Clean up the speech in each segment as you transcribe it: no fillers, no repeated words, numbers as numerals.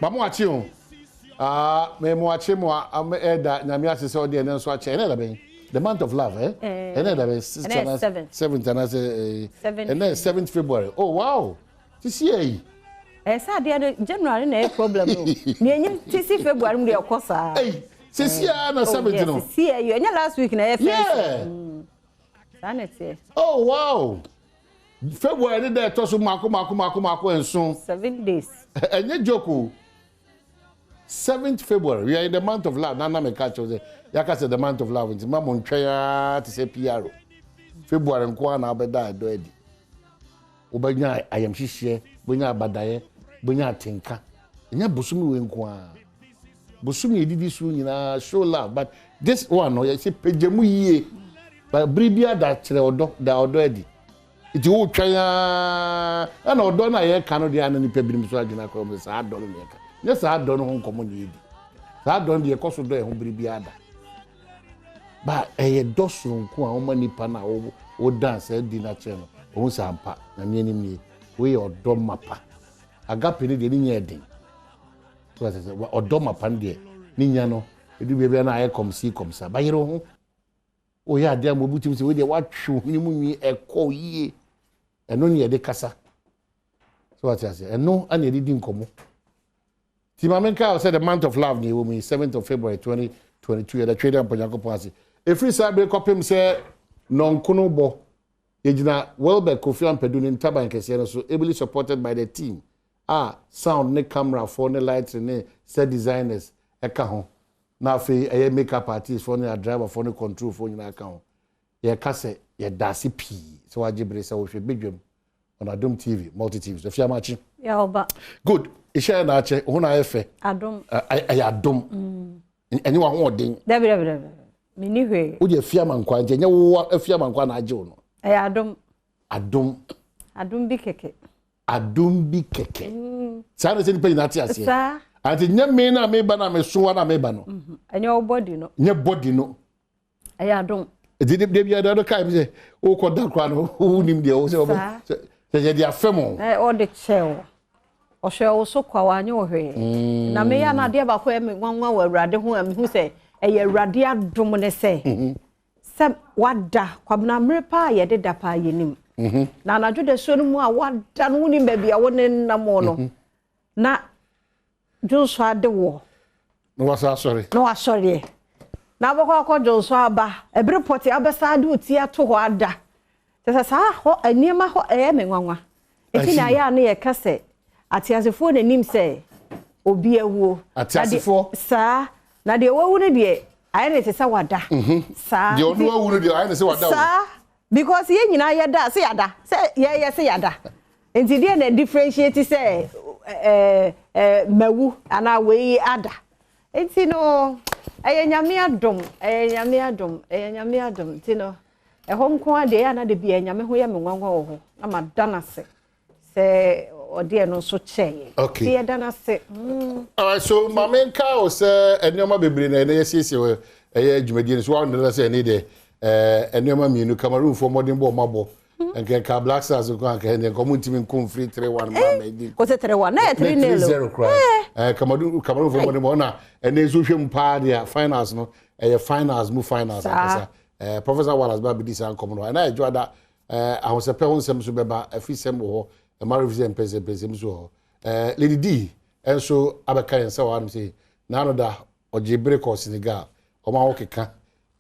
Mamu achi o. Me mo achi mo am eda nyame asese ode ene nso achi. Ene da ben. The month of love, eh? Ene da ben 7th and as 7th February. Oh wow. This year. Esa de January na problem no. Ni enye tisi February mu de okosa. Hey, this year na 7th no. This year you enye last week na first. Sanity. Oh wow. February dey to so mako enso. 7 days. Enye joke. 7th February. We are in the month of love. Nana me catch us. Yaka say the month of love. Nti mama ntwa to say PR. February nko na obeda do edi. Obanya ayam hihie, bonya abadaye, bonya atenka. Enya bosumi we nko a. Bosumi edidi su nyina show love, but this one no, you say pejemu yie. But bribia da kire odo edi. Iti wo twa ya na odo na ye ka no de ana ni pebirim so adwena ko me sa adoro ne ka. Nye sa adoro no nkomo ne edi. Sa adoro de ekoso do e ho bribia da. Ba eye doso nko a wo manipa na wo dance e di na che no. Wo sa ampa na me anim ni we odo mapa. Agape ni de ni nya edin. So say odo mapa de ni nya no edu bia na aye komsi komsa. Ba yero ho o ya de amobutim se we de watwe ni mu nwi ekọ yie eno ne de kasa so what I say eno ana de di nkomo ti mamenka said the month of love ni wo mi 7th of February 2022 the trader Panyakopon ase e free sabre kopem se nonkono bo yegina Welbeck Kofi Ampedu ni taban kese no so ably supported by the team sound ne camera for ne lights ne set designers eka ho na fe eye makeup artist for ne driver for ne control for nyina aka ho ye kase ye dase pi so wajibre se wo hwe bedwam on Adom TV multi TVs so fiamachi ya oba good isha na ache ho na efe Adom Adom eni wa ho odin dabi mini hwe wo de fiamankwa nje nye wo fiamankwa na age wo no Adom bi keke sa na se ni pe na ti ase sa ati nye me na me ba na me so na me ba no enye o body no nye body no Adom de bia da do kai me say o ko da kwa no o nim de o se o se dia femo o de cheo o hwe o so kwa wanye o hwe na me ya na de ba ko me nwanwa wa awurade ho am hu se eye awurade adom ne se se wada kwabna mrepa ye de da pa yenim na anadwo de so no mu a wada no nim ba bia wo ne namo no na Joshua ade wo no wasa sorry na boko Joshua aba ebre poti abesa ade oti ato ho ada tesa sa ho aniema ho menwanwa eti na ya na ye kase atiasefo na nim se obi awuo atiasefo sa na de wawu ne de aye ne tesa wada sa de onu wawu ne de aye ne se wada sa because ye nyina ye da se yada se ye se yada enti de na differentiate se mawu ana we ada enti no nyame adom ti no ho nko ade ya na de bia nyame ho ye menwanwa wo ho na madana se ode no so che ti ye dana se alright so mamenka o se enoma bebre na ene yesiesie we adwumadi no so wa ndela se ene de enoma mienu Cameroon for modern ball mabo nke ka Black Stars ko anka ene community min kom free 3-1 ma me ko se 3-1 na 3-0 Cameroon for modern ball na ene so hwem pa dia finals no finals akasa Professor Wallace ba bidisa ankom no na ejo ada ahosepe ho nsem so beba afisem ho marivise mpese so ho Lady D enso abeka yensa wa am say na no da ojibre ko Senegal o ma okeka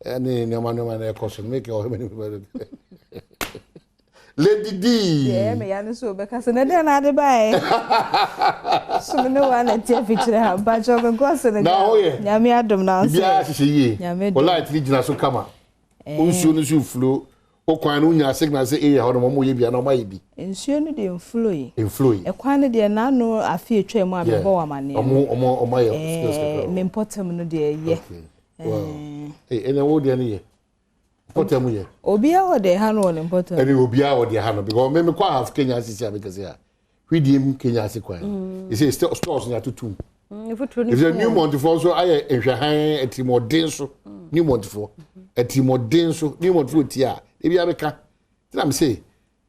ene ne ma no na ekoso make o many Lady D me ya no so beka se na de na ade bae so me no wa na tie feature ha ba jo go Senegal nyame adom na so bia hihye o light ni gina so kama onsuo no so flow o kwan no nya signal say e ho no mo ye bia na ma ye bi nsuo no de flow e kwan no de na no afi etwa mu a me bo wa mane omo ye me important no de ye ene wo de ne ye important ye obi a wo de ha no important ene obi a wo de ha no because me kwa half Kenya sisi a because ya hwidiem Kenya se kwan you say stores na tutum if the new month for so aye ehwahan atimodin so new month for atimodin so new month for tia e bia beka tina me say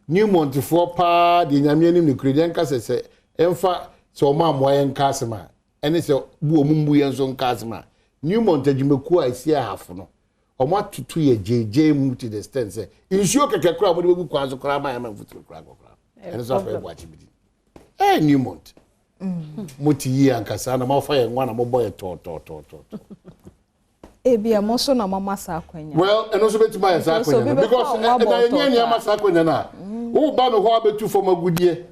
new month for pa de nyame anim ne kredian ka se emfa so ma mo ayen ka se ma ene se bu omumbu yen so nkasma Newmont adwumaku a isi ahafo no omo atutu ye jeje mu to the extent say insuo keke kura mo de bu kwanso kura ma ya ma futuro kura ene so afa bu achibidi Newmont muti yi ankasa na ma fa ye nwa na mo boy to Ebia mo so na mama sa akwanya. Well, and also betu ma sa akwanya because na yen ma sa akwanya na wo ba me ho abetu fo magudie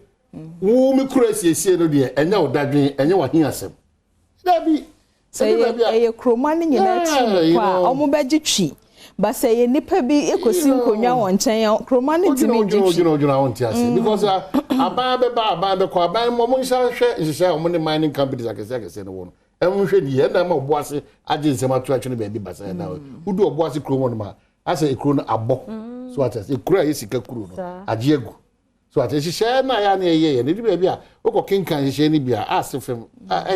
wo mi kura siesie no de enya odadwen enya wa hin asem da bi say kroma ni nyina chi kwa omo beji twi ba say nipa bi ekosi nkonwa won nchen kroma ni timi twi won ti ase because aba be ko aba mo nsa hwe omo ni mining companies akese no won hwe di ye na ma obo ase age nsem atu atwe no be bi basa na udu obo ase kroma no ma ase ekro no abo so atas ekro ayi sika kuro no age egu so atas na ya na ye ne di be a okọ kinkan hye ni bia asefem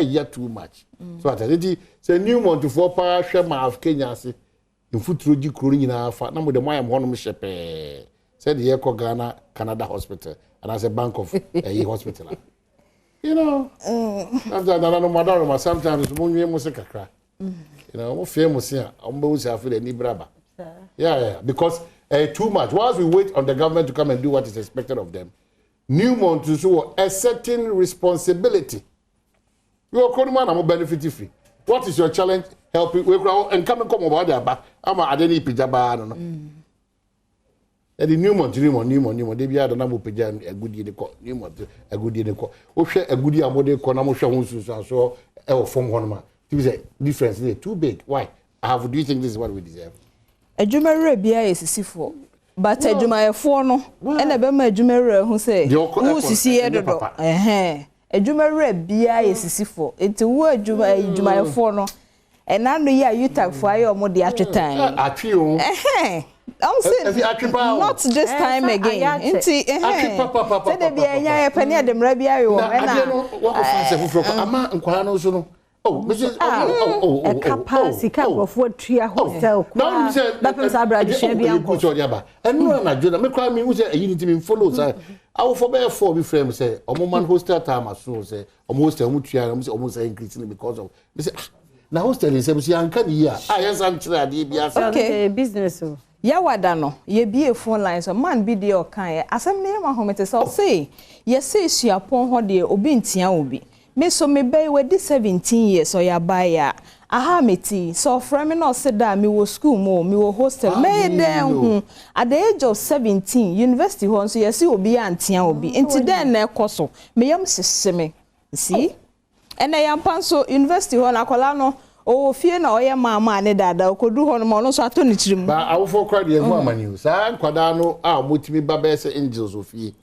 ya too much so atas di say Newmont for pa hwe ma af Kenya ase mfuturo ji kuro nyina afa na mo de moyam honom hyepe said ye ko Ghana Canada hospital and as a bank of hospital you know sometimes mo nwe mo se kakra you know mo famous here ombo usi afile ni braba yeah because too much whilst we wait on the government to come and do what is expected of them Newmont to show a certain responsibility you are man am benefit free. What is your challenge? Helping we and come about there ba ama adeni pijaba no. E di Newmont dey bia do na mo pija agudie de ko Newmont agudie de ko. Wo hwe agudie amode ko na mo hwe ho susu so e wo form hono ma. Say difference is too big. Why? Do you think this is what we deserve? Adwumare bia yesisifo. But adwumayefo no e na be ma adwumare hu say wo sisi ye dodo. Adwumare bia yesisifo. Enti wo adwumayefo no enano ya yutafo ayo omo de atwetan. Atwe o. I'm saying not this time again. Enti say de bia nya ye pani ademra bia yo na wo ko fa se fufuro ama nkwara no so no. Oh, Mrs. A capacity of what tree hotel. Now, you said that was our Bianco. And no, I do not make me who say a unity in follows. I will forbear for me frame say, a woman hostel time as soon say, almost a mutual almost increasing because of now hostel is a young can year. I answer okay, business. Yawada no, ye be a phone line so man be the kind. As I'm near my home, it so say, yes, say she upon her dear obintia obi. Me so me bay we di 17 years or ya buy aha meti so from me no say that me wo school mo me wo hostel me dem at the age of 17 university hon so yes obi antia obi enti den na ekoso me yam sese me see and I am panso university hon akola no o fie na oye mama ne dada okodu hon mo no so ato ni chirim ba awofo kwade e hu amani sa nkwada no a motimi baba ese angels ofie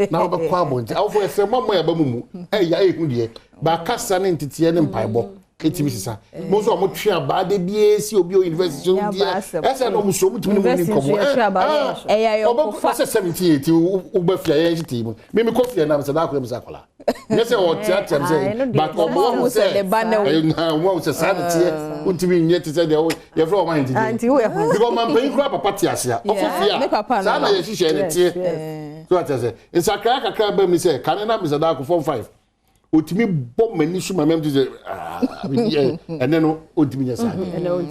na obekwa abonti awofo ese mama ya bamumu ya ehu de ba kasa ne ntitiye ne mpaibo etimi sisa mo so mo twe aba de bie si obi o university so die ese no muso mutimi ne ni komo ya yo oba 78 ubafia ya jiti mu me kofia na msada akwa msa kola nyese o tiatia mse but omo se le bane o se santie utimi nyeti se de ye fro o man ntidi anti wo because man pay kura papa tiasia ofofia sana ye hihye ne tie so atese insakra kakra ba mi se kanena msada akwa form 5 otimi bom mani so mamem dize and then otimi nyesa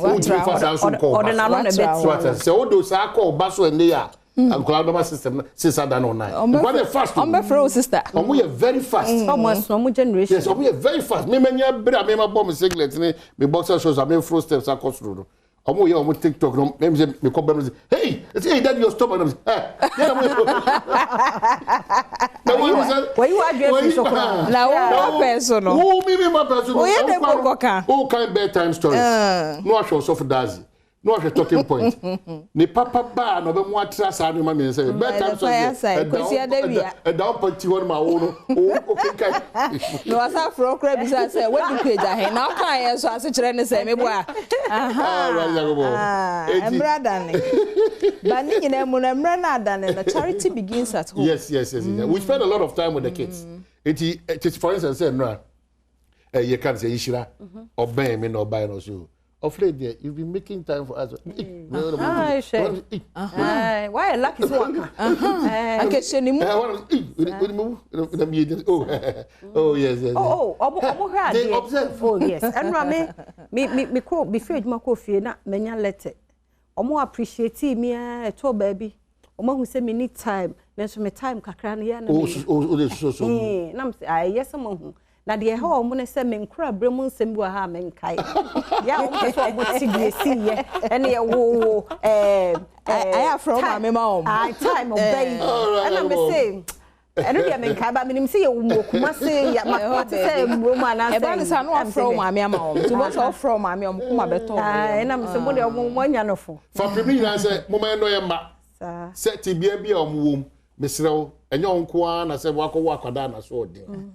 otimi fasa so ko ordinary na bet se odo sa ko baso ende ya ankola normal system sister than online what a fast fro sister we are very fast almost no generation yes we are very fast me manya bra me ma bom singlet ni me boxer shoes am fro steps across road omo ye omo TikTok no me say me come me hey that your stop and why you are so na wo person no wo me my person wo ye de kokoka all kind bedtime stories no show so for dazi no a talking point ni papa ba no be mo atra sa no ma me say bedtime stories e down party one ma wo no okay kai no asa fro kra bi say we do page ahe na kan ye so ase kire ne say me bo brother ne ba ni nyina mu na mra na adane na charity begins at home yes we spend a lot of time with the kids it for instance say no you can say ishira oben me no buy no so of late there, you've been making time for us. Why lucky so? I can show you. Oh yes, yes. They observe. Oh yes. And me call be afraid my coffee na menya letter. Omo appreciate me to baby. Omo who say me need time. Then so me time kakra na ya na. So. Na say yes omo. Na de ha omo na say me nkura bremu nsem bi wa ha me nkai. Ya omo so omo ti bi esi ye. Ene ye wo I from my mom. I time obey. And I'm saying I don't mean kaba minim say you kuma say ya ma say mroma na say. E ba ni sa no from my mom. To go from my mom kuma beto. And I'm say mo de mo nya no fo. For me na say mo man no ye ma. Say ti bia bia omwom. Mesrew enye onko na say wakọ akoda na so odin.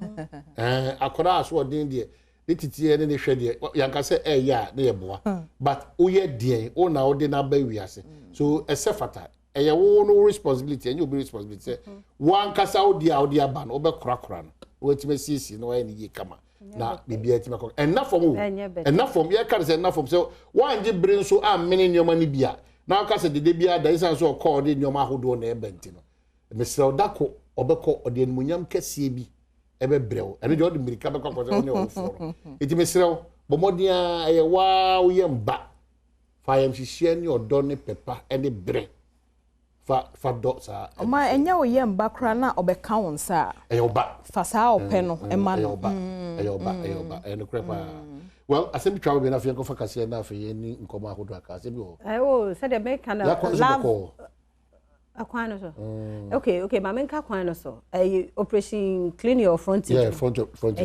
Akoda aso odin de titiye ne hwede yanka say ya na ye boa. But oye de o na ode na ba wiase. So esefata eye wo no responsibility enye obi responsibility wan kasa odi aba no obe krakra no wetima sisi no ye ni kama na bibia tima ko enough from ye kan say enough from so wan je brin so amene nyoma ni bia na aka say de bia da isa so call de nyoma hodo na ebenti no mesel dako obekọ ode enmunyam kese bi ebe brew ene de ode mirika bekọ ko say onye ofo no eti mesel bomodia eye wa wo ye mba fa yam hihie ni odo ne pepa ene bre fa do sa ma enya wo ye mba kra na obeka won sa eyoba fa sa ope no ema no eyoba ene krepa well asem twa we na fe ko fa kase na fe ye ni nkoma ahodo aka asem bi ho oh said the make na love akwan so okay ma menka kwan no so operation clean your front front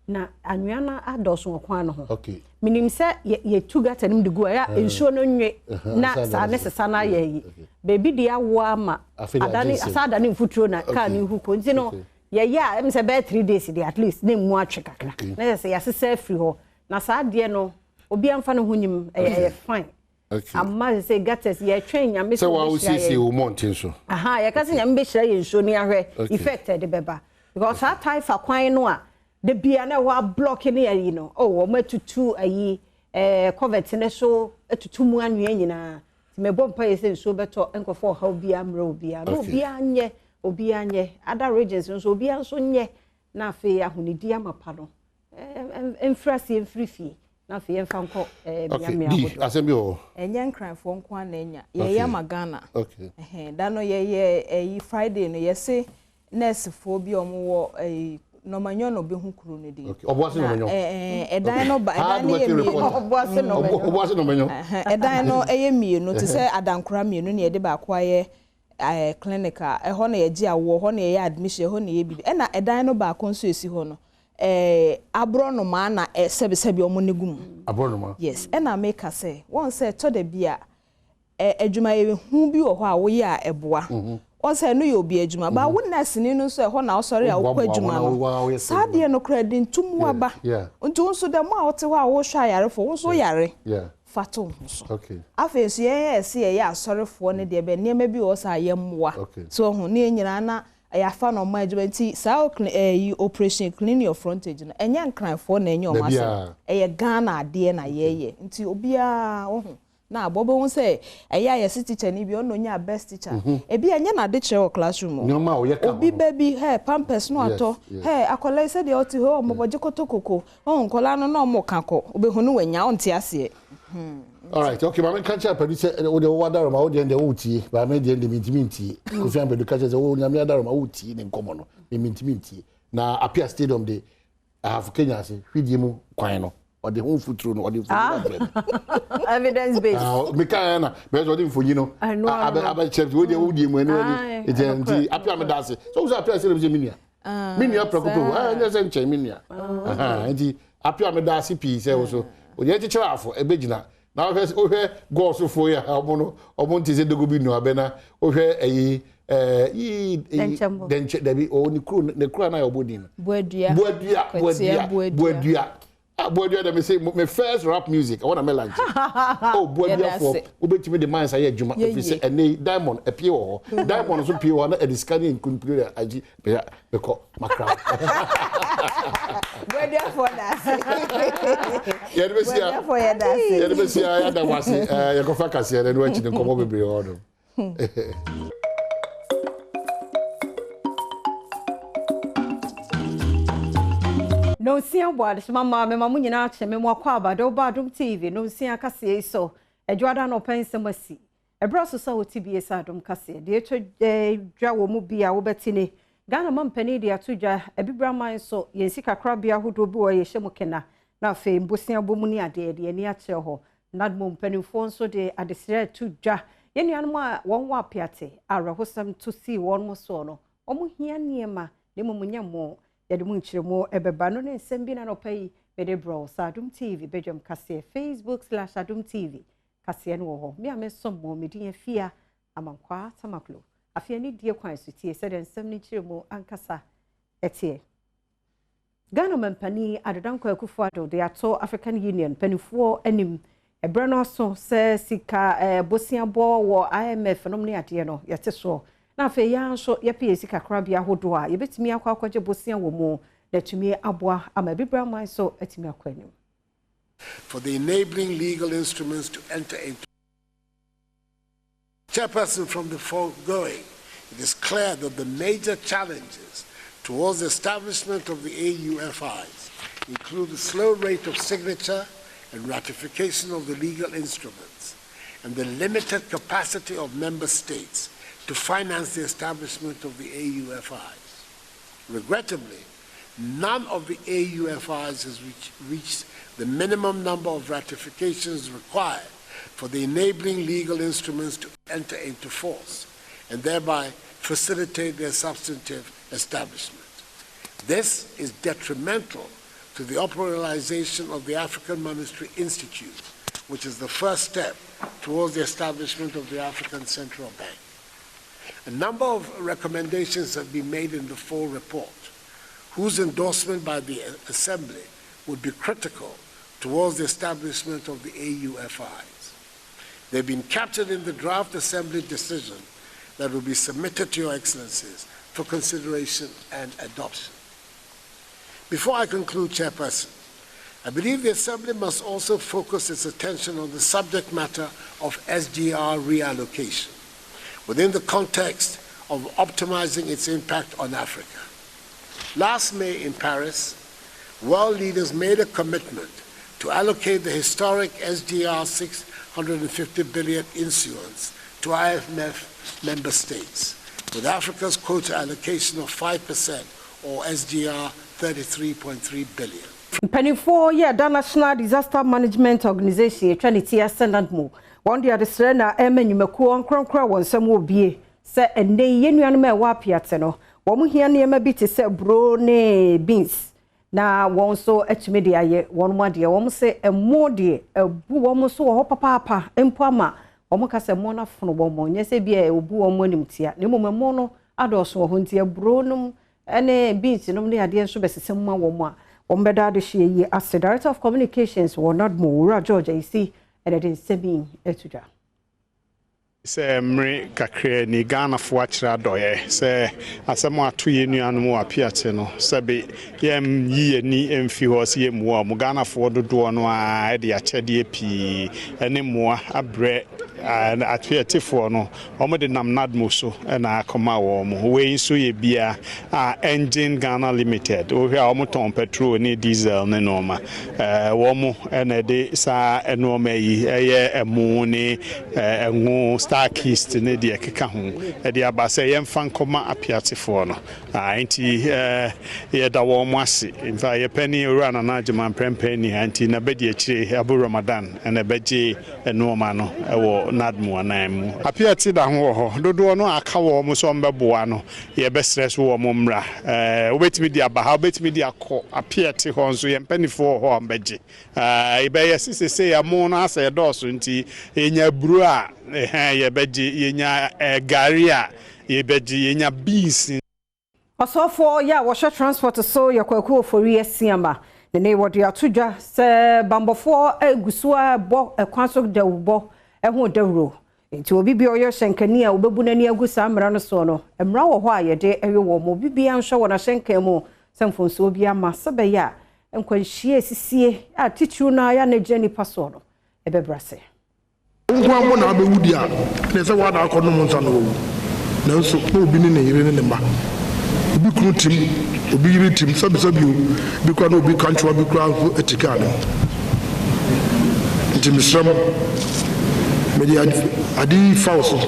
na anwana adoso okwan no ho okay minim se ye tuga tanim de go ya ensuo no nwe na sa ne sesa na ye baby dia wo ama adani asada ne mfuturo na ka ne hu ko ntino ye ya em se be 3 days dey at least ne mu atwe kakra na se ya sesa free ho na sa de no obi amfa no hunyim fine okay amma se gates ye twen nyame so wa usisi o mountain so aha ye ka se nyame be hira ye ensuo ni ahwe affected beba because that type fa kwan no a the bia na wa block ni ayi no o ma tutu ayi covet ne so tutu mu anwe nyina me bompa yese so beto enkofo ha bia mra obia no obia nye other regions so obia so nye na fe ahunidi amapa no enfrasi enfrifi na fe emfa nko bia me abodo asembi o enye nkranfo nko na enya ye ya magana okay da no ye Friday no yese nurse fo bi omwo no manyo no be hu kru ne di okay oboase no manyo edan no ba edan ne ye oboase no manyo edan no eye mienu te se adankura mienu ne ye de ba kwa ye clinical ho na ye gi awo ho na ye admission ho na ye bi na edan no ba konso esi ho no abro no ma na sebesebi omo negum abro no ma yes na make ka say won say to da bia adwuma ye hu bi wo ho a wo ye a eboa on say no you be adwuma ba witness ni no so e ho na osori a wo kwa adwuma no sade no kredin tumu aba ntu nso da mo a wote ho a wo hwa yare fo wo so yare fato so okay afenso ye se ye asori fo ne de be niam bi wo sa ye mmoa so ho ne nyina na ya fa no ma adwuma nti sa operation clean your frontage na enya nkran fo na enya o ma so ye Ghana ade na ye nti obia wo ho na abobo won say eya ye teacher ni bi ono nya best teacher e bi anya na de chere classroom nyoma o ye ka obi baby pampers no ato akola say de oti ho moboje kotokoko nkola no na mo kako obehunu wanya onti ase all right okay mama kan cha pedi say o de wo daroma o de nde wo tie ba me de mintiminti ko fi ambedu ka say o nyame daroma wo tie ne nkomo no mintiminti na apia stadium de have Kenya say hwidie mu kwan no or the home food no or the evidence based meka na because or the mfonyi no aba chef we dey wudi mu ene e je apia me dase so so apia say minia prokoto anya say nche minia nti apia me dase pi say so o je ti chira afo ebegina na o hwe go so fo ya omo nti say dogo bi no abena o hwe eyi denche dabi o ni kru na obodin boadua boy, me say my first rap music. I want to make like oh boy, for obey me the minds I hear Juma. If you say a diamond a pure diamond also pure and the scanning couldn't play IG because my crowd. Where therefore that. Yeah, the see I had was a focus here and watching the commodity order. No see what mama me mamu nyina ache me mwakwa abado Badom TV no see akase so edwada no pensemasi ebro so TBS Adom kase de dwa wo mu bia wo betine Ghana mampani de atodwa ebibraman so yensi kakra bia hodo bi wo ye hyemu kena na fe mbosia bomu ni ade de ani ache ho nadmo mpanimfo nso de adesere tudwa yenuanom a won wa piate arahosam to see won mo so no omo hia niema ne momunya mo Yadum Chiremo Ebebano and Sembina no pay Bedebro, Adom TV, Badwam Cassia, Facebook/Adom TV, Cassian Woho, me a some more media fear among qua Tamaklo. A fear need dear quantity, said and 70 Chiremo and Cassa etie. Ghana Mampani, Adanko Kufuado, the Ato African Union, Penny 4 enim, a Brenoso, says Sika, Bosia Bo, or IMF, phenomenon at Yeno, Yateso. Na fe ya so ya PSC kakra bia hodo a ye betimi akwa akwaje bosia wo mu na tumi aboa ama bibra man so etimi akwanim for the enabling legal instruments to enter into Chairperson. From the foregoing, it is clear that the major challenges towards the establishment of the AUFIs include the slow rate of signature and ratification of the legal instruments and the limited capacity of member states to finance the establishment of the AUFIs. Regrettably, none of the AUFIs has reached the minimum number of ratifications required for the enabling legal instruments to enter into force and thereby facilitate their substantive establishment. This is detrimental to the operationalization of the African Monetary Institute, which is the first step towards the establishment of the African Central Bank. A number of recommendations have been made in the full report, whose endorsement by the Assembly would be critical towards the establishment of the AUFIs. They've been captured in the draft Assembly decision that will be submitted to Your Excellencies for consideration and adoption. Before I conclude, Chairperson, I believe the Assembly must also focus its attention on the subject matter of SGR reallocation within the context of optimizing its impact on Africa. Last May in Paris, world leaders made a commitment to allocate the historic SDR 650 billion issuance to IMF member states, with Africa's quota allocation of 5% or SDR 33.3 billion. Penny 4 year National Disaster Management Organization, Trinity Ascendant Mo. One day at the Serena, Emma, you may call on Cronkra one some will be, say, and they yen me wapiateno. One here near me bit to say brone beans. Now, one so at media ye, one more dear, one say a more dear, a boo almost so hopper papa, empama, almost a mona from a woman, yes, a beer, a boo on monim tia, no mono, ados or huntia bronum, and a beans, and only idea so best some more woman. One better she as the Director of Communications were not more, Georgia, you see. And it is Sabine Etuja. Say, Mary Kakre, ni Ghana for Wachra Doye, say, as a more 2 year and more Piatino, Sabi, yem ye ni emfios ye more, Mugana for the Duano, the HDP, any more, a bread, and at Piatifo, no, Omade Nam Nadmuso, and I come out, way so ye beer, engine Ghana Limited, or here Omoton petrol, ni diesel, Nenoma, Womo, and a day, sa, and no may, a moon, and Keys ne de keka ho e de abase yem fan koma apiatifo no anti ye da wo mo ase in fa ye pani ora na na jema prempeni anti na bedi akire abu Ramadan na beje enoma no e wo nadmu anan mu apiati da ho ho dodo no aka wo mo so mbeboa no ye be stress wo mo mra obetimi di aba ha obetimi di akọ apiati ho nso ye mpanifo ho mbeje e be ye sise ya mo no asa ye doso nti enya buru a ye beji yenya garia ye beji yenya beans also for ya washa transport so ya kwaku for year siama ne wodi atudwa se bambofo egusua bo ekwaso dawbo eho dawro enti obi bi oyo hyenkani a obebu nani agusa amra no so no emra wo ho ayede ewe wo mo bibi anhwe wo na hyenkan mu semfonso obi ama sebeya enkwanhie sisie a tichu na ya na jeni paso no ebebrase ngwa mo na abewudi a ne se wa da akono mo nsa no wo nanso obi ne yire ne mba obi kunu tim obi yire tim sabi bi kwa no obi kanchwa bi kwa etika no ntimisram media adi fauso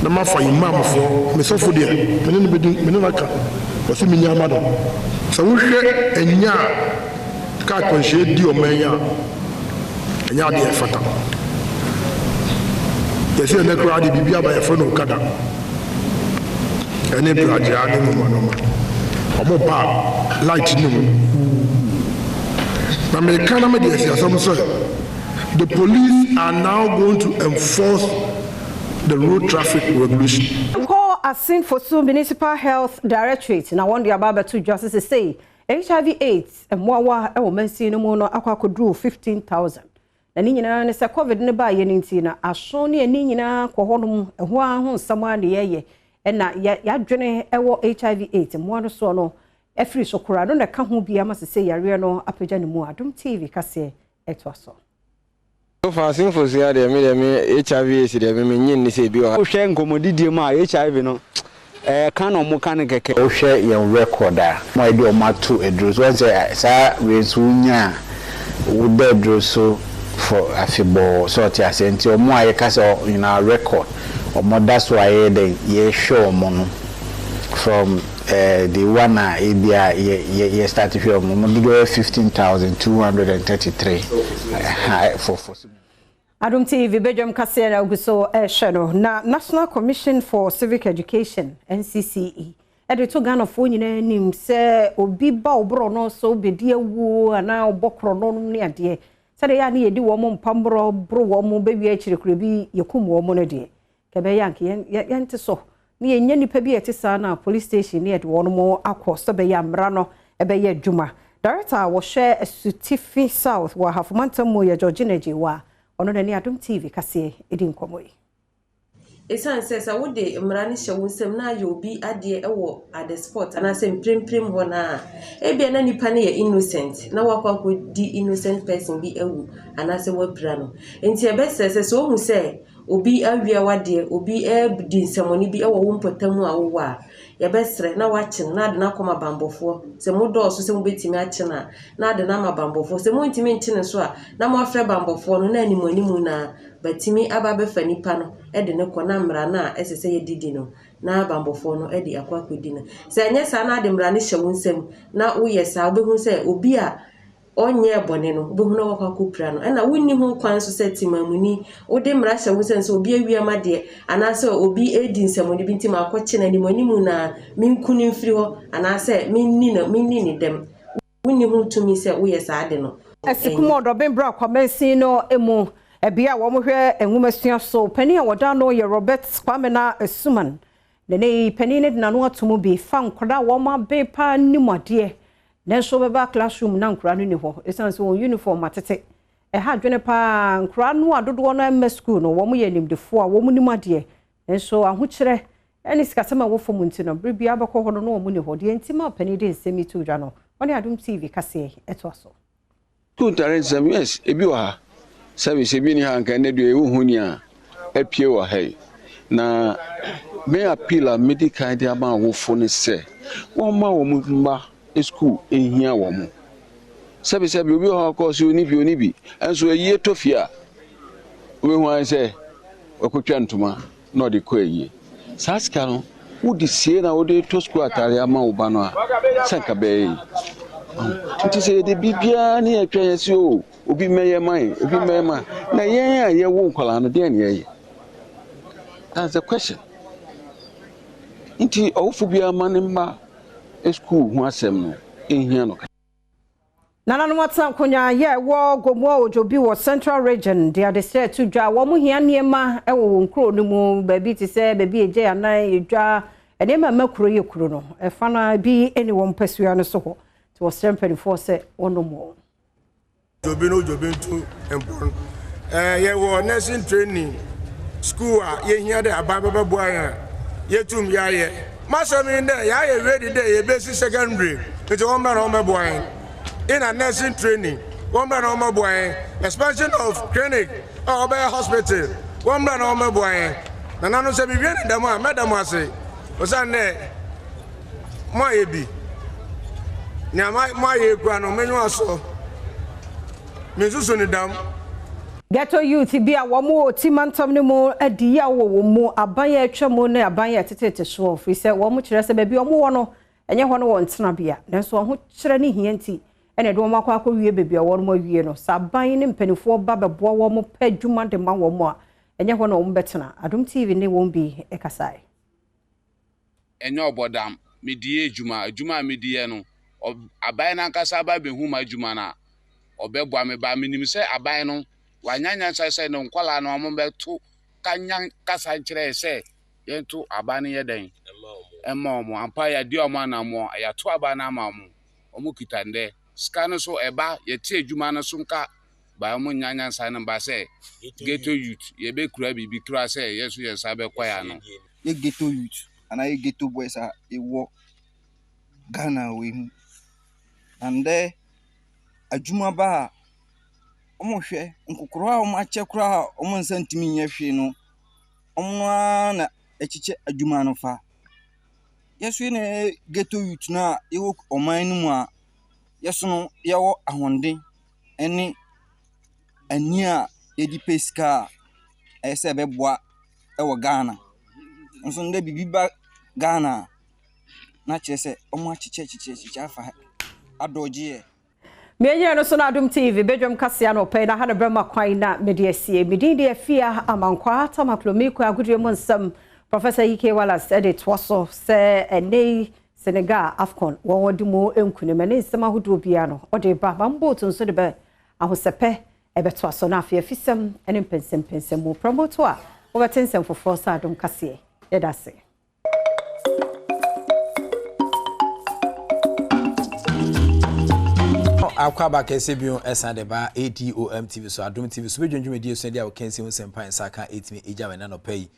na mafa imamfo mesofo de mene ne bedi mene naka wose minya amado sa wo hwe enya ka konhye di o manya enya de fata yesi na kra de bibia ba yefo no kada ene braje ade mo no omo ba light ni mo na me kana me de esi asam so the police are now going to enforce the road traffic regulation. Asin for soon municipal health directorate na one the ababa to justice say HIV/AIDS and mwawa e wo mansi no mu no akwakodru 15,000 na ni nyina ne se covid ne ba ye nti na aso ne ni nyina kwohodum eho aho nsama ne ye na ya dwene e wo HIV/AIDS mwa no so no efri sokora no na ka ho bia ma se yare no apagya ne mu Adom TV kase eto aso. So far, since we are there, HIV is there. We mean, you say, "Be a share commodity, my HIV no." Can or mechanic? Oh, share your recorder. My dear, my two address. Once I saw Resunia, would bedroom so for a feeble sort of sent your more castle in our record. Or more that's why they ye show mono from the one ye started from 15,233 for Adom TV Badwam kase na uguso sheno na National Commission for Civic Education NCCE to Ghana fo nyina nim se obi ba obro no so bedi awu ana obokro no ne ade se de ya na yedi wo mo mpambro bro wo mo bewi akire kure bi yekum wo mo no de kebe yank yente so ni enya nipa bi etisa na police station ne wo no mo akọ be ya mra no ebe ye adwuma director wo share Sutifi South wa hafumantam mo ya Georgina Jewa ono na ni Adom TV kase edi nkomo yi esan sesa wo de mrani hyewunsem na ya obi ade ewo at the spot ana se mpremprim ho na ebia na nipa ne ye innocent na wakwa di innocent person bi ewu ana se wapira no enti ebesese so hu se obi awia wade obi di nsemoni bi ewo wo mpotamu awo a yebesre na wachen na de na koma bambofo se modo so se mobetimi achena na de na mabambofo se montimi nchene so a na mo afre bambofo no na animu na batimi ababe fanipa no e de ne kona mra na esese ye didi no na bambofo no e de akwa kodi na se enye sa na de mra ne hyewunsem na wo yesa obehu se obi a onye bone no obehu na wakwa kopra no na wonni hu kwan so se timamuni wo de mra hyewunsem se obi awiama de ana se obi edi nsemoni bi ntima akwache na animu na minkuni mfiri ho ana se minni ni dem wonni hu tumi se wo yesa ade no esikumo do ben bra kwamensi no emu ebia wo mo hwe enwumasua so pani a woda no ye Robert Kwame na Suman ne pani ne na no atomo bi fa nkoda wo ma be pa nimade na so be ba classroom na nkura no ni ho esan so uniform atete ha dwene pa nkura no adodo no em school no wo mo ye nimdefo a wo mo nimade na so ahokire eni sikasema wo fo munti no bibia abekọ ho no wo mo ni ho de ntima pani de nsemi tu dwa no oni Adom TV kase eto aso two talents yes ebi wa service bi ni hanka ne do ewu huni a apie wa hai na me appeal medical dia ma wo fo ne se won ma wo mba school ehia wo mo service bi obi ho ko so oni bi enso eyie tofia we hu an se okotwa ntuma no de ko eyie saska no wo di sie na wo de to school atare ama wo ba no a sanka be nti se de bibia ni atwa yesi o obi meye man na yen a ye wo nkwala no de na ye that's the question nti awufo bia manimba school hu asem no ehia no Nana no wata konya ye wo gomo ojobi wo Central Region dia de say to dwa wo mu hia niema e wo nkro no mu ba bi ti say ba bi eje anan edwa enema makuro ye kuro no e fa na bi eni wo mpasua no so ho to was temporary force on no more. Jobin important. Ye were nursing training school. Ye hear the Ababa boy. Ye tum ya ye. Master me there. Ya ready there. Ye basic secondary. It's one man on my boy. In a nursing training, one man on my boy. Expansion of clinic or by hospital. One man on my boy. And I know say be the man. Madam was say. Was on there. My be. Now my ye grano menu also. Mezuso ni dam. Ghetto youth bi a wo mo timantam ne mo adi a wo mo aban ya atwa mo na aban ya tetete so fi se wo mo kire se ba bi wo mo no enye ho no wo ntena bia nanso ho kire ne hianti ene de wo makwa wie bebi a wo no wie no saban ne mpanifo ba bebo wo mo pa dwuma de ma wo mo a enye ho no wo betena Adom TV ne wo bi ekasai enye obodam medie dwuma medie no aban na nkasa ba be hu ma dwuma na obebua me ba minim se aban no wanyanya sai no nkwala no mo beto kanyan kasa nkire se yentu aban ye den emma mo ampa ya di omo na mo ya to aban na ma mo omo kitande scan so eba ye tie dwuma no so nka ba mo nyanya sai no ba se ghetto youth ye be kura bibi kura se yesu ye sa be kwaya no ye ghetto youth and I ghetto boys are e wo Ghana we and there adwuma ba omo hwe nkokoro a omo ache kura omo nsantimi nya hwe no omo na echiche adwuma no fa yesu ne ghetto youth na ewo oman no mu a yeso no yewo ahonde ene ani a yedi peska ese beboa ewo Ghana nso nde bibiba Ghana na chese omo achiche afa adoje Menye no so na Adom TV Badwam Kasia no pe na ha na brema kwan na mediasie medin de afia amankwa tamaklomiku agudie mo nsam Professor Ike Wallace edit waso se ene Senegal Afcon wo de mo enkunema ne nsam ahodo bia no ode ba mambo to nso de be ahosepe ebeto aso na afia fisem ene pensem mo promoto a wo betensem for sa Adom Kasia edase Akwaba kese bion esande ba Adom TV so Adom TV so bedwendwum die so dia wo kensi ho sempa nsaka etimi eja we na no pay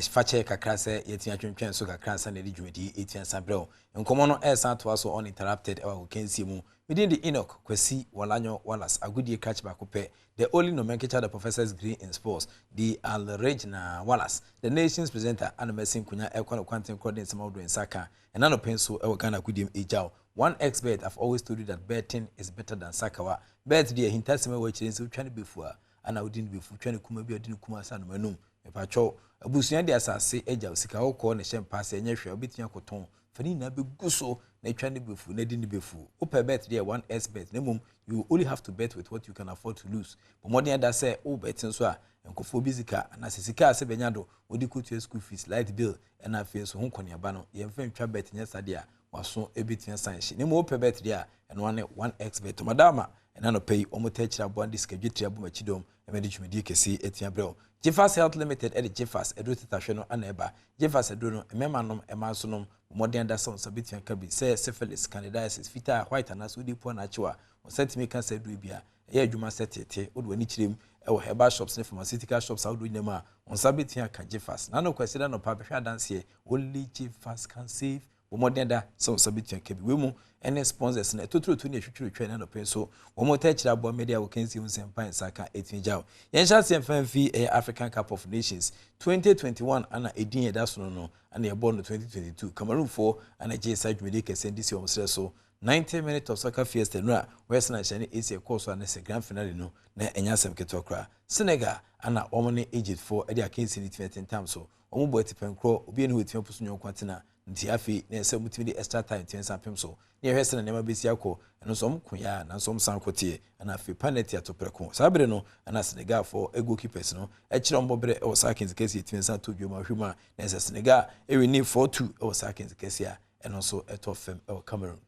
fache kakra se yetia twentwen so kakra sa na di dwumedi etia sabrel nkomo no esan to so uninterrupted e wo kensi mu within the Enoch Kwesi Walanyo Wallace agudie catch back pe the only nomenclature the professor's degree in sports the Alregna Wallace the nation's presenter and mesin kunya ekwan quantum coding some of nsaka and nano penso e wo Ghana kudim ejao. One expert have always told you that betting is better than sakawa. Bet dear hintasime we chire so twane befua ana odin befu twane kuma bi odin kuma sa no manum me pacho abusuan de asase eja osika wo ko ne hyem pass enye hwe obetia koton fani na be guso na twane befu na din befu ope bet dear one expert nemum you only have to bet with what you can afford to lose but more than that say o betting so a enkofo bizika na sisika ase benyado odi kotu school fees light bill na afi so ho koniaba no ye mfa ntwa bet nya sade a waso ebitia sanshi ni mo ope bet dia eno ane one expert madama ena no pay omotechira bond schedule abu machidom emedi dwumedi kesi etia brel Jeffers Health Limited ed Jeffers edo tetahwe no ana eba Jeffers edo no ememanom emasonom modern da son sabitia kabi say syphilis candidiasis fita white anas udi po na chiwa osentimi cancer do bia e adwuma setete odo ani kirem e herbal shops ne pharmaceutical shops awdo nyama on sabitia ka Jeffers na no kwesida no pa behwa danse only Jeffers can save modern da so sabitia kabi we mu ene sponsors na totoro to ne hwetwe twa na no penso wo mo ta kira bo media wo kansi hu sempa nsaka etinjao yen sha se mfanfi African Cup of Nations 2021 ana edin eda so no ana ye born 2022 Cameroon for ana je side media kese ndisi o so 90 minutes of soccer fiesta no West Nation AC course ana se grand finale no na enya sem ketokra Senegal ana omone Egypt for edi akensi ni 20 times so omo bo tipenkro obi ene wetia pusu nyon kwantena nti afi na ese mutimi di extra time 10 sampem so ne hwese na nema besi akọ eno so mkoya na so msankotie na afi penalty atopreko sabre no na Senegal for goalkeepers no e kire mbobre e Sakins kesi 10 to dwuma hwuma na ese Senegal e win 4-2 e Sakins kesi a eno so eto fem e Cameroon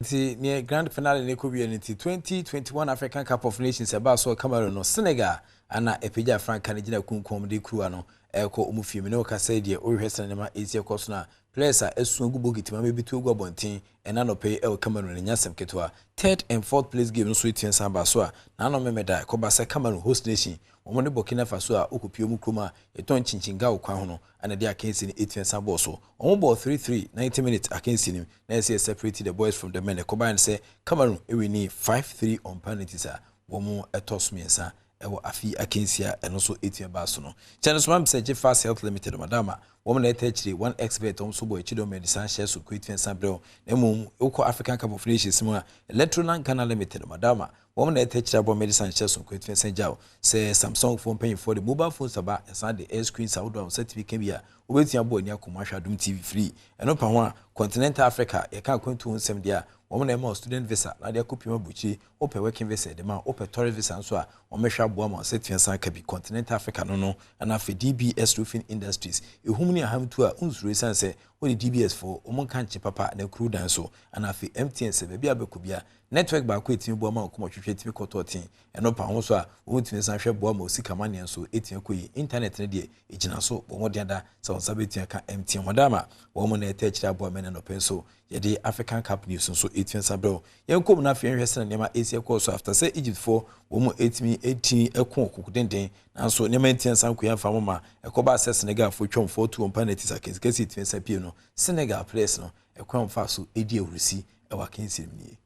nti ne grand finale ne ko wie nti 2021 African Cup of Nations e ba so Cameroon no Senegal ana epeja Franca ne gina kunkom de kruwa no eko omufie me no ka say de o hwese na nema esi ekoso na players a esu gu bogiti ma be tu gu abonten ena no pay e Cameroon nya sem ketwa 3rd and 4th place game no so etia samba so a na no memeda ko ba se Cameroon host nation omo ne Burkina Faso a okopie mu kroma eton chinchinga okwan ho no ana dia akensi ni etia samba so omo ball 3-3 90 minutes akensi ni na say separate the boys from the men ko ba say Cameroon e wini 5-3 on penalties a womo etos miensa ewo afi akensia eno so etia ba so no channel mam say Fast Health Limited madama woman na etechiri one expert so boy chido medicine share so etia samba emu uko African Cup of Nations mu Electroland Ghana Limited madama woman na etechiri abo medicine share so etia samba say Samsung phone paying for the mobile phones aba and the screen sound on certificate bia obetia bo ni akoma Adom TV free eno pa ho continental Africa e kan kwantu nsem dia woman na ma student visa na dia kopima buchi open working visa de ma open tourist visa so a omehwa Badwam certificate ka bi continental Africa no na for DBS Roofing Industries ehum ni ahamtu a unsuro sanse woni DBS for omon kanche papa na kru dan so na for MTN se be bia bekobia network ba ko etimi Badwam akoma twetwe etimi kototin eno pa ho so a wontimi san hwe Badwam osika mane so etia koyi internet ne de ejina so bomodiada so sabetia ka MTN madama woman na etechira Badwam no penso yede African Cup news so etia sabro yenkom na afie hwe sene nema Asia course after say Egypt for woman 18 ekon kokudenden nanso nema etia san ko yamfa mama ekoba se Senegal for twom 4-2 on penalties against kesi etia sapie no Senegal players no ekwan fa so edi ewurisi ewa kensim ni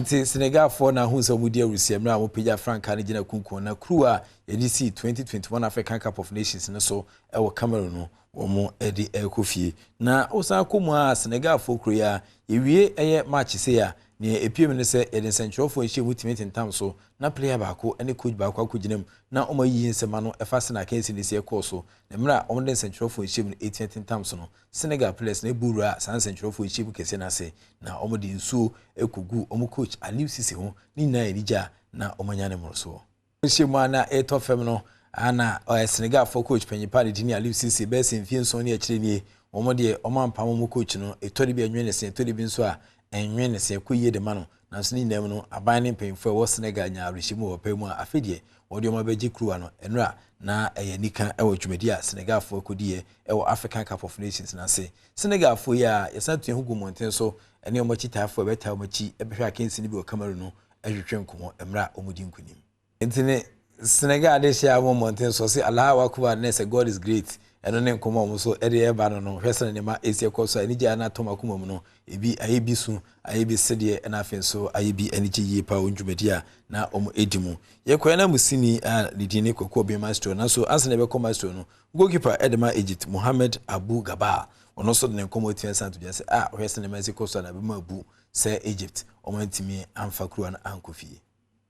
Senegal for na hu so mudi awusia mra mo peja franka ne gina kunkun na crew a edc 2021 African Cup of Nations ne so ewo Cameroon no omo edi ekofie na osan komu a Senegal for crew ya ewie eye match se ya ne epiem ne se eden central for ehie ultimate time so na player ba ko ene coach ba ko akoginem na omo yi nsema no efa se na kensi ne se ekọ so na mra omo den central for ehie 18 times no Senegal players na ebura san central for ehie kese na se na omo di nsuo ekogu omo coach Aliou Cisse ho ni na erija na omo nyane moroso ehie mu ana etofem no ana Senegal for coach panyipa de ni Aliou Cisse be se mfie nso ne akire ni omo de omo ampam omo coach no etori bi anwene se etori bi nso a enwene se koyie de ma no na so ni nam no aban ne mpemfo wo Senegal nya arishimu wo pemu a afedie wodi omo beji crew no enra na nika ewo dwumadi a Senegal fo kodie ewo African Cup of Nations na se Senegal fo ya yesatu ehugu monten so ene omo chita fo beta omo chi ebehwa kensi ni bi o Cameroon no ehwehwe nkomo emra omudi nkunim entine Senegal de share omo monten so se Allah akbar na se God is great eno ne nkomo omo so ede eba no hwese ne ma Asia course ani ja na toma kuma mu no ebi ayebi su ayebi sede na afen so ayebi anije yi pa ondwumadi a na omo edimu yekoya na musini a lidine kokko be master na so asne be master no goalkeeper Edema Egypt Mohamed Abu Gaba ono so ne nkomo tian santo bia se hwese ne Mexico so na be mabu se Egypt omo ntimi amfa kruwa na ankofie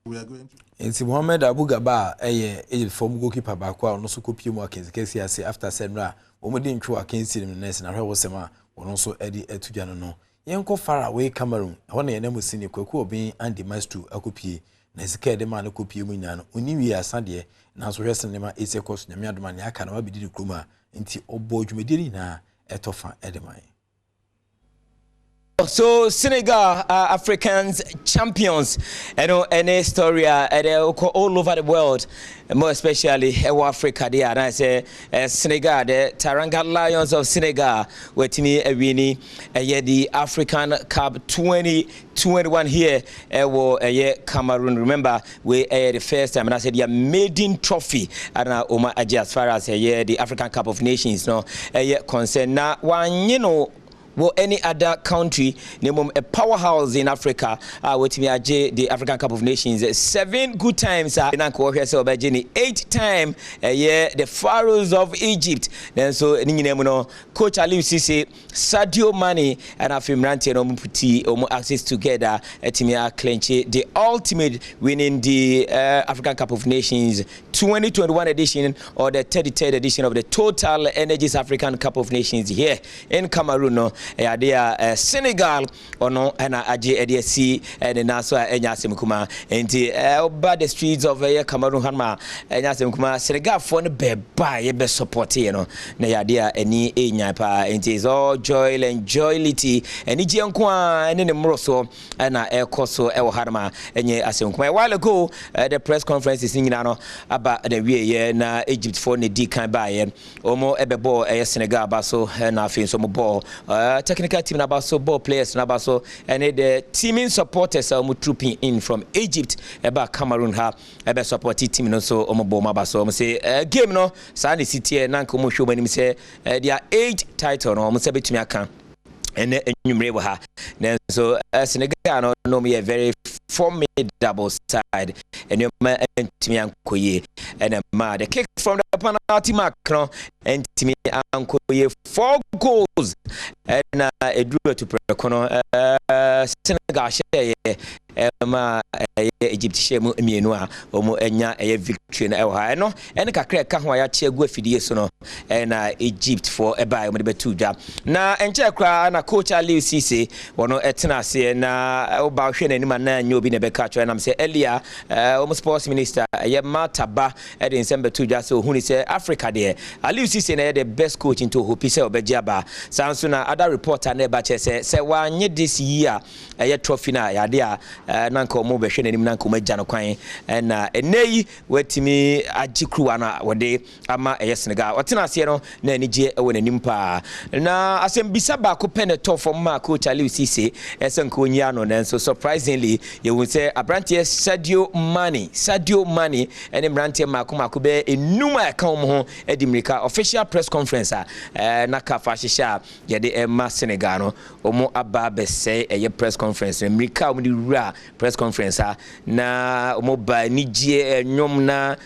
we are going to Ensi Mohamed Abu Gaba Egypt form goalkeeper ba kwa ono so kopie mu akensi ase after senra omo di ntwo akensi ne nese na hwe wosema ono so edi etudwa no yenko far away Cameroon hona ye na musini kwaku obi Andy Maestro akopie na sika de ma na kopie mu nya no oniwi asade na so hwese ne ma ese course nyame adoma ne aka na ma bidi kroma nti obo dwumedi na etofa edemai. So Senegal are Africans champions, any story all over the world, more especially Africa. There, and I say Senegal, the Teranga Lions of Senegal, with me winning the African Cup 2021 here. Cameroon. Remember, we the first time, and I said the maiden trophy, and as far as the African Cup of Nations, no, concern now one well any other country name a powerhouse in Africa with me the African Cup of Nations 7 good times na ko hwe se obageni 8th time the Pharaohs of Egypt then so ni nyina mu no coach Ali Cisse Sadio Mane and Afimrante no puti omo access together etimia clinch the ultimate winning the African Cup of Nations 2021 edition or the 33rd edition of the Total Energies African Cup of Nations here in Cameroon no there Senegal ono na age edc and naso enya semkuma enti over the streets of Cameroon hanma enya semkuma Senegal for no be buy ye be support you know na there any enya pa enti is all joy and joylity eni je nko a ne mroso na ekoso e wo hanma enye asemkuma a while ago the press conference is nyina no aba the wie na Egypt for ne di kan ba ye omo ebebo Senegal ba so na afin so mo ball technical team na ba so ball players na ba so and the teaming supporters are trooping in from Egypt eba Cameroon ha ebe support team no so omo ball ma ba so say game no sa ne city na nko mo show mani say their 8th title no mo say betumi aka and enyumre wo ha then so Senegal no me a very formidable side and you me ankoye and ma the kick from the penalty mark no and me ankoye 4 goals and a draw to prekono Senegal share ma Egypt share mu mienu a omo enya victory na ha no en kakra ka ho ya che gu afidie so no na Egypt for eba mo de betu dwa na enche kra na coach Ali Cisse wono etena se na oba hwe na nima na nya obi na be ka cho na me say earlier sports minister ye mataba e de December 2 dwa so huni say Africa there Ali Cisse na the best coach into hope say obejiaba sanso na other reporter na ba che say wa nye this year ye trophy na ya de a nanka omo be hwe na nim nanka omo agya no kwan na eneyi watimi agikruwa na wode ama Senegal otena se no na anije e wona nim pa na asem bisa ba ko pen to for ma coach Ali Cisse esenko onyi ano na so surprisingly you will say abrantie Sadio Mane ene brantie mako be enuma ka omo ho edimrika official press conference na ka fa hihia ye de ma Senegal no omo aba be say press conference mrika omo di wura press conference na omo ba nijie nyom na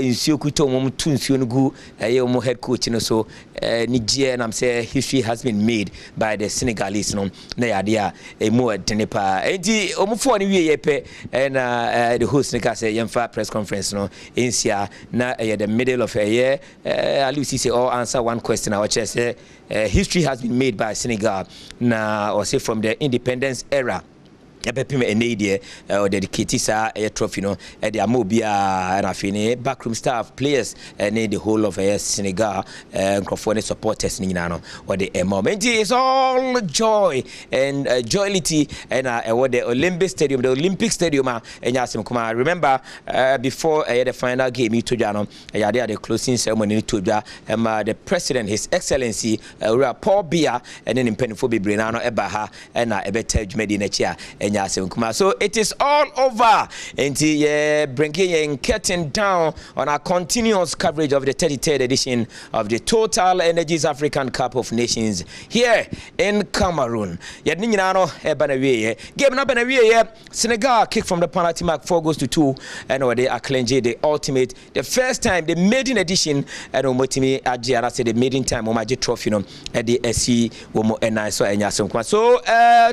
nsuo kuto omo tu nsuo nugu omo head coach no so nijie na say history has been made by the Senegalese no na yade emu adenepa enti omo fo ni wie yepe na the host nika say yemfa press conference no ensia na the middle of a year Ali Cisse all answer one question I say history has been made by Senegal na or say from the independence era epepime enedie or dedicated sa trophy no the amobia na fini backroom staff players and the whole of Senegal and supporters ni no or the moment is all joy and joylity and what the Olympic Stadium and yasim kuma remember before the final game you told no the closing ceremony to the president his excellency Paul Biya and then impending bebre na no ebaha and ebeta djumedi na chia so it is all over and bringing curtain down on our continuous coverage of the 33rd edition of the Total Energies African Cup of Nations here in Cameroon. Game Senegal kick from the penalty mark 4-2 and they are cleansing the ultimate the first time the maiden edition and Omotimi Ajia said the maiden time Omaji trophy no at the SC Womo and so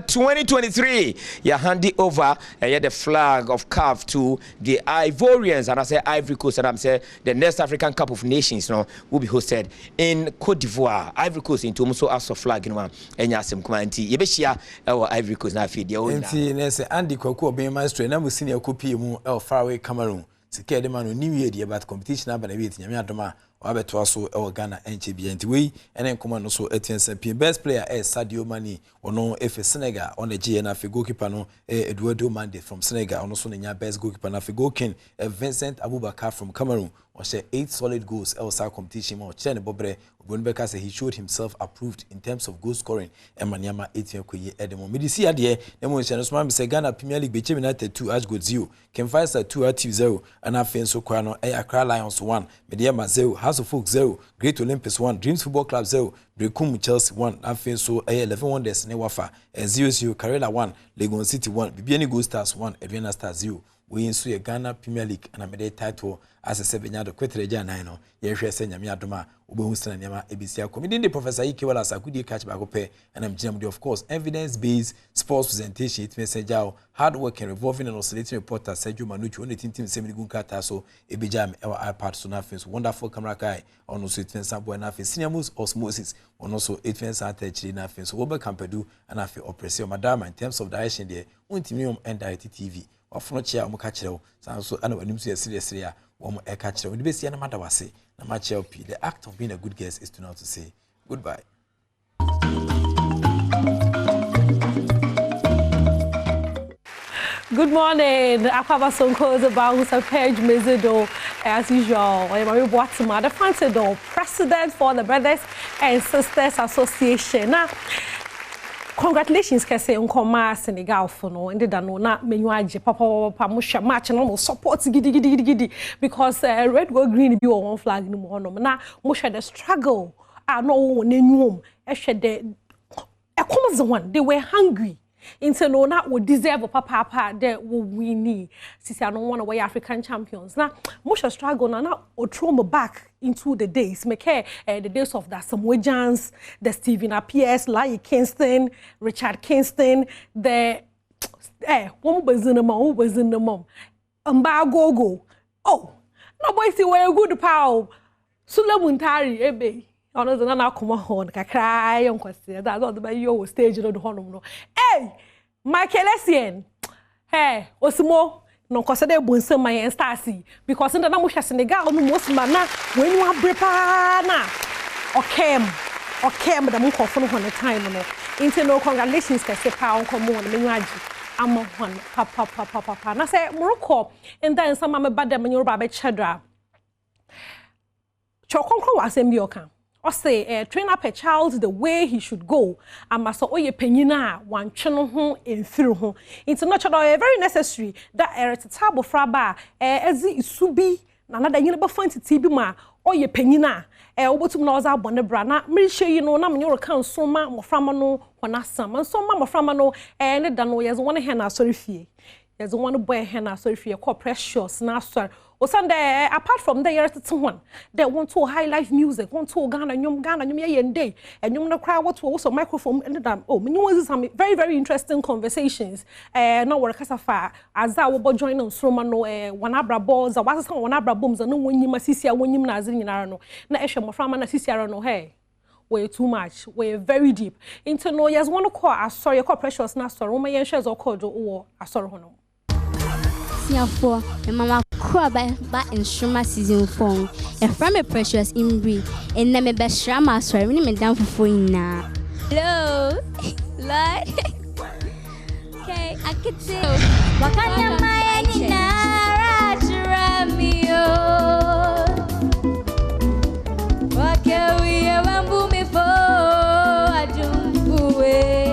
2023 hand over the flag of CAF to the Ivorians and I say Ivory Coast and I'm say the next African Cup of Nations no will be hosted in Cote d'Ivoire. Ivory Coast into muso aso flag no enya asem kuma nti yebehia Ivory Coast na afide o na nti ne se Andy Kwaku oben maestro na musini akopi mu far away Cameroon sike de man ni wie de but competition aba na wie nyame adoma wabeto aso Ghana enchebia nti we ene nkoma no so etiensa pie best player Sadio Mane ono efe Senegal on the GN afi goalkeeper no Eduardo Mande from Senegal ono so nya best goalkeeper na afi goalkeeper Vincent Abubakar from Cameroon or share 8 solid goals elsewhere competition or Chen Bobre Bonbeka say he showed himself approved in terms of goal scoring and Manyama 18 Koye Edemo. Medisi adie Nemo Chanosman say Ghana Premier League Bechem United 2 as good 0 Ken Fister 2 at 0 and Afenso Kwano Accra Lions 1 Mediama 0 House of Folk 0 Great Olympus 1 Dreams Football Club 0 Brekum Chelsea 1 Afenso 11 Wonders Newafa 0-0 Karela 1 Legon City 1 Bibiani Gold Stars 1 Adriana Stars 0 we insu ye Ghana Premier League and a title as a 7-year kwetereja 9 ye hwe se nyame adoma obehu sena nyama ebisia comedy the Professor Ike wala sakudi catch back up and I'm Jim of course evidence based sports presentation it message out hard work and revolving and oscillating reporter Sergio Manucci on the team 70 kata so ebijam our iPad so na face wonderful camera guy on also it sample and afi senior moves osmosis on also it fence actually na face so obe campedu and afi oppressor madam in terms of direction there untimium and TV of no chair Mukachero, so I know when you serious here, one catch with the best and matter was say, no matter the act of being a good guest is to know to say goodbye. Good morning. Akaba Sonko the Bausa Page Mezido as usual. I am Badwam, the Fancy President for the Brothers and Sisters Association. Now, congratulations kese unkoma Senegal for no ende da no na menyu age papa musha match no support gidi because red gold green bi on flag ni mo honom na musha the struggle no won enyum ehwe the the one they were hungry into no na we deserve papa that we win sisi I don't want to wear African champions na musha struggle na throw me back into the days make the days of the Samuel Jans, the Stephen P.S. Lai Kingston, Richard Kingston, the one was in the mom Mbagogo. Oh no boy see where good power Sula Muntari ebe ono na na come on ka cry on kwese that not the you stage no honum no hey Michael Essien hey Osimo no consider bonse my stars because in the na musha Senegal no most mana when you are brepa na okay the mo kofo no the time no into no congratulations ka se pa on come on me nwaji amo hon papa na say Morocco and then some me bad dem Yoruba be chedra chokonkro wasem bi oka or say train up a child the way he should go and must oye penyina wan tweno ho emfiru ho it's not very necessary that eretable fraba ezi isubi na nada yin be fanti tibi ma oye penyina obotum na oza abone bra na mrihye yi no na menyo kan so ma moframa no hona sam so ma moframa no ne da no yezo won he na asori fie yezo won boy he na asori fie called Precious na asori Osande apart from the year to one they want to high life music want to Ghana nyum ye day and nyum na crowd what to also microphone and that oh me was some very interesting conversations now work as afa aza wo join on so no wanabra balls was some wanabra bombs no wonyim asisia wonyim na azin nyinara no na ehwe moframa na sisiara no hey way too much way very deep into no yes one call asori call Precious na asori wo me yen shares call do wo asori hono for mama crab ba instrument season 4 e from a Precious imri and na me be shrama so me me down for na hello like okay akite wakanya mayani na rajramio wakawi wambu me fo ajumbuwe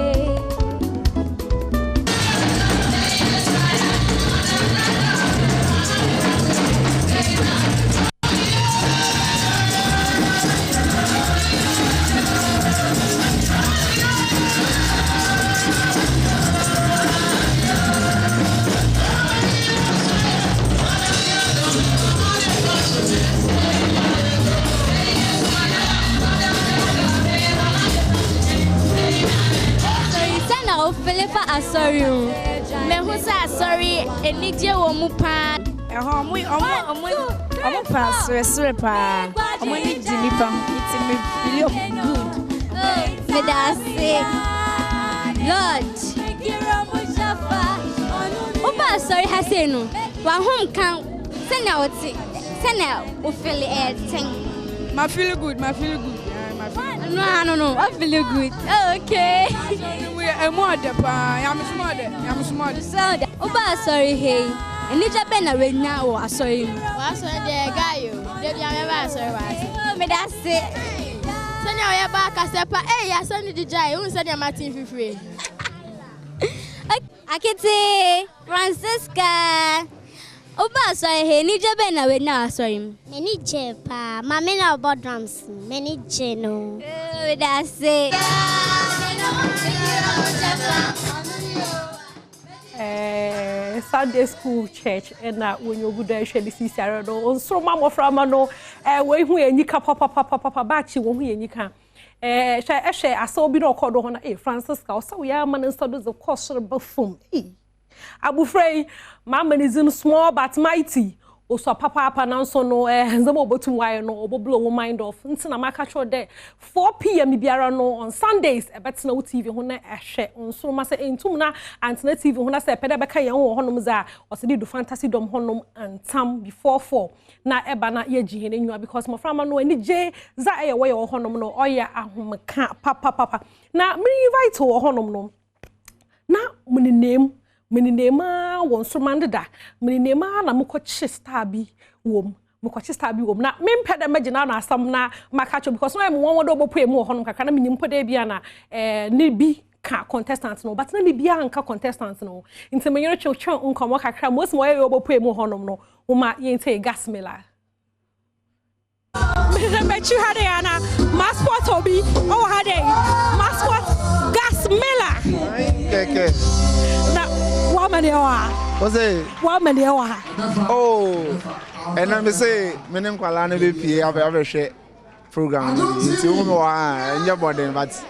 sorry me who say sorry enije wo mu pa omo pass pa omo ni dinipa it me look good me da say Lord oba sorry ha say no wa home kan say na oti say na o feel thing ma feel good no I feel good okay I'm smart. Oba sorry hey. Enija be na we nya o asori. Wa so de guy o. Debi ameba sorry wa. Me da se. Sanya oya ba kasepa ya so ni dijai un sanya Martin fifre. Akete Francisca. Oba so he ni jebe na we na sorry. Me ni je pa. Ma me na Badwams. Me ni je no. We da se. Sunday school church and when you go there share this is on so mama from no we hu enyika papa bachi wo hu enyika share aso bi no kodo ho na Francisca o so we are man studies of course befom abufrei mama is in small but mighty also papa na so no nzama obotum waye no oboblo wo mind off ntina maka cho de 4 p.m. biara no on Sundays ebetina wo TV ho na ehwe onso ma se entum na antina TV ho na se pede beka ye ho honom za o se do fantasy dom honom antam before 4 na eba na ye jihene nwa because mo frama no ani je za ye wo ye ho honom no oya ahomka papa na me invite wo honom no na muninem Minima won sumandeda minima na mukochi star bi wom na mempede magina na asam na makacho because no won do bopo emu honum kaka na minimpo de bia na ne bi ka contestant no but na ne bia anka contestant no nti menyere twetwe nkomo kakra most mo ye bopo emu honum no uma yente gas mela Mechu hade ana massport obi o hade massport gas mela keke na wa manewa wa manewa oh and I say menem kwala na be pie ave hwe program nti wo me wa nya body but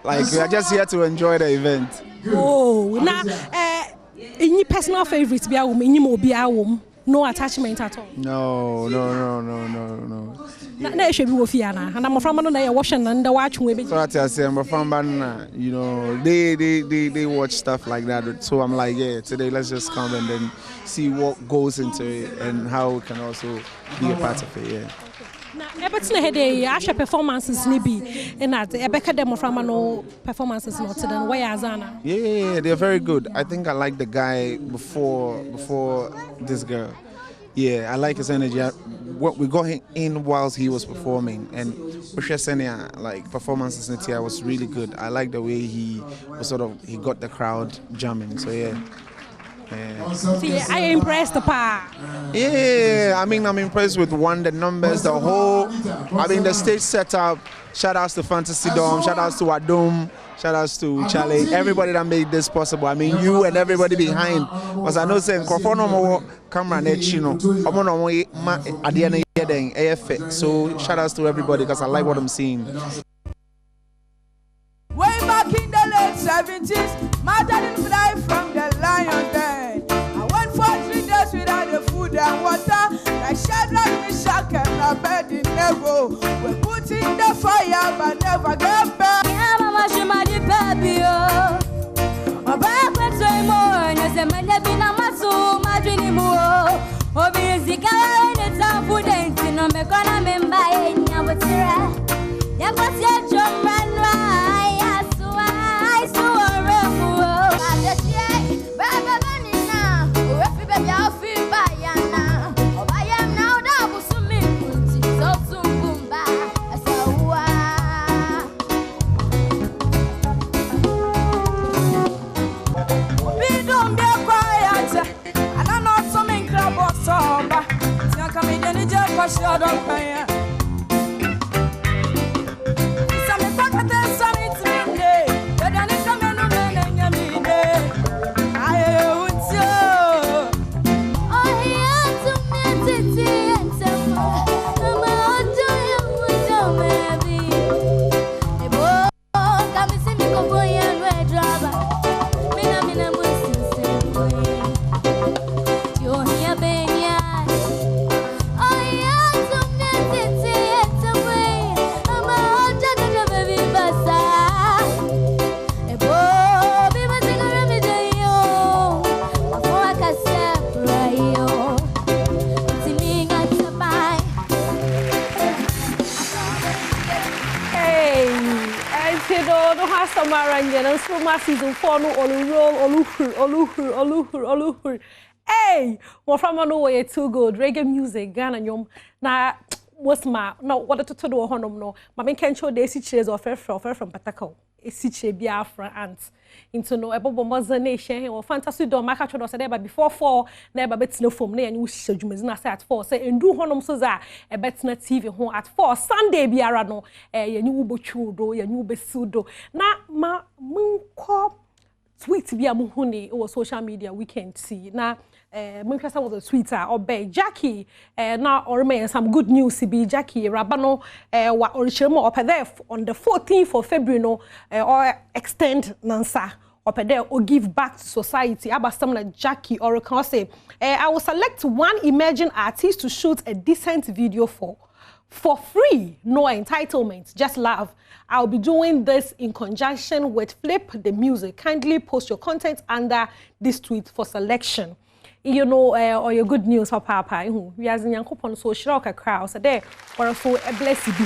like we are just here to enjoy the event oh na any personal favorites bia wo me nyim obi awom no attachment at all no na e shebi wo fia na mo frama no na ye washing na nda wa atwe be so I say my frama na you know they watch stuff like that so I'm like yeah today let's just come and then see what goes into it and how we can also be a part of it yeah na ebetina hede asha performances ni bi na ebeka dem frama no performances no to then where azana yeah they're very good I think I like the guy before this girl yeah I like his energy what we got in whilst he was performing and like performances in the was really good I like the way he was he got the crowd jamming so yeah See, I impressed pa. Yeah, I mean I'm impressed with the numbers, the whole the stage setup. Shout outs to Fantasy Dome, shout outs to Adom, shout outs to Charlie, everybody that made this possible. I mean you and everybody behind. Because I know saying no camera net, you know. So shout outs to everybody because I like what I'm seeing. Way back in the late 70s, my dad didn't fly from the lion den. I went for 3 days without the food and water. Like Shadrach, Meshach, and Abednego. We put in the fire but never get back. Yeah, mama, she might be baby, oh. Oh, back with some more. You say, man, you been a muscle, my dream, oh. Oh, be easy, girl, it's a food ain't no me gonna remember in your tira. Yeah, but you're drum and right. Season 4 no oluhur Hey, more from no way too good. Reggae music, Ghana nyom. Na what's my no what to do honom no. Ma me can show desi chairs or from Patako. Esiche Biafra ants into no ebo nation or fantasy do maka chodo say there before 4 na eba betina form na you schedule na say at 4 say endu honom so za e betina TV ho at 4 Sunday biara no ye nyu bochudo ye nyu besudo na ma munko tweet bia mu huni o social media weekend see na Munkrasa was a sweeter obey Jackie now or remain some good news be Jackie Rabano wa original up there on the 14th of February no or extend nansa up there or give back to society about some like Jackie or can say I will select one emerging artist to shoot a decent video for free, no entitlement, just love. I'll be doing this in conjunction with Flip the Music. Kindly post your content under this tweet for selection. You know, or your good news, Papa. We as in Yankopon so shroka crowd. So there, or so a blessing be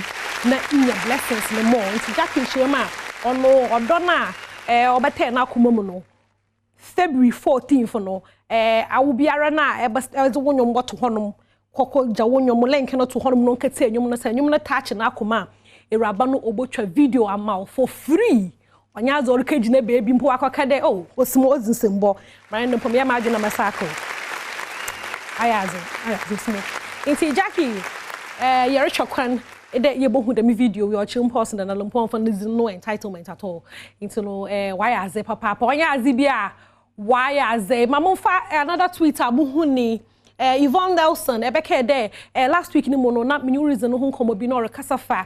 na in your blessings no more. It's Jackie Shema or no or Donna or better na kumono. February 14th no. I will be arana as one your what to honum. Koko jawonyo mulenke no to honum no kete nyum no say nyum no touch na akoma. Erabano obotwa video ama for free. Onya zo rikeji na baby mpo akaka de oh osimo ozinsembo man no pom ya ma adwena masako ayazo smo inti Jackie yere chokwan ede yebohu de mi video we ochim person na lompo for no entitlement at all into no why aze papa onya aze bia why aze mamfa another tweeter muhuni Yvonne Nelson, Ebeke there last week ni mono na menu reason ho nkomo bi na or kasafa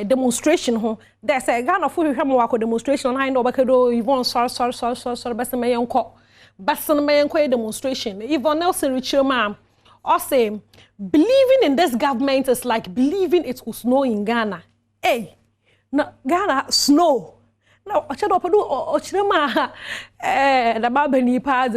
demonstration ho there say Ghana for hwehwem wako demonstration na no bekedo Yvonne sorry bese me yenko demonstration Yvonne Nelson Richema or say believing in this government is like believing it will snow in Ghana. Hey, na Ghana snow. No, ochedo opedu ochirema the babeni pa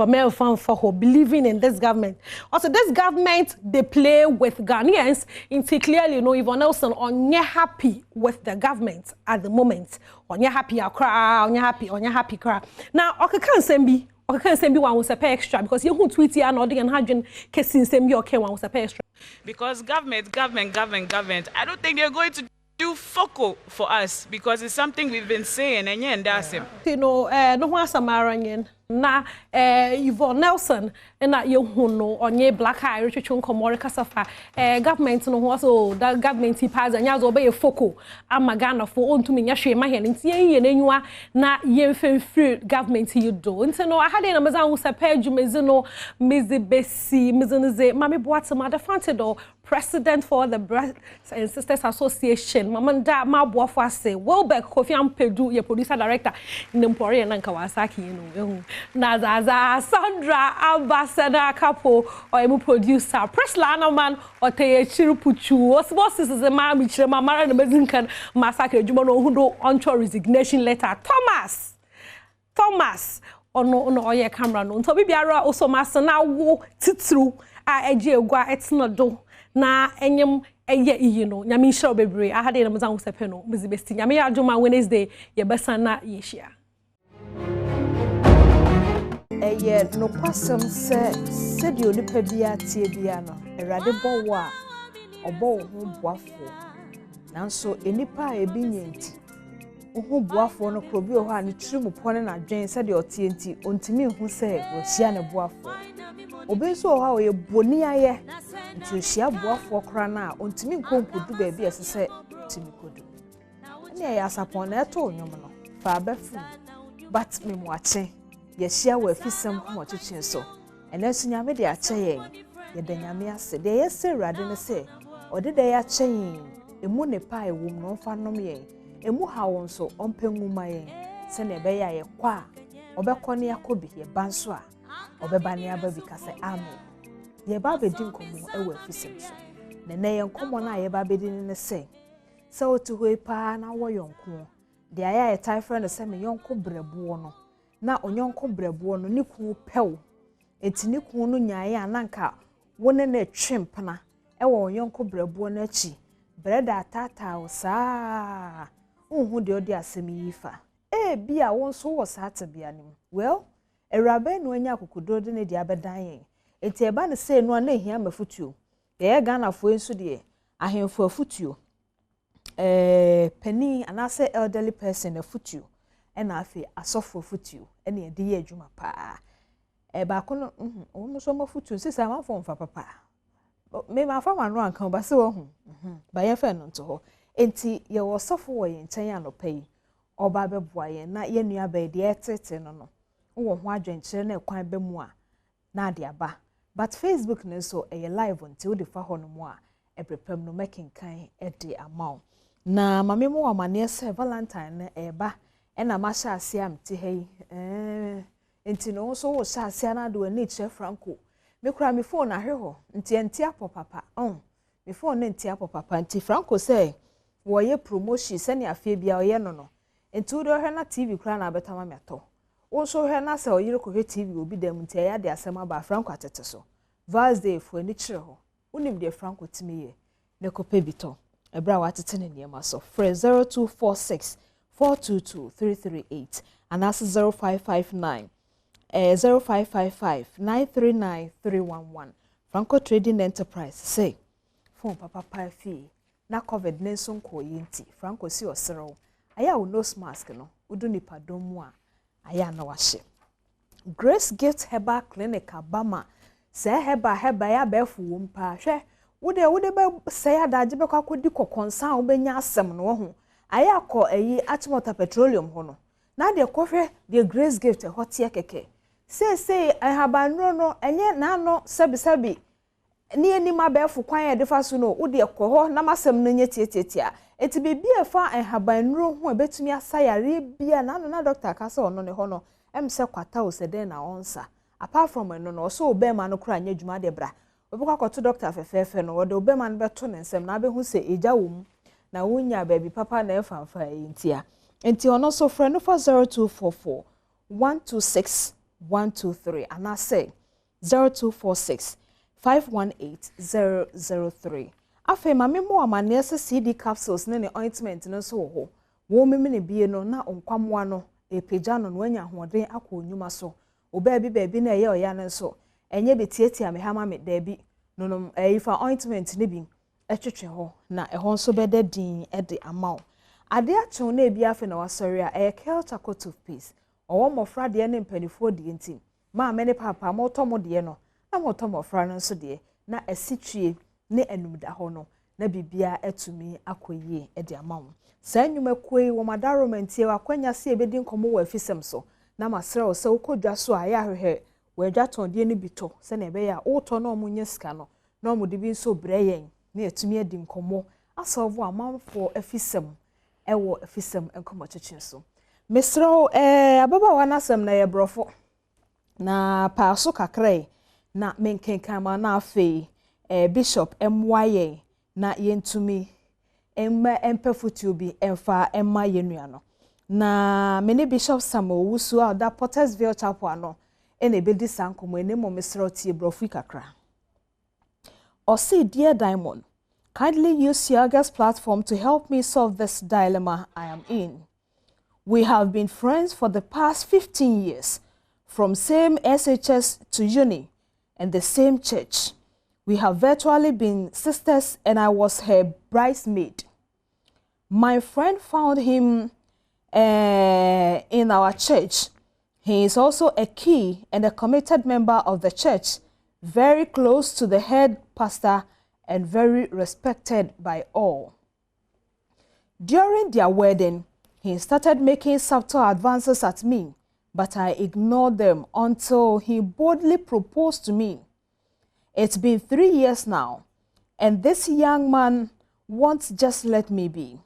me for believing in this government. Also this government they play with Ghanaians into clearly Yvonne Nelson onye happy with the government at the moment. Onye happy akra, onye happy cry. Now okakan sembi one was a pay extra because you won't tweet ya no and hadwen kesin sembi okay one was a pay extra. Because government. I don't think they're going to do focal for us because it's something we've been saying and that's him. You know, no one samaranyen na Yvonne Nelson na ye huno onye black eye retwetwe nkomore kasafa government no ho so that government pass anya zo be focal amagana for ontumi nya hwe ma hene ntie ye n'enwa na ye free government you do nti no ahade na maza hu sepa adwumezi no mizibesi mizinize mame boatema the fantedo president for the Brothers and Sisters Association mamanda maboafo ase Wilbeck Kofi Ampedu ye producer director Nimpore na Kawasaki you know Nazaza Sandra Ambassador couple or emu producer press lana man or te chirupuchu os bosses is a mama chirema mara na mezinkan massacre juma no hundo onto resignation letter Thomas ono oye camera no nto bibiara also masana wo titru a eje egwa etno do na enyem eye iyino nyame hira obebre ahade na mzanwo sepe no mzibesti nyame adwuma Wednesday ye besana yeshia eye no kwasem se de onipa bia tie bia no erade bowo a obo ho boafo nanso enipa ebi nyenti ho boafo no krobi ho a ne tirimu pone na dwen se de otie nti ontimi hu se wo hia ne boafo obi so ho a oye boni aye nti hia boafo kra na ontimi nkompodu ba bia se timi kodu ne ya sapon na eto onyom no fa abefu but me mo ache ye hia wa afisem ho ochechen so ene so nyame de ache yen ye de nyame ase de ye se rade ne se ode de ya ache yen emu ne pa ewum no fa nom yen emu ha won so ompenwuma yen se ne be ya ye kwa obekọ ne yakobi ye banso a obeba ne aba bi ka se amen ye ba be din komo e wa afisem so ne ye nkomo na ye ba be din ne se otu hoi pa na wo yonko de aya ye tai friend se me yonko brebuo no na onyonko brebuo no ni ku pew enti ni ku no nyae ananka wone na twempna e wo onyonko brebuo na chi breda tata o saa unhu de odi asemi yifa bia won so wo saa tabia nim well Erabe no anya kokodo de ne dia bedan yen. Enti eba ne se no na ehia mafutuo. Ye Ghana fo enso de ahemfo afutuo. Penny anase elderly person afutuo. Ena afi asofo afutuo. Ena ye de ye adwuma pa. Ba kono ono so mafutuo sisi amanfo mfa papa. Me ma fa manu anka ba se wo hu. Ba ye fa no to ho. Enti ye wo sofo wo ye nchen anopa yi. Oba beboa ye na ye nua ba de etete no no. Wo ho adwenkyere na ekwan ba mu a na ade aba. But Facebook ne so e live until the fa ho no mu a e prepare no making kan e de amount. Na mame mo amane se Valentine na e ba e na ma sha ase am ti hei enti no so wo sha ase na do ani che Franco. Me kura me phone ahwe ho enti apo papa. Me phone na enti apo papa enti Franco say wo ye promotion se ne afie bia o ye no no. Enti wo do hwe na TV kura na betama me to. Wo so hwe na se o yire ko hwe TV obi dem enti ya de asema ba Franco atete so. Thursday for ni kire ho. Unim de Franco timi ye. Ne ko pe bito. Ebra wa tete ne niema so. Free 0246 422 338 and that's 0559 0555 939 311. Franco Trading Enterprise say phone papa pa fee na COVID nenson ko yinti Franco si osero aya wo nose mask no udu nipa domu a aya na wahye. Grace Gift Herbal Clinic Abama say heba ya befu wo mpa hwe wode be say adaje be kwakodi kokonsan wo benya asem no ho aya ko ayi Atmota Petroleum ho no na de kohwe the Grace Gift hotie keke say habanro no enye na no sabi ni enima befu kwan ya defa so no wode ekoho na masem no nye tietietia eti bebi efa habanro ho ebetumi asayare bia na no na doctor kasa ono ne ho no emse kwata o sede na onsa apart from eno no so obema no kura nya dwuma de bra obekwa kwato doctor fefefe no wode obema no beto ne nsem na behu se eja wom na wonya baby papa na efanfa entia enti ono so frɛ no for 0244 126 123 and I say 0246 518 003. Afe mame mo amane CD capsules ne ointment no so ho wo meme ne bie no na onkwamwa no epeja no wanya hoden akọ onyuma so obabi na eye oya ne so enye betietia me hama me dabi no ifa ointment ne bi etwetwe ho na ehon so bede din e de amount ade acho na ebi afe na wasori a Kelcha toothpaste owo mofra de ne mpanifo de ntim ma me ne papa motomo de no na motomo fra no so de na esitwie ne enumda ho no na bibia etumi akoyie e de amount sa nnwuma koi wo madaromenti e wakwanya se ebedi nkomo wa afisem so na masra o se ukodwa so aya hwehwe we dwaton de ne bito se na ebe ya uto na omunye sika no na omudi bi so breyen na etumi edi nkomo asolve amanfo afisem ewo afisem enkomo chechin so mesro ababa wanasem na ye brofo na paaso kakrai na menkenkan ma na afei bishop MYA na yentumi empefutu bi emfa emma yenua no na mene bishop Samuel Wusu a da Pottersville Chapel ano ene bedi sankomo ene mo mesro tie brofu kakra. Osi dear Diamond, kindly use your guest platform to help me solve this dilemma I am in. We have been friends for the past 15 years, from same SHS to uni and the same church. We have virtually been sisters and I was her bridesmaid. My friend found him in our church. He is also a key and a committed member of the church, very close to the head pastor and very respected by all. During their wedding, he started making subtle advances at me, but I ignored them until he boldly proposed to me. It's been 3 years now, and this young man won't just let me be.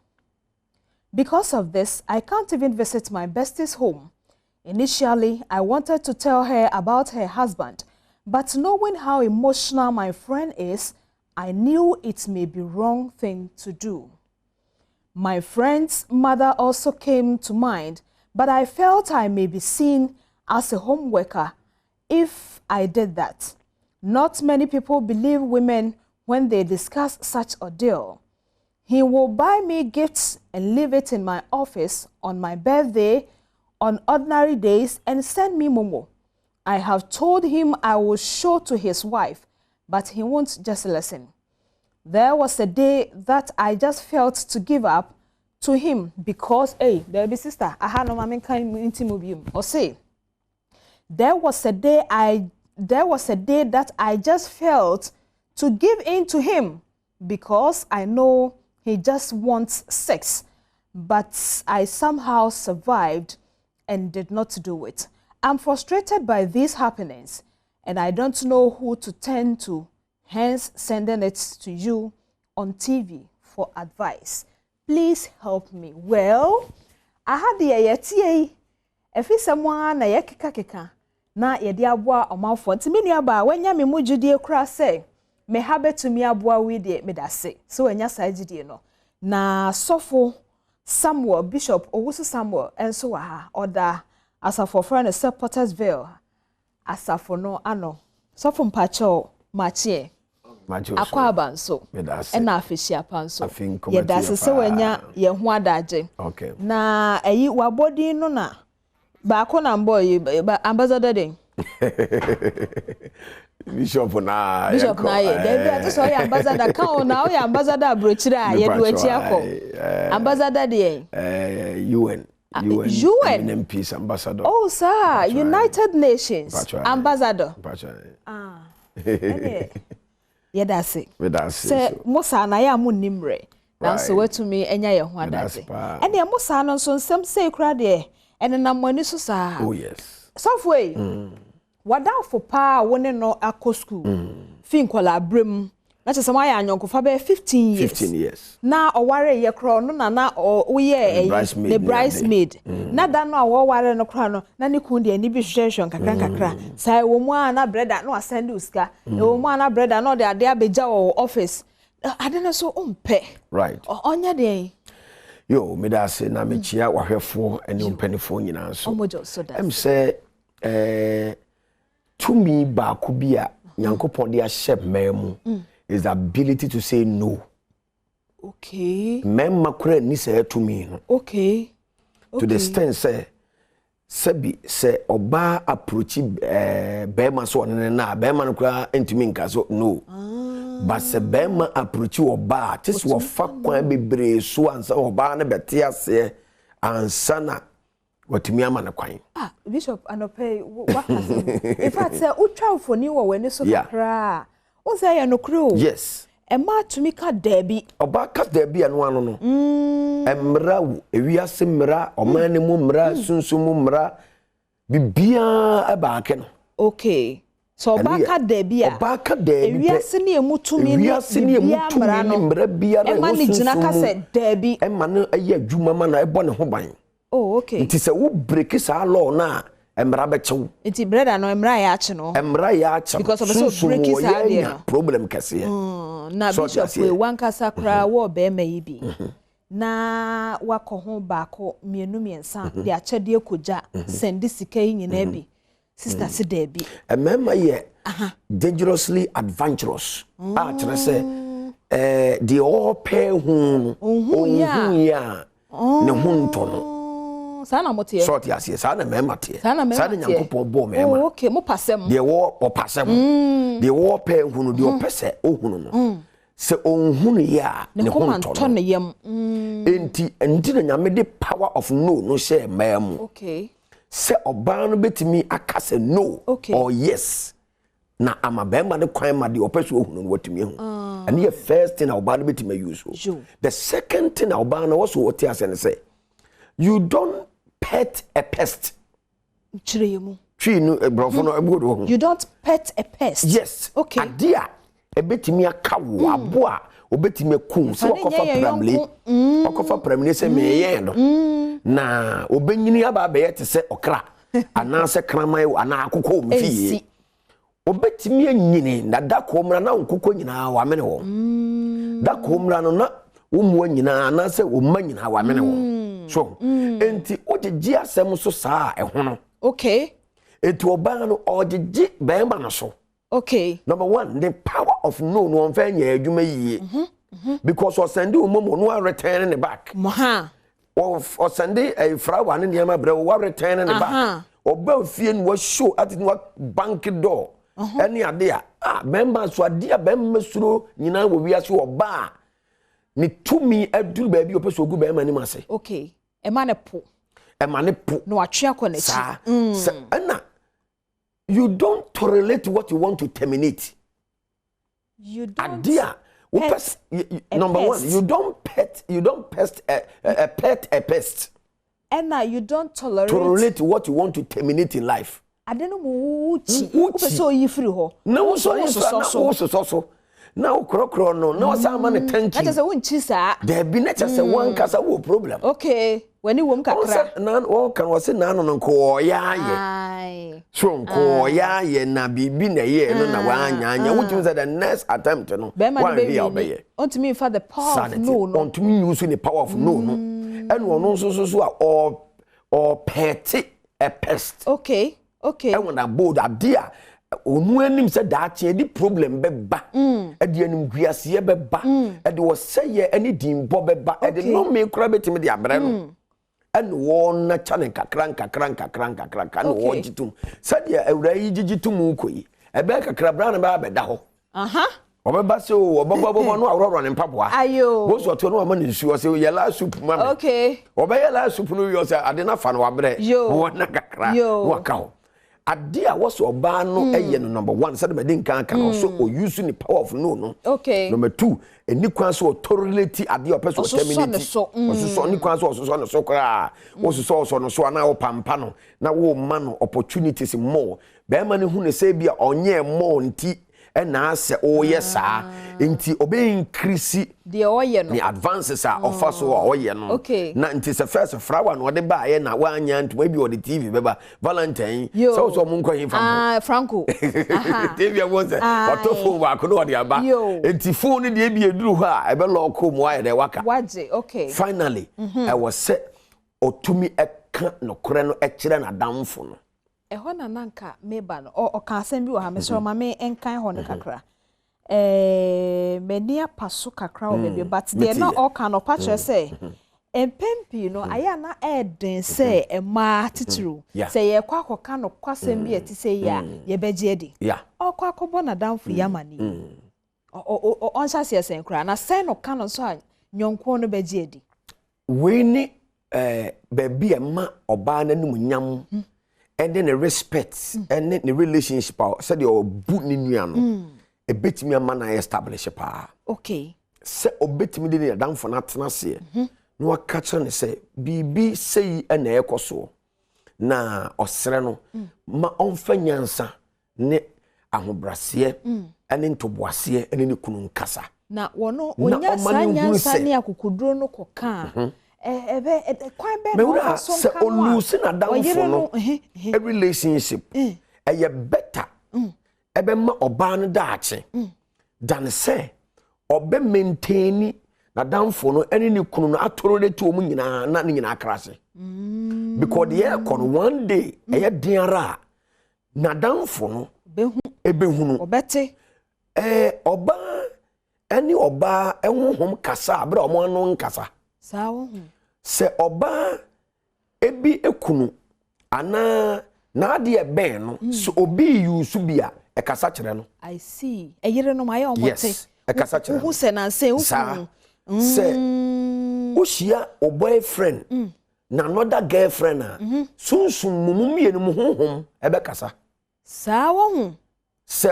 Because of this, I can't even visit my bestie's home. Initially, I wanted to tell her about her husband, but knowing how emotional my friend is, I knew it may be the wrong thing to do. My friend's mother also came to mind, but I felt I may be seen as a home worker if I did that. Not many people believe women when they discuss such ordeal. He will buy me gifts and leave it in my office on my birthday, on ordinary days, and send me momo. I have told him I will show to his wife, but he won't just listen. There was a day that I just felt to give up to him because, hey, there be sister, I had no mama kind intimubium. Or say, there was a day that I just felt to give in to him because I know he just wants sex, but I somehow survived and did not do it. I'm frustrated by these happenings and I don't know who to turn to, hence sending it to you on TV for advice. Please help me. Well, I had the ayati if it's someone na yakika na yedi aboa omanfo ntimi aba wanya me mujudie kra say me habe to me aboa we de me da say so wanya sajidie no na sofo Samuel Bishop Owusu Samuel enso wa ha oda asafo friend Pottersville asafo no ano sofo mpacho machie akwa abanso na afishia panso ye da se wanya ye ho adaje na ayi wabodi no na ba na boy ambassador den Bishop na ye dey be so ya ambassador kan na o ya ambassador brochira ye do achi akọ ambassador dey UN peace ambassador. Oh sir, United Nations ambassador. Yeah, that's it. Say Musa na ya mu nimre. Na so wetumi enya ye ho adase. And ya Musa no so nsem say kra de ene na mani so sa. Oh yes. Sofwe. Wada for pa woni no akọ school. Fin kwala brem. Na che sama ya anyonko fa be 15 years. 15 years. Na oware ye kro no na oye the bridesmaid. Na da no awore no kra no na ne kun de ani bi hwehwehwe kakra. Sai wo mu na brother no asend uska. Wo mu na brother no de ade abeja wo office. Ade no so umpe. Right. Onya de. Yo, me da se na me chia wahwefo ene umpenifo nyina so. Omojo so da. Em say to me ba ku bia Nyankopon de a shep memu. Is the ability to say no. Okay. Memma kura ni say to me no. Okay. To the extent say oba approach bema so na bema no kura ntimi nka so no. But say bema approach oba tis wo fa kwan bebre so ansa oba na bete ase ansa na watimi ama na kwan. Bishop anope what has in fact say utwa foni wo weni so kakra. Oza ya no kro. Yes. Emma tumi ka debi. Oba ka debi anu anu no. Emra wu ewiase mra omane mu mra sunsumu mra bibia aba no. Okay. So oba ka debi a. Oba ka debi. Ewiase ne emu tumi ni. Ewiase ne emu tumi ni mra bia na. Emma ni jina ka se debi. Emma no aye adwuma ma na ebo ne ho ban. Oh okay. Nti se wo break sa law na emra be chew. Nti brother no emra ya ache no. Emra ya ache. Because of so break is hard no. Problem kase. Na bishop we wanka sakra wo be ma yi bi. Na wakọ ho baako mienu miensa de ache de ekoja send sika yi nyina bi. Sister se de bi. Emma ye dangerously adventurous. A kire se the all pay hu ya ne hunto no. Sana motie. Short yes sana mema tie. Sana Nyankopon bo mema. Oh okay mo pasem. De wo opasem. De wo pay hunu de opese ohunu no. Se onhunu ya ne hunto no yam. Enti na nyame de power of no share mema. Okay. Se oba no betimi akase no or yes. Na ama bema de kwan ma de opese ohunu no watimi hu. And the first thing oba no betimi use. The second thing oba no was what you say. You don't pet a pest. You don't pet a pest. Yes. Okay. Adia ebetimi akawo aboa obetimi kun so okofa pramle se meye no na obenyini aba be yete se okra ana se kraman ana akokọ mfie obetimi anyini na dako mra na nkokọ nyina wa mene wo dako mra no na wo nyina ana se wo ma nyina wa mene wo so enti ojeji asem so saa ehono. Okay. Enti oba no ojeji bemba no so. Okay. Number one, the power of no fanya adwuma yie. Because o send you momo no return in the back. Moha. Or send a flower and the bre o return in the back. oba fie no show at no bank door any ade a member so ade a be mesuro nyina wo wiase oba ni tumi aduru ba bi opeso ogu ba ma ni mase okay e ma ne po no atwe akọ sa na you don't tolerate what you want to terminate. You don't number one, you don't pest a pest. And now you don't tolerate what you want to terminate in life. I don't know who so you free ho. No so. Now krokro no. Now some man thank you. That is a won chisa. There be not just one kasa wo problem. Okay. When you won kakra. Nan o kan was na no nko ya ye. So nko ya ye na bibi na ye no na wa anya which means that the next attempt no. One be obey. On to me for the power of no. On to me use the power of no. And one so or petty a pest. Okay. And when I bold idea onu anim se da che di problem beba e di anim guase beba e di wo seye ani din bo beba e di no me kura betimi di abre no and won na challenge kakran no wo jitum se dia awura yi jigitum koyi e be kakra bra na ba beda ho obeba se o obaba no awro ne mpaboa ayo bo so to no ma nsu o se ye la soup mama okay obeya la soup no yo se ade na fa no wabre won na kakra waka ho ade a was oba no eye no number 1 said me din kan so o use the power of no okay number 2 eni kwan so tolerate ade o person terminate so ni kwan so no so kra wo so no so na wo pampa no na wo ma no opportunities more be ma ne hu ne say bia onye more nti na ase o yesa nti obe increase the oye no the advances are offer so oye no na nti se first flower no de ba ye na wa anya nti bi o the TV beba Valentine so mun ko yin Franco TV was auto phone wa ko no de aba nti phone de bi eduru ho a ebe lock mo aye de waka waje okay finally I was set otumi eka no kore no e kire na damfo no eho na nanka meba no o ka asem bi wo ha mesoro ma me enkan ho ne kakra menia paso kakra o bebe but there na o ka no patche say empempi no aya na eden say ema titru say ye kwa akoka no kwasem bi eti say ya ye beje edi o kwa akobo na damfo yamani o on sha se senkra na say no ka no so nyonko no beje edi we ni baby ema oba na num nyam and then the respect and then the relationship said your boot ni nua no e betimi ama na establish pa okay se obetimi de dan for na tena se no aka kire ne se bibi sei na ekoso na osere no ma onfa nyansa ne ahobrase ene ntoboase ene ne kunu nkasa na wono onya sa nyansa ne akukuduro no koka kwan be no so olusi na down for no a relationship e better ebe ma oba no daache than say obe maintain na down for no any ni kunu no atororete o mu nyina na nyina akrase because the kon one day e diara na down for no ebehu no obete oba any oba enhohom kasa abra omo no nkasa sawo se oba ebi ekunu ana na ade ben no so obi yusu bia e kasa kire no I see eyire no maye omote yes e kasa kire hu se na se ukunu se ushia o boyfriend na another girlfriend sunsun mumumie no honhom e be kasa sawo hu se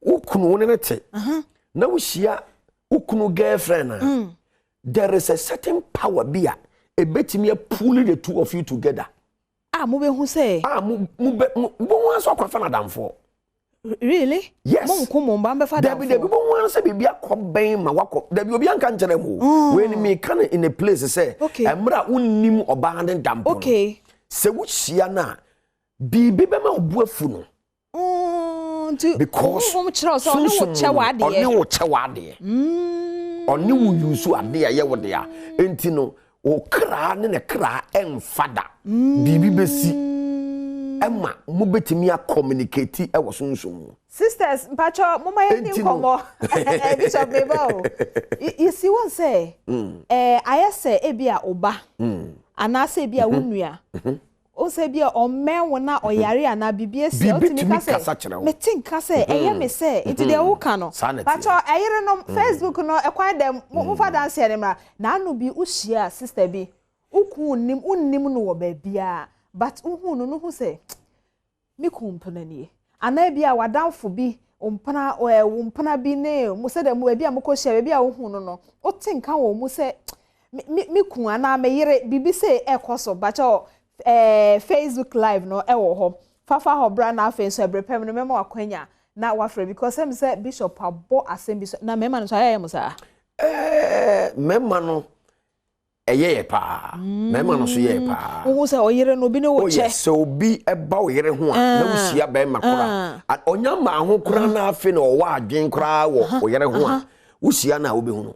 ukunu ne te na ushia ukunu girlfriend there is a certain power bia e betimi pull the two of you together mo be hu say mo wan so kwafa na damfo really yes mo nko mo mba fa damfo debi mo wan say bibia koben ma wakọ debi obi anka nkere mo when me can in a place say emra unnim oba den dampo okay se wuhia na bibi be ma obu afu no because mo chiro so oni wo chewade oni wo chewade oni wo yusu ade ya ye wo de a enti no o kra ne kra enfada bibi besi ema mo betimi a communicate e wo sunsun sisters mpacho mo ma ye ni komo bishop bebo you see one say I say e bia oba ana say bia wunua o se bia o men wona oyare ana bibie se o timi kase me tin kase eye me se enti de wo ka no but eyere no Facebook no ekwan dem mo fa dance ere mra na anu bi uhia sister bi uku unnim no wo ba bia but uhu no hu se me kumpana nie ana bia wadamfo bi umpana bi ne mo se dem bia mo ko hia bia uhu no o tin ka wo mo se me kun ana me yere bibi se ekoso but Facebook live no ewo ho fafa ho bra na afen so ebrepem no memo akwanya na wafre because em say bishop abo asem bi so na mema no so ayem sa mema no eyeye pa mema no so ye pa wo say oyere no bi ne wo che so bi eba oyere ho a na wusia ba ma kora onya ma ho kora na afen no wa adwen kora wo oyere ho a wusia na obi hu no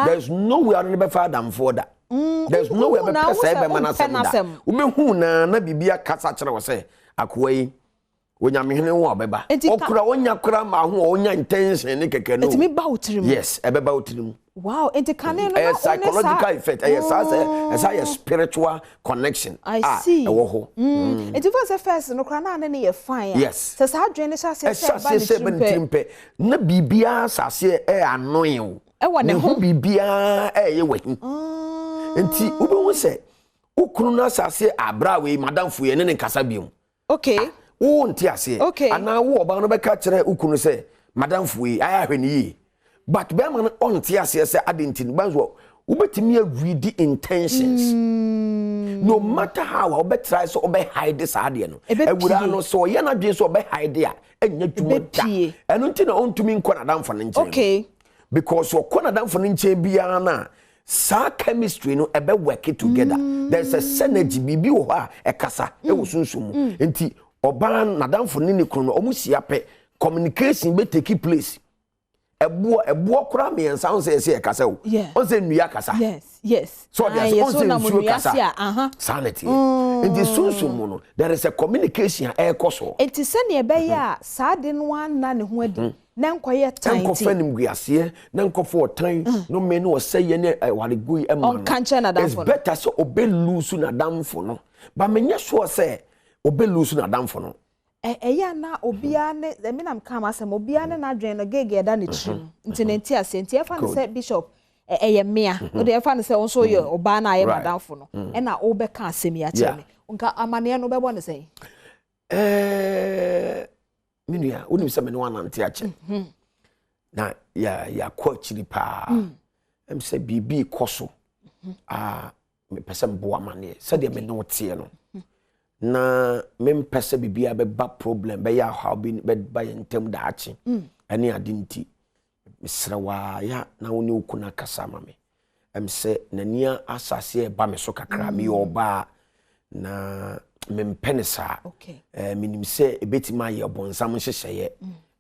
there's nowhere on the father for that. There's nowhere but say be manasem. Ube hu na bibia kasa kire wo say akoa yi onyamehene wo obeba. Okura onya kura ma ho onya intention ne keke no. Etimi ba utirim. Yes, ebeba utirim. Wow, enti kane no psychological effect. Yes, spiritual connection. I see. Ewo ho. Enti for first no kura na ne ye fine. Yes. Se sa adwene sa se ba ntimpe. Na bibia sase anoye wo. Ne ho bibia ye wahi. Enti ube wo se ukunu na sase abra we madam fu ye ne nkasa biom. Okay. Wo nti ase. Ana wo oba no be ka kire ukunu se madam fu ye aya hwe ni. But be man on nti ase se adentin banzo ubetimi read the intentions. No matter how obe try so obe hide sa ade no. Ewura no so ye na dwen so obe hide a enya dwuma da. Eno nti na ontumi nkɔ na damfo ne nkyɛn. Okay. Because okɔ na damfo ne nkyɛn bia na sa chemistry no ebe work it together. There's a synergy bibi wo ha ekasa e wo sunsumu. Enti oba na damfo ne kro no omusia pe communication be take place. Ebo kura me ensa on say ekasa wo. On say nua kasa. Yes. So there's on say nua kasa. Sanity. Enti sunsumu no there is a communication e koso. Enti se ne ebe ya sa de no an na ne ho adi. Na nkoye tan ti. Nkofa nim guase, na nkofo tan, no me no say ye ne wale gui e ma. It's better so obe lose na damfo no. Ba menye sure say obe lose na damfo no. Ya na obia ne me nam kam asem obia ne na dwen no gege da ne trim. Nti ne nti ase nti e fa ne say bishop ye mea. O de e fa ne say onso ye oba na ye madamfo no. E na obe ka asem ya cheme. Nka amane no be bo ne say. Minia unim se me no anante ache na ya kwachiri pa em se bibi koso me pese mbo amane se de me no tie no na me pese bibi abeba problem be ya how be ba yentem da ache ene adinti misrawa ya na woni ukuna kasa mame em se nania asase e ba me so kakra me oba na mempenesa minim se ebetima ye obonsam hyehyeye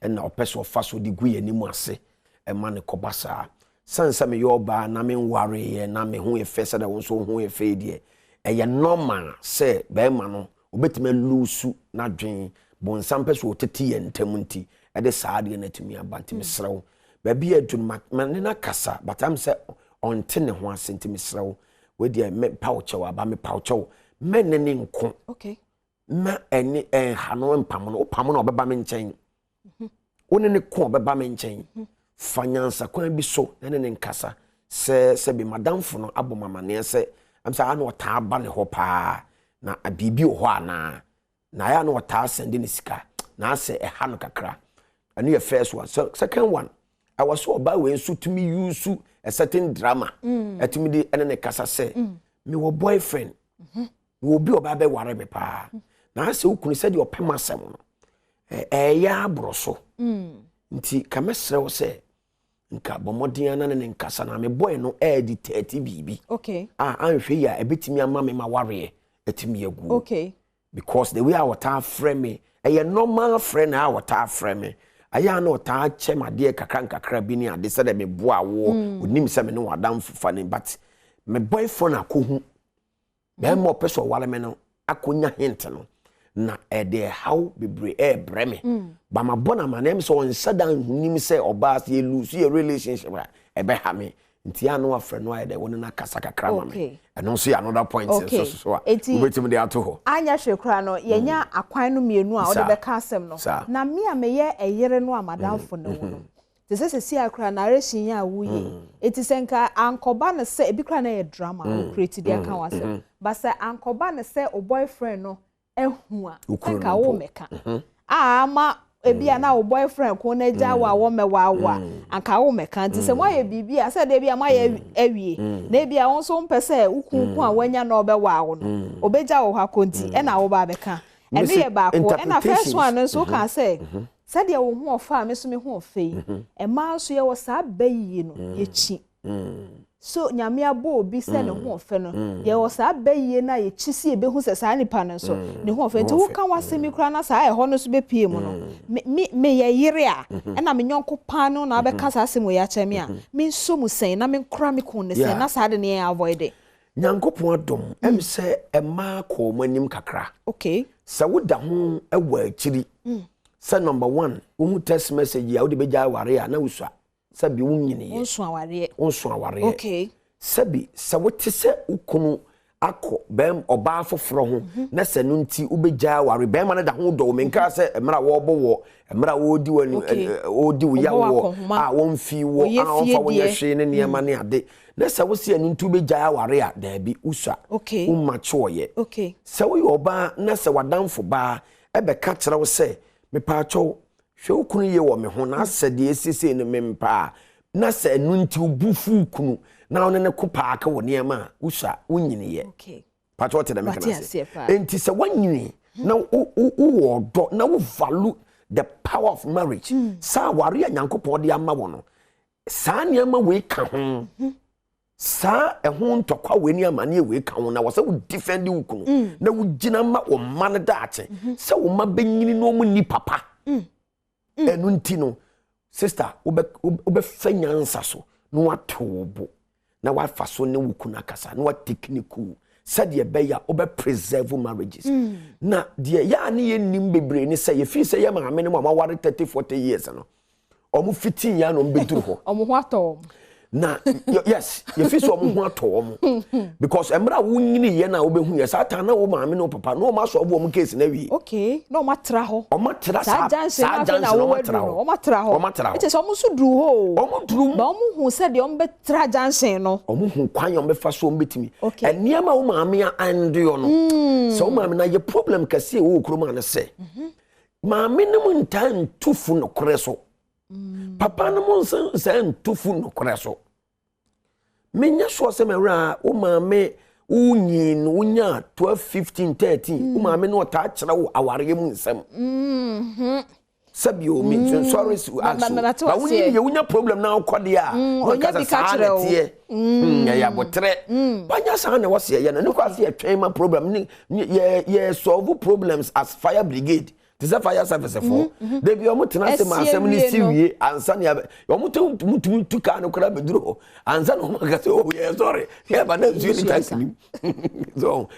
na opeso faso di gu ye nimu ase e ma ne kobasa sansa me yoba na me nware ye na me ho efe se da wonso ho efe die e ye normal se be ma no obetima lusu na dwen bonsam peso oteti ye ntamunti e de saade na timi abanti mesrew ba bia adun man na kasa but am se onte ne ho ase ntimi srew we die me pauchew aba me pauchew menene nko ma eni hano mpam no pam no obeba me nchen woni ne ko obeba me nchen fanyansa kwan bi so ne nkasa se bi madamfo no abomama ne se am sa ana ota aba ne ho pa na abibi ho ana na ya na ota sende ne sika na ase no kakra ani your first one. So second one I was so about when so to me use a certain drama atimi de ene ne kasa se me wo boyfriend wo bi oba be ware me pa na se ukunu se de opem asem no ya abroso nti ka mesre wo se nka bomodin na ne nkasa na me boy no di 30 bibi anhwe ya ebetimi ama me ma ware etimi agu because the way our ta frame me normal friend our ta frame me aya na ota chem ade kakra bi ni ade se de me boa wo onim se me no wadam fufa ne but me boyfriend akohu be mo peso wale me no akonya hint no na de how bebre breme ba ma bona ma nem so on sadan nim se oba se lose your relationship e be ha me nti ya no afre no ayede won na kasa kakra ma me eno so ya another point so a obetim de ato ho anya hwekra no yenya akwan no mienu a ode be ka asem no na me a meye eyere no amadamfo ne wo no se si akra na reshin ya wuye eti senka ankoba ne se ebi kra na ye drama o create dia kan wase ba se ankoba ne se o boyfriend no ehu a senka wo meka ama ebi ana o boyfriend ko na ja wo mewa anka wo meka nti se moye bibi a se de bia moye awie na bia won so mpese ukun a wanya na obewa wo no obeja wo ha konti e na wo ba beka ene ye ba ko e na first one so kan say said ya wo ho ofa me so me ho ofei e ma so ye wo sa bayi no ye chi so nyame abo obi se ne ho ofe no ye wo sa bayi na ye chi si e be hu se sa nipa no so ne ho ofe nti wo kan wase mi kura na sa e ho no so be pie mu no me ye yire a e na me nyonko pa no na be ka sa se mo ya chemi a me so mu sen na me kura me kun ne sen na sa de ne avoid it nyankopon adom em se e ma ko manim kakra okay sa wo da ho e wa akiri say number 1 wo text message ya wo de beja ware ya na wusua sabi wo nyine wonso aware okay sabi sa wo te se ukunu akọ bem oba foforo ho na se no nti wo beja ware bem na da ho do menka se emra wo bo emra wo di wani odi wo ya wo a won fi wo a won fa wo ye hwe ne niema ne ade na se wo se no nti wo beja ware ya da bi usua umma choye se wo yoba na se wadanfo ba ebe ka kire wo se me pa cho hwe ukunu ye wo me ho na asede esise ne me mpa na se nu nti obufu ukunu na one ne kopa aka wo niema usa unyini ye pa cho te de me kana se enti se wanyini na wo do na wo value the power of marriage sa ware anyankopɔ de ama wo no sa niema we ka ho sa ehun ntokwa we ni amane we ka ho na wo se wo defend ukunu na wo gina ma wo man daache se wo ma benyini no mu ni papa enu nti no sister obe fanyansa so no watobo na wa faso ne ukunu akasa na wa technical said ye beya obe preserve marriages na de ya ne ye nim bebre ni say ye fi say ye ma me ne ma ware 30-40 years no omu 15 ya no mbeduru ho omu ho ato na yes you feel so mo ato because emra wo nyini ye na wo behu ye satan na wo maame no papa no ma so wo case na wi okay no ma tra ho o ma tra sa no ma tra ho it so mo so duru ho o mo duru ba mo hu se de o be tra jansen no o mo hu kwan yo be fa so mbetimi eniema wo maame ya ande yo no so wo maame na ye problem kase wo kroma na se maame no mu ntan tufu no kore so papa no mo san tufu no kore so menya so se mewra o maame unyin unya 12 15 13 o maame no ta kire wo aware mu nsam sabio me sorry ba woni ye unya problem na akode a no kasa sa na tie ya botre banya sa na wose ye na ne kwase ye twen ma problem ye solve problems as fire brigade. This is fire service for. They be almost na se ma asem ni siwie ansa na almost to ka no kra beduro ansa no ma say oh yeah sorry yeah but now you need so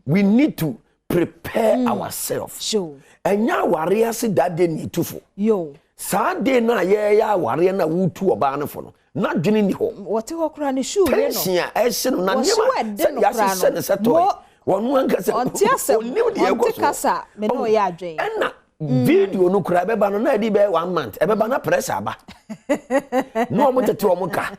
we need to prepare ourselves. Sure. Enya ware ase that day ni tufo. Yo. Sa day na ye ya ware na wutu oba na fo no. Na dwene ni ho. Wote ho kra ne shoe no. Tension e se no na nyema. Se ya se ne setoi. Wonu ankasa onim de ekasa me no ya adwen na video no kura beba no na di be 1 month e beba na pressure aba no mo tete o mo ka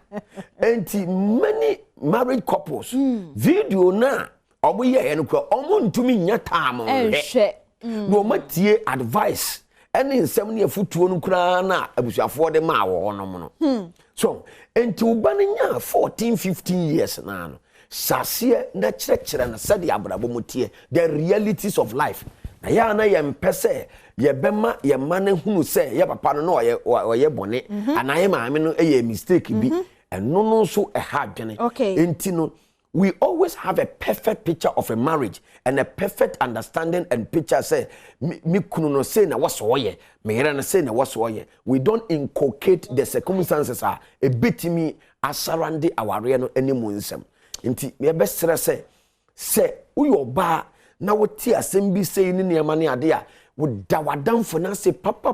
enti many married couples video na obo ye no kura omo ntumi nya time ehwe no matie advice ene nsem ne afutuo no kura na abusuafo de ma wo no mo no so enti ubani nya 14-15 years na no sasie na kire na sade abrabo mutie the realities of life na ya na ye mpese ye bema ye mane hunu se ye papa no oye bone anaye maame no ye mistake bi eno no so e ha dwene enti no we always have a perfect picture of a marriage and a perfect understanding and picture say mi kunu no say na waso ye me here no say na waso ye we don't inculcate the circumstances a bitimi asarande aware no animu nsem nti me be stress se uyo ba na woti asem bi sei ni niam ne ade a wo da wadamfo na se papa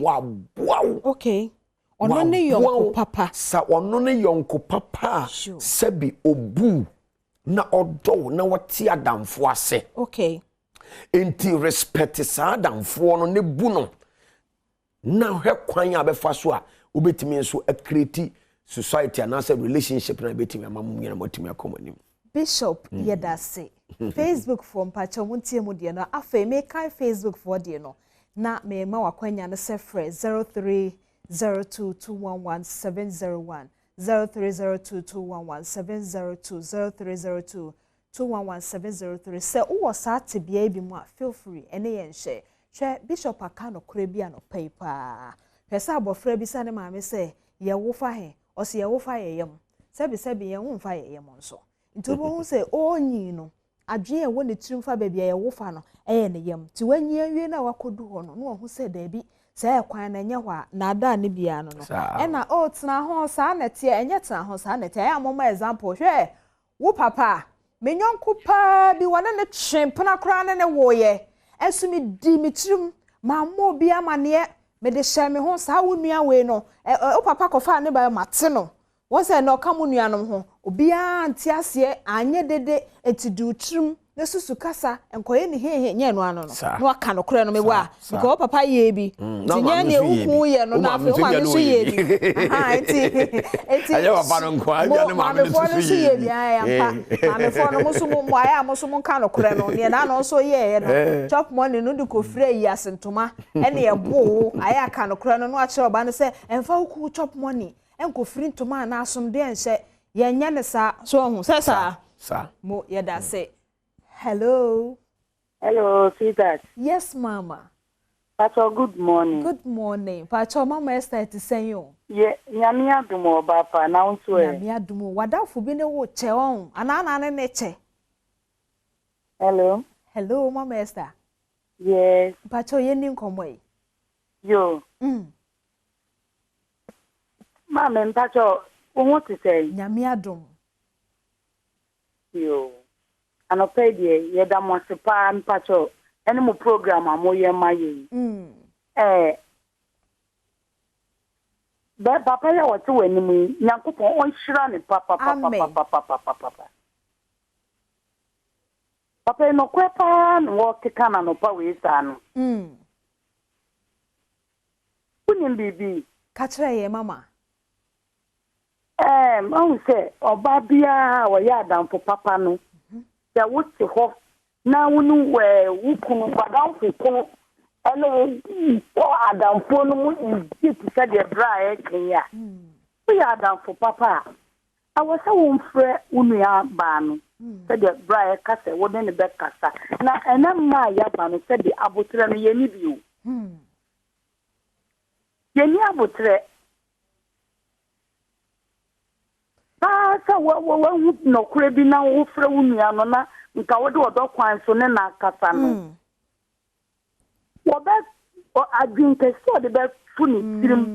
wow okay ono ne yonko papa sa ono ne yonko papa sebi obu na odo na wati adamfo ase okay enti respect sa adamfo no ne bu no na hwe kwan ya befa so a obetimi nso a create society and as a relationship na betimi amamu nyina motimi akomanim Bishop yedase Facebook for mpacho muntie mu de no afa me kai Facebook for de no na me ma wakwanya no se frɛ 0302211701 0302211702 0302211703 se wo sa te bia bi mu a feel free ene yen hye hwɛ Bishop aka no kora bi ano paipa pesa abofra bi sa ne maame se ye wo fa he o se ye wo fa ye yem sebi ye wo fa ye yem nso ntobo hu se onyi no adwe wo ne tirim fa ba bia ye wo fa no eye ne yem ti wanyi awie na wakodu ho no no hu se da bi se ekwan na nye hwa na ada ne bia no na o tena ho sa na tie enye tena ho sa na tie ya moma example hwe wo papa menyonko pa bi wana ne twempena kra ne wo ye enso mi di mi tirim ma mo bia mane me de hye me ho sa wo nua we no o papa kofa ne ba mate no won se no ka mo nuanom ho obia anti ase anye dede etidu tirim ne susu kasa enkoye ne hehe nye no ano no aka no kure no me wa because papa ye bi tinye ne uhu ye no na afi o ma so ye bi enti ayo papa no nko abia ne ma me so ye bi ya mpa ma me fo no musu mo aya musu mo ka no kure no ne na no so ye no chop money no de ko frɛ yi asentoma ene ye bo aya aka no kure no no a kire oba no se emfa ku chop money enko free ntoma na asom de enhye ye nya ne sa so hu sa mo ye da say hello sweetheart. Yes mama. Pacho, good morning. Good morning. Pacho, mama Esther to say you. Yeah, nyami adumo bapa na unso e. Nyami adumo wadafo bi ne wo che on. Ana ne che. Hello mama Esther. Yes. Pacho ye ni nkomo e. Yo. Mama Pacho, what to say? Nyami adum. Yo. Anopedie ye da mo sepa mpacho ene mo program amoye maye ba papa ya wote wani mu nyankopon on hira ne papa no kwepa no keka na no pa we sa no kunim bibi ka kire ye mama ma se oba bia wo ya adamfo papa no ya wuti ho na wonu wukunu badanfo ko ene o adamfo no mu iji ti se de bra e kenya o ya adamfo papa awasa wo mfre unu ya ba no se de bra e kasa wo de ne be kasa na enam ma ya ba no se de abotre no ye ni biu ye ni abotre sa wo no kure bi na wo frɛ wo nua no na nka wo de odo kwan so ne na kasa no wo be adwin kese de be funi tirim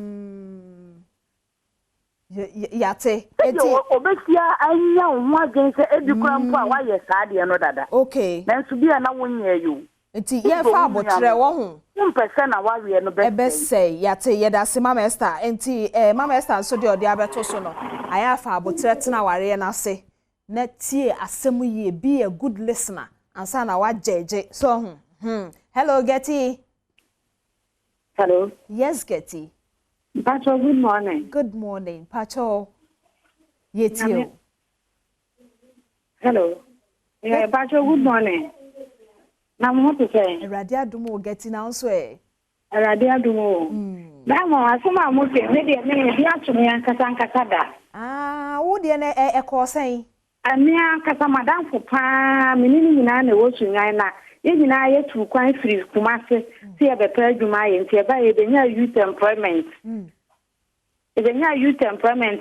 yate eti obesia anya wo adwin se ebi kura mpo a wa ye saa de no dada okay na nso bia na wonya yo enti ye fa abotre wo ho mpese na wa we no be say yate ye da se mama Esther enti mama Esther so de odi abeto so no aya fa abotre tena ware na se na tie asem ye be a good listener ansa na wa jeje so hello Getty. Hello. Yes Getty. Pacho, good morning. Good morning Pacho. Yetio. Hello. Yeah, Pacho, good morning. Na mo to say Erade adumo Getty na nso e Erade adumo na mo asoma mo se me de me bi atumi ankasa da wo de na ko sen ani ankasa madam fo pa menini nyina na wo sunyan na ye nyina ye tu kwan free kumase se ye bepa adwuma ye nti e ba ye benya youth employment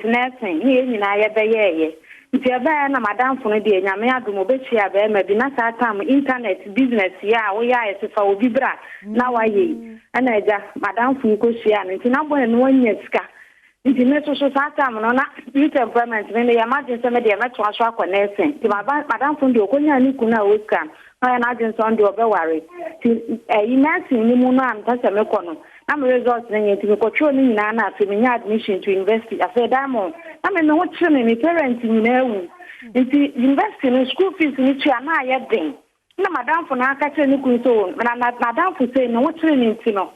nursing ye nyina ye be ye nti e ba na madam fo no de nyame adomo be chia be ma bi na sa tam internet business ya wo ya ye sefa obi bra na wa ye ana eja madam fo ko hia nti na bo no wanya sika nti me so sa tam no na youth employment me ya ma jinse me de me to aso akọ nursing ti madam fo de okonya ni kuna o sika na ya na jinse on de obe ware ti nursing ni mu no am ta se me ko no I'm results in to control in Nana to me admission to university. I said, Diamond, I'm in no children, my parents in there. Into investing in school fees in which you are not yet doing. No, Madame for now catching so, but I'm not Madame for saying no training to know.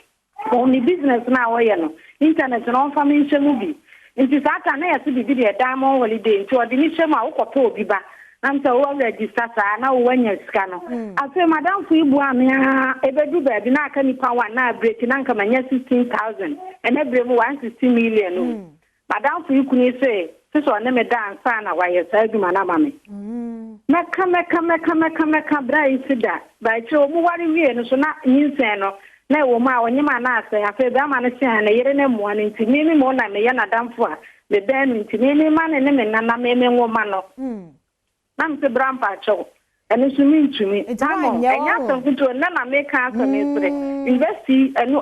Only business now, you know, internet and all family movie. Into that, I to be a Diamond holiday to admission my Okoto Biba. I'm so already started now when you're scanner. I say, Madame Fubuamia, ever do baby, now can you power now breaking uncle and 16,000 and every 160 million. Madame Fuku say, this one never dance, son, why you said, Manamami. Meka, Bray said that. By Joe, what do you so not insano? No, ma, when you man say, I feel that man is saying a year and one into me more than a yana dam for the band into me man and them and Nana me woman. I'm the brown patcho, and it's mean to me. It's and you have something to another make answer me. Investi and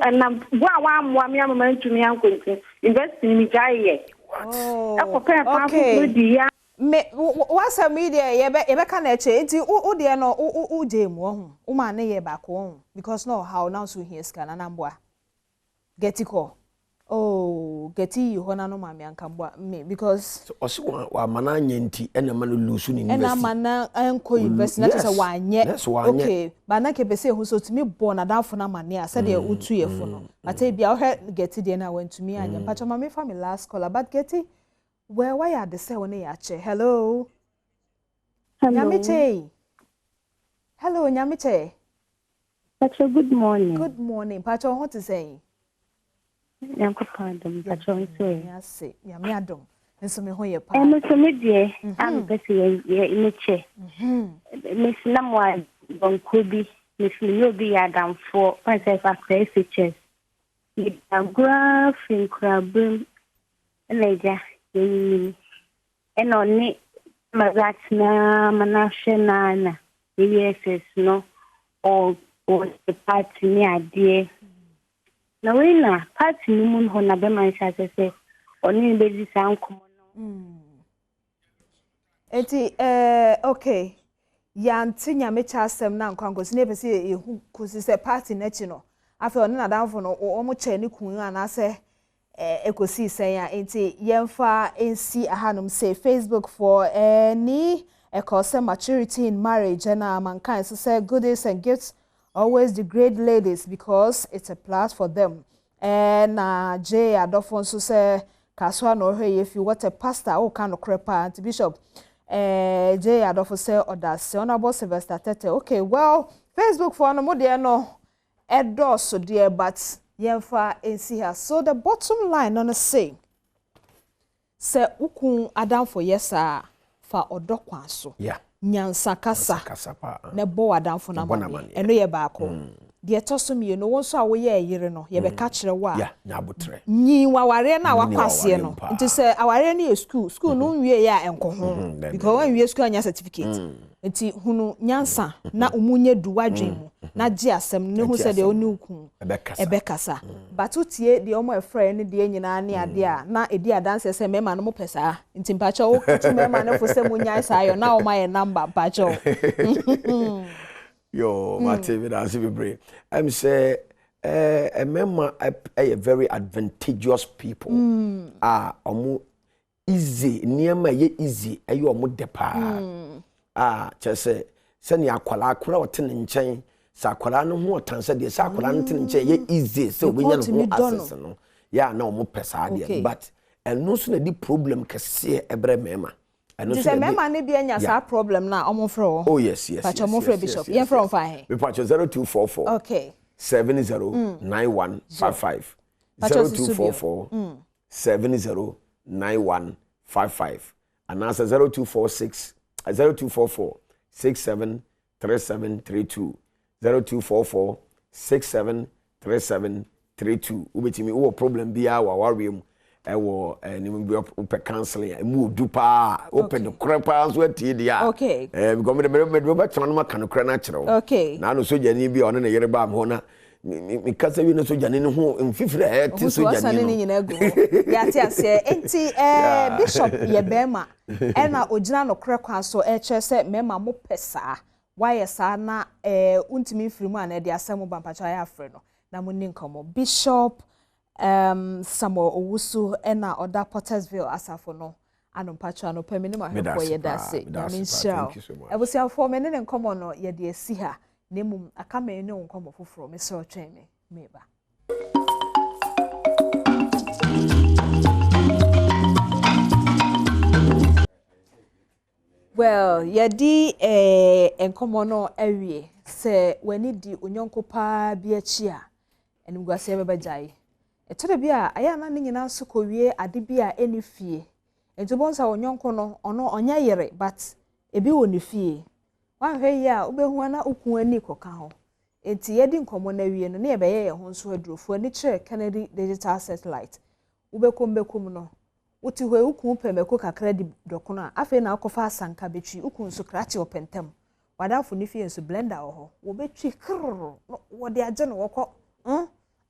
one young to me, uncle. Invest in me, Jay. Okay. Me what's a media ye can eche o de no o je mo o ma na ye back on because no how now so here scan na mboa get it call oh get you hona no ma me anka mboa me because osi wa mana nyenti ena ma no lose ni university ena mana enko university na say wa nye okay ba na ke pese hu so timi born na danfo na mane a said e utu ye fo no but e bia o get it na went to me anya pacho ma me family last call about get it. Where why are the say when you ache? Hello. Nyamiche. Hello, Nyamiche. Pacho, good morning. Good morning. Pacho, what to say? Yanko Adom, Pacho, say. Yes, Yami Adom. And so me ho ye pa. And so me die, am pesi ye imeche. Miss Namwa Bonkubi, Miss Yobi Adam for myself after SHS. Ye graph in crabum. Leja. And only Mazatna Manashana, the no, or the party near dear. No, winner, party moon on a bema, as I say, only baby sound common. Okay. Yantinya mecha sem na nkwango never see who could say party national. After another down for no almost cheni kun and say. Ekosi saying enti yemfa nc ahanum say Facebook for any ekose maturity in marriage and mankind so say goodies and gifts always degrade ladies because it's a plus for them and J Adofon so say kaswa no he if you what a pastor o kind of crepa and bishop J Adofon say odas honorable Sylvester Tete okay well Facebook for no more there no edo so dear but Yemfa NC has so the bottom line on the say ukun Adam for yesa fa odokwa so yeah nyansa kasa ne bo Adam for na mane eno ye baako de etoso me no won so a wo ye yire no ye be ka kire wa yeah nyabotre nyi waware na wakwase no nti se aware na school no nwie ya enko ho because when we school anya certificate nti hunu nyansa na umunye duwadwen mu na gi asem ne hu se de oni ukun ebekasa batutie de omo efre ne de nyina ne ade a na edi adanse se mema no mo pesa nti mpacho wo kutu mema ne fo se munya isa yo na o ma ye number mpacho yo Martin that's be brave I'm say a member a very advantageous people omo easy niema ye easy ayo omo depa chese sani akwala akura otene nchen sa akwala no ho otanse de sa akwala no tene nchen ye easy so obenya no access no ya na omo pesa de but eno so na di problem kese ebre mema eno so mema ne bi anya sa problem na omo fro oh yes but omo fro bishop ye from fine we patch 0244 okay 709155 0244 709155 and answer 0246 0244 673732 0244 673732 ubetimi wo problem bia wa warem ewo nim bi open counseling mu du pa open krepa so atie dia because me be twan no maka no kra na kire okay na no soja ni bi ono na yere ba am ho na mi kasa wi no soja ni ho mfifire ti soja ni no ya ti ase enti bishop ye bema e na ogina no kre kwa so e che se mema mo pesa why sa na untimi firimu an e de asem ba mpacha ya afre no na muni nkomo Bishop Samuel Owusu ena oda Pottersville asafo no anompacho anopa mini ma hwefo ye da se na minshao ebusiafo me ne nkomo no ye de esi ha nemu aka me ne nkomo foforo me so twem me meba. Well, yadi enkomo no awie se wani di onyonko pa bi achi a enugwase bebajai etore bia aya na nyina so kowie ade bia eni fie entubonsa onyonko no ono onya yere but ebi woni fie wan hwe ya ubehu na ukun ani koka ho enti yadi nkomo na wie no na yebeye ye ho nso adurofo ani kire Kennedy digital satellite ubekom no uti hwe ukun pemeko kakra di dokono afi na akofa asanka betwi ukun so krachi opentem wadafo ni fie nso blender ho wo betwi krr wo de age no wokọ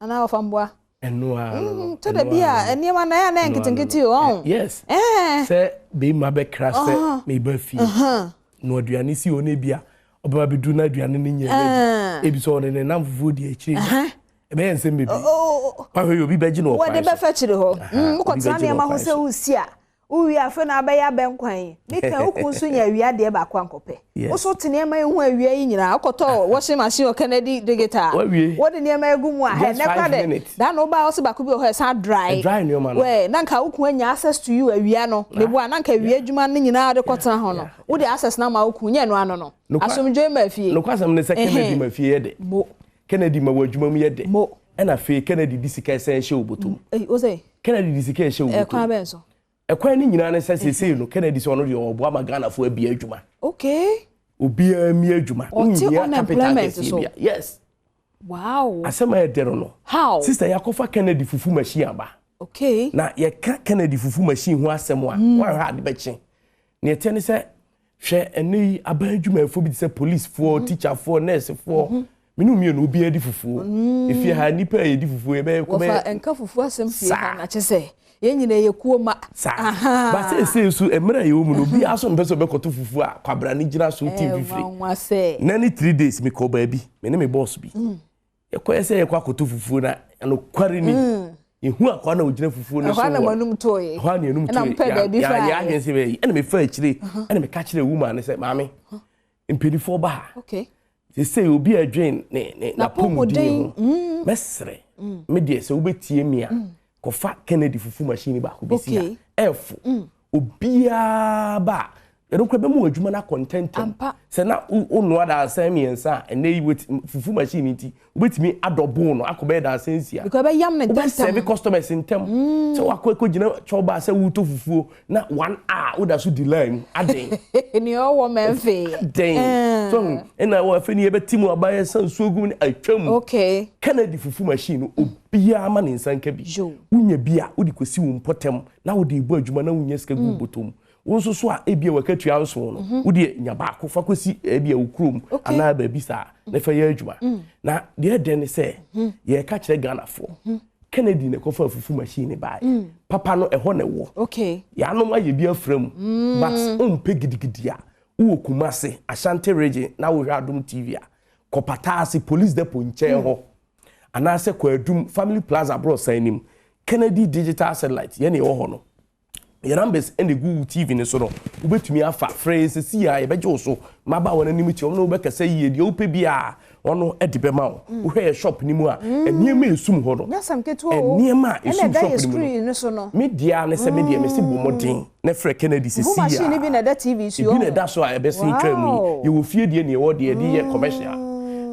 ana ofamboa enu a to da bia eniema na ya na nkitinkiti o yes se be ma be krase me ba fie no aduane si one bia obaba bedu na aduane ni nya ebi so ne na mfufu di akiri ebe ensem bebi pa hwe obi beji no wo de be fa chiri ho ukotana ne ma ho se usi a uwi afa na abaya benkwan mika ukun so nya wi ade ba kwa nkope wo tene ma ehu awia yi nyina akoto washing machine o Kennedy digital wo de ne ma egu mu a he ne kwade da no ba wo se ba ko bi o he sa dry we na nka ukun anya access to you awia no ne bo na nka awia adwuma ne nyina de kotena ho no wo de access na ma ukun nya no ano no asomdwe ma fie no kwasam ne se Kennedy ma fie yede Kennedy ma wadwuma mu yede ena fe Kennedy disika se hye obotom o say Kennedy disika hye obotom kwa benso ekwan ni nyina ne sese no Kennedy so no de obo amagana fo abia adwuma okay obi ami adwuma unemployment so yes wow asema e dero no how sister yakofa Kennedy fufu machine aba okay na ye ka Kennedy fufu machine ho asem a wa ha de beche ne etene se hwe eni aba adwuma fo bi se police for teacher for nurse for minu mi no obi adi fufu if you ha nipa e di fufu e be ko be wa enka fufu asem fie ha na chese yenyina yekuo ma but say so emra ye omu no bi aso mbe so be koto fufu a kwabra ni gira so TV free na ni 3 days me ko ba bi me ne me boss bi ye ko ese ye kwa koto fufu na no kware ni ehu akwa na ogina fufu no so na manum toye ha na enum toye ya agency be ene me fa akire ene me ka kire woman ne say mami impedifo ba okay they say obi adwen na pomodin mesre me die se obetie mi a kofa Kennedy fufu machine ba ko besi F obia ba ero kwa be mu adwuma na content se na onu ada asemiensa ene yi fufu machine nti obetimi adobo no akobe da asensia because be yam na dem serve customers in tem so akwa gina choba se wuto fufu na 1 hour oda so delay aden ni owo menfe den so ena wo afeni ebetimu abaye sansuogu ni atwam okay Kennedy fufu machine obia ma ne nsanka bi unya bia odi kosi wo mpotem na odi ibu adwuma na unya sika gu botom wonso so a ebia wakatua nso no wodi nya ba ko fakosi ebia ukrom ana ba bi sa na fa ya adwuma na de den se ye ka kire Ghana fo Kennedy ne kofa fufu machine ba papa no eho ne wo okay ya no ma ye bia fram but ompe gidigidia wo kumase Ashanti region na wo Adom TV a kopatase police depot nche ho ana se kwa adum family plaza bro sanim Kennedy digital satellite ye ne wo ho no your numbers and the Google TV ne so no ubetumi afa phrase si ya ye beje so maba wona nim ti omno be kasa yie de ope bia ono edibe ma wo hwe shop ni mu a eniema esum ho no eniema esum shop ni mu no media ne se media me si bomodin na frɛ Kennedy si ya machine bi na da TV so bi na da so a be si twa mu ye wo fie de ne wo de ye commercial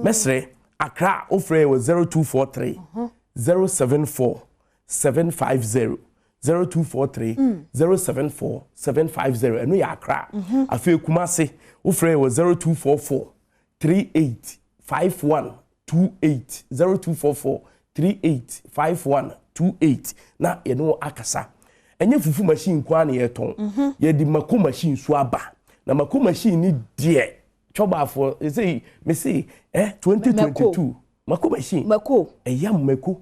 mesre Accra ofre was 0243 074 750 0243 074 750 eno ya Accra afi Kumasi ofre was 0244 385128 0244 385128 na eno akasa enye fufu machine kwa na yeton ye di mako machine so aba na mako machine ni de choba for say me say 2022 mako machine mako eyam mako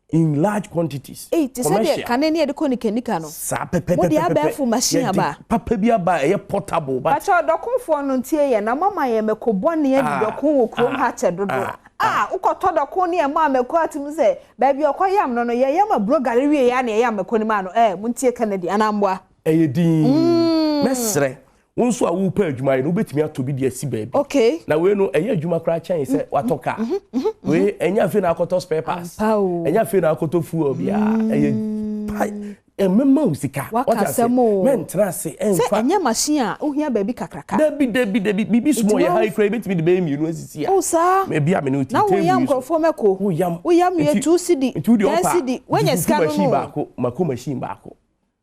in large quantities commercial kanene de konika no sa pepe mo dia ba fu machine aba papa bia ba e portable but acho dokonfo no ntie ye na mama ye mekobone ye dokon wo krom ha che dodo ukoto da ko ne ma meko atim se baby okoyam no ye yam abro gare wie ya na ye yam meko ni ma no muntie Kennedy anambwa eyedin mesre wonso a wo pa adwuma no betimi atobi de asi baabi okay na we no eye adwuma kra chan se watoka we enya fe na akoto spare parts enya fe na akoto fuel bia eye emema usika men trase enfa enya machine a ohia baabi kakraka debi bibi small ye high credit betimi de be mi no asisi a sa me bia me no ti na wo yam krofo meko wo yam ye 2 cd 10 cd when you scan machine baako mako machine baako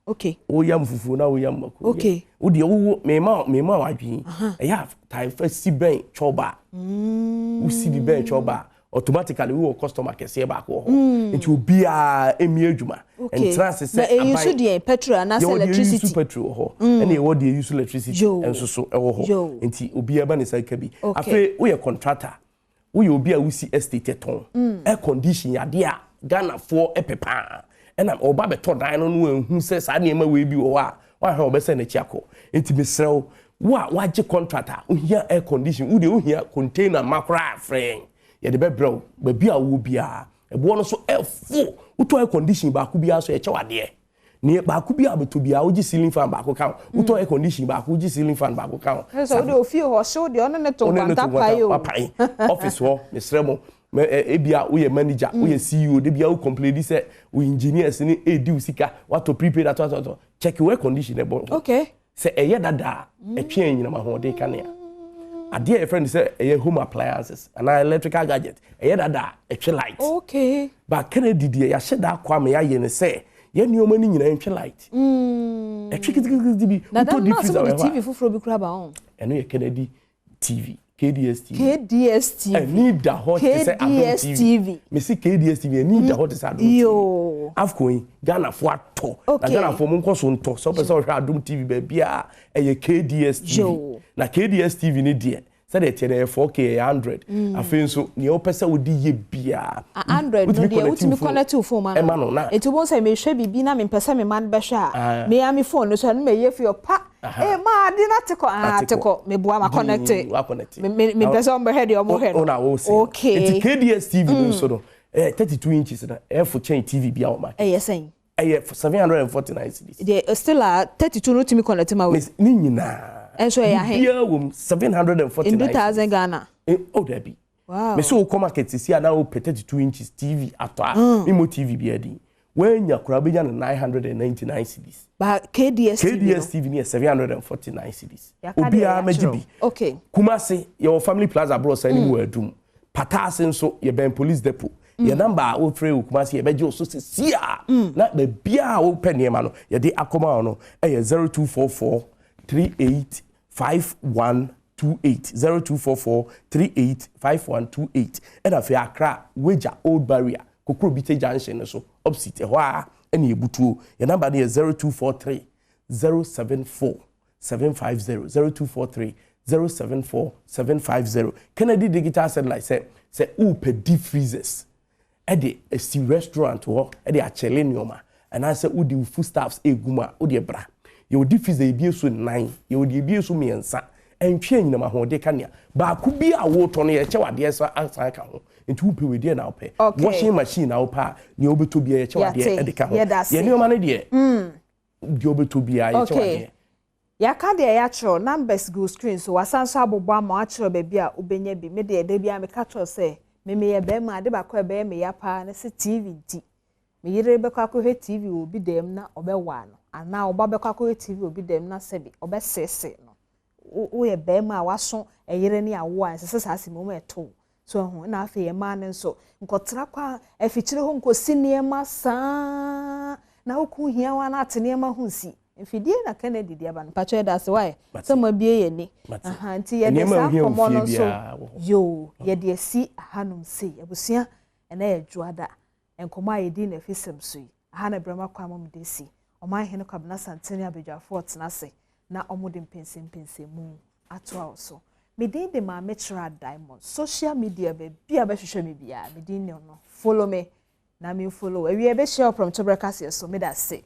okay wo yam fufu na wo yam mako okay wo de wo mema wadwi ya time first si ben choba wo si di ben choba automatically we will customer kese baako ho nti obi a emi adwuma and trans say na use the petrol na electricity petrol ho and e wo dey use electricity enso so e wo ho nti obi aba ne sika bi afi wo ye contractor wo ye obi a wo si estate ton air condition yade a Ghana for epepa ena oba beto dan no no ehun se sa na ema we bi wo a wa hwe obese na chiako nti mesrew wo a waje contractor ohia air condition wo de ohia container makra friend ye de bebrew ba bi a wo bia ebo no so efo uto air condition ba ku bia so ye chewade ni ba ku bia beto bia wo ji ceiling fan ba ku kan uto air condition ba ku ji ceiling fan ba ku kan so de ofie ho so de ono ne to kwanta payo office ho mesremo ebia wo ye manager wo ye CEO de bia wo complain say wo engineers ni edi usika what to prepare that check your condition e bo okay say eye dada etwe anyina ma ho de kanea ade a friend say eye home appliances and electrical gadget eye dada etwe light okay ba Kennedy de ya sheda kwa me ya ye ne say ye nioma ni nyina etwe light etwe kitikiti bi to diffuse TV fufuro bi kura ba on eno ye Kennedy TV KDS TV. KDS TV. I need the hot to say Adom TV. Me see KDS TV. I need the hot to say Adom TV. Yo. Afcoin Ghana for to. Okay. Na Ghana for mon koso to. So person hwe Adom TV baby a eye KDS TV. Yo. Na KDS TV ni die. Say the tie 4K 100. Afin so ni o pese wo di ye bia. 100 no dia utimi connect to phone man. E ma no na. Etu bon say me hwe bibi na me pese me man be hwe a. Me ya me phone so no me ye fi pa. Ma di na teko me boa ma connect. Me pese on be head o mo head. Okay. It's KDS TV no so no. 32 inches na. For change TV bia o ma. Yes saying. 749 cedis. They still are 32 no timi connect ma we. Ni nyina. And so ya he. Bia wo 749. In 2000 Ghana. Oh there be. Wow. Me so come market see na o 32 inches TV ato. Imo TV bia di. When you could be 999 cedis. But KDS TV near 749 cedis. Obia mejibi. Okay. Kumasi, your family plaza bro say anywhere doom. Patasen so ye ben police depot. Your number o free Kumasi ye bejo so say sia. Na be bia o penny ma no. Ye de akoma no. 0244 385128 0244 385128. And afi Accra Weja Old Barrier. Kokro Bite Junction so opposite ho a ene ebutuo your number is 0243 074 750 0243 074 750 Kennedy Digital Satellite say upe deep freezers e de a si restaurant ho e de a chelenioma and I say udi food staffs eguma udi bra you deep freezer ebie so 9 you de ebie so miensa entwe nyina ma ho de kanea ba ku bi a wo to no ye che wade asa ka ho nti upe we de na upe washing machine na upa ni obeto bia ye che wade e de ka ho ye ni o ma ne de di obeto bia ye che wade ya ka de ya chro numbers go screen so wasanso abobo ama a chro ba bia obenya bi me de bia me ka chro say me ye be ma de ba ko be me ya pa na se TV nti me yire be kwa ko he TV obi dem na obewa no ana oba be kwa ko he TV obi dem na se bi obesese no o ye be ma waso eyire ni awo an se sa mo eto so ho na afa ye ma ne so nkotra kwa afichire ho nkosi niema saa na oku hia wa na atene ma ho si mfidie na Kennedy dia ba no pacho da se why so ma bie ye ni nti ye de sa komo no so yo ye de si hanum se abusua ena ye dwoada enkomo ayedi na fisem so yi aha na brama kwa mom de si oman hene kwabna santene abedwa fort na se na omode mpense mu ato also medin de ma metra diamond social media be bia be hwehwe me bia medin no follow me na me follow we be share from Tobrekase so me da say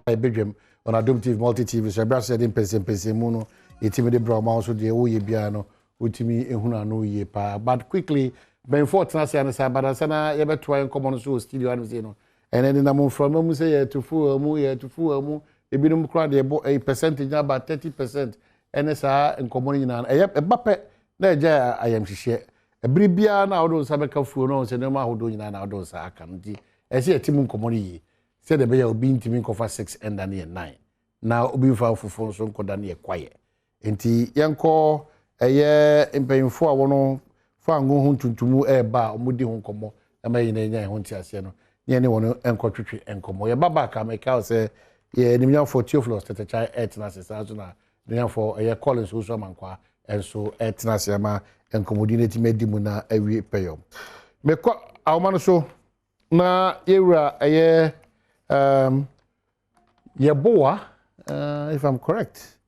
Badwam on Adom TV multi TV so bra said in person mu no etimi de bra ma so de wo ye bia no utimi ehuna no ye pa but quickly before tenase an say badansa na ye beto en common so studio an say no ene ni na mo from mu say ye to full mu ebinom kra de bo a percentage about 30% ene sa en common nyina e bape na eja ayam hihye ebiri bia na odo sa beka fuo no say no ma hodo nyina na odo sa aka nti e say etimu common yi say de be ya obi ntimi nkofa 6 and then 9 na obi fa fufo so nkoda na ye kwaye nti yenko eye mpanyimfo a wono fa ngo hu tuntumu ba omudi hu nkomo ama yina nya hu ntiase no ne ne wono enkotwetwe enkomo ye baba ka meka se ye nimnya for Theophilus tetechai etna se sa so na nimnya for eye Collins so mankwa enso etna se ma enkomodi ne timedi mu na awie peyo mekọ awmano so na yewura eye yeboa if I'm correct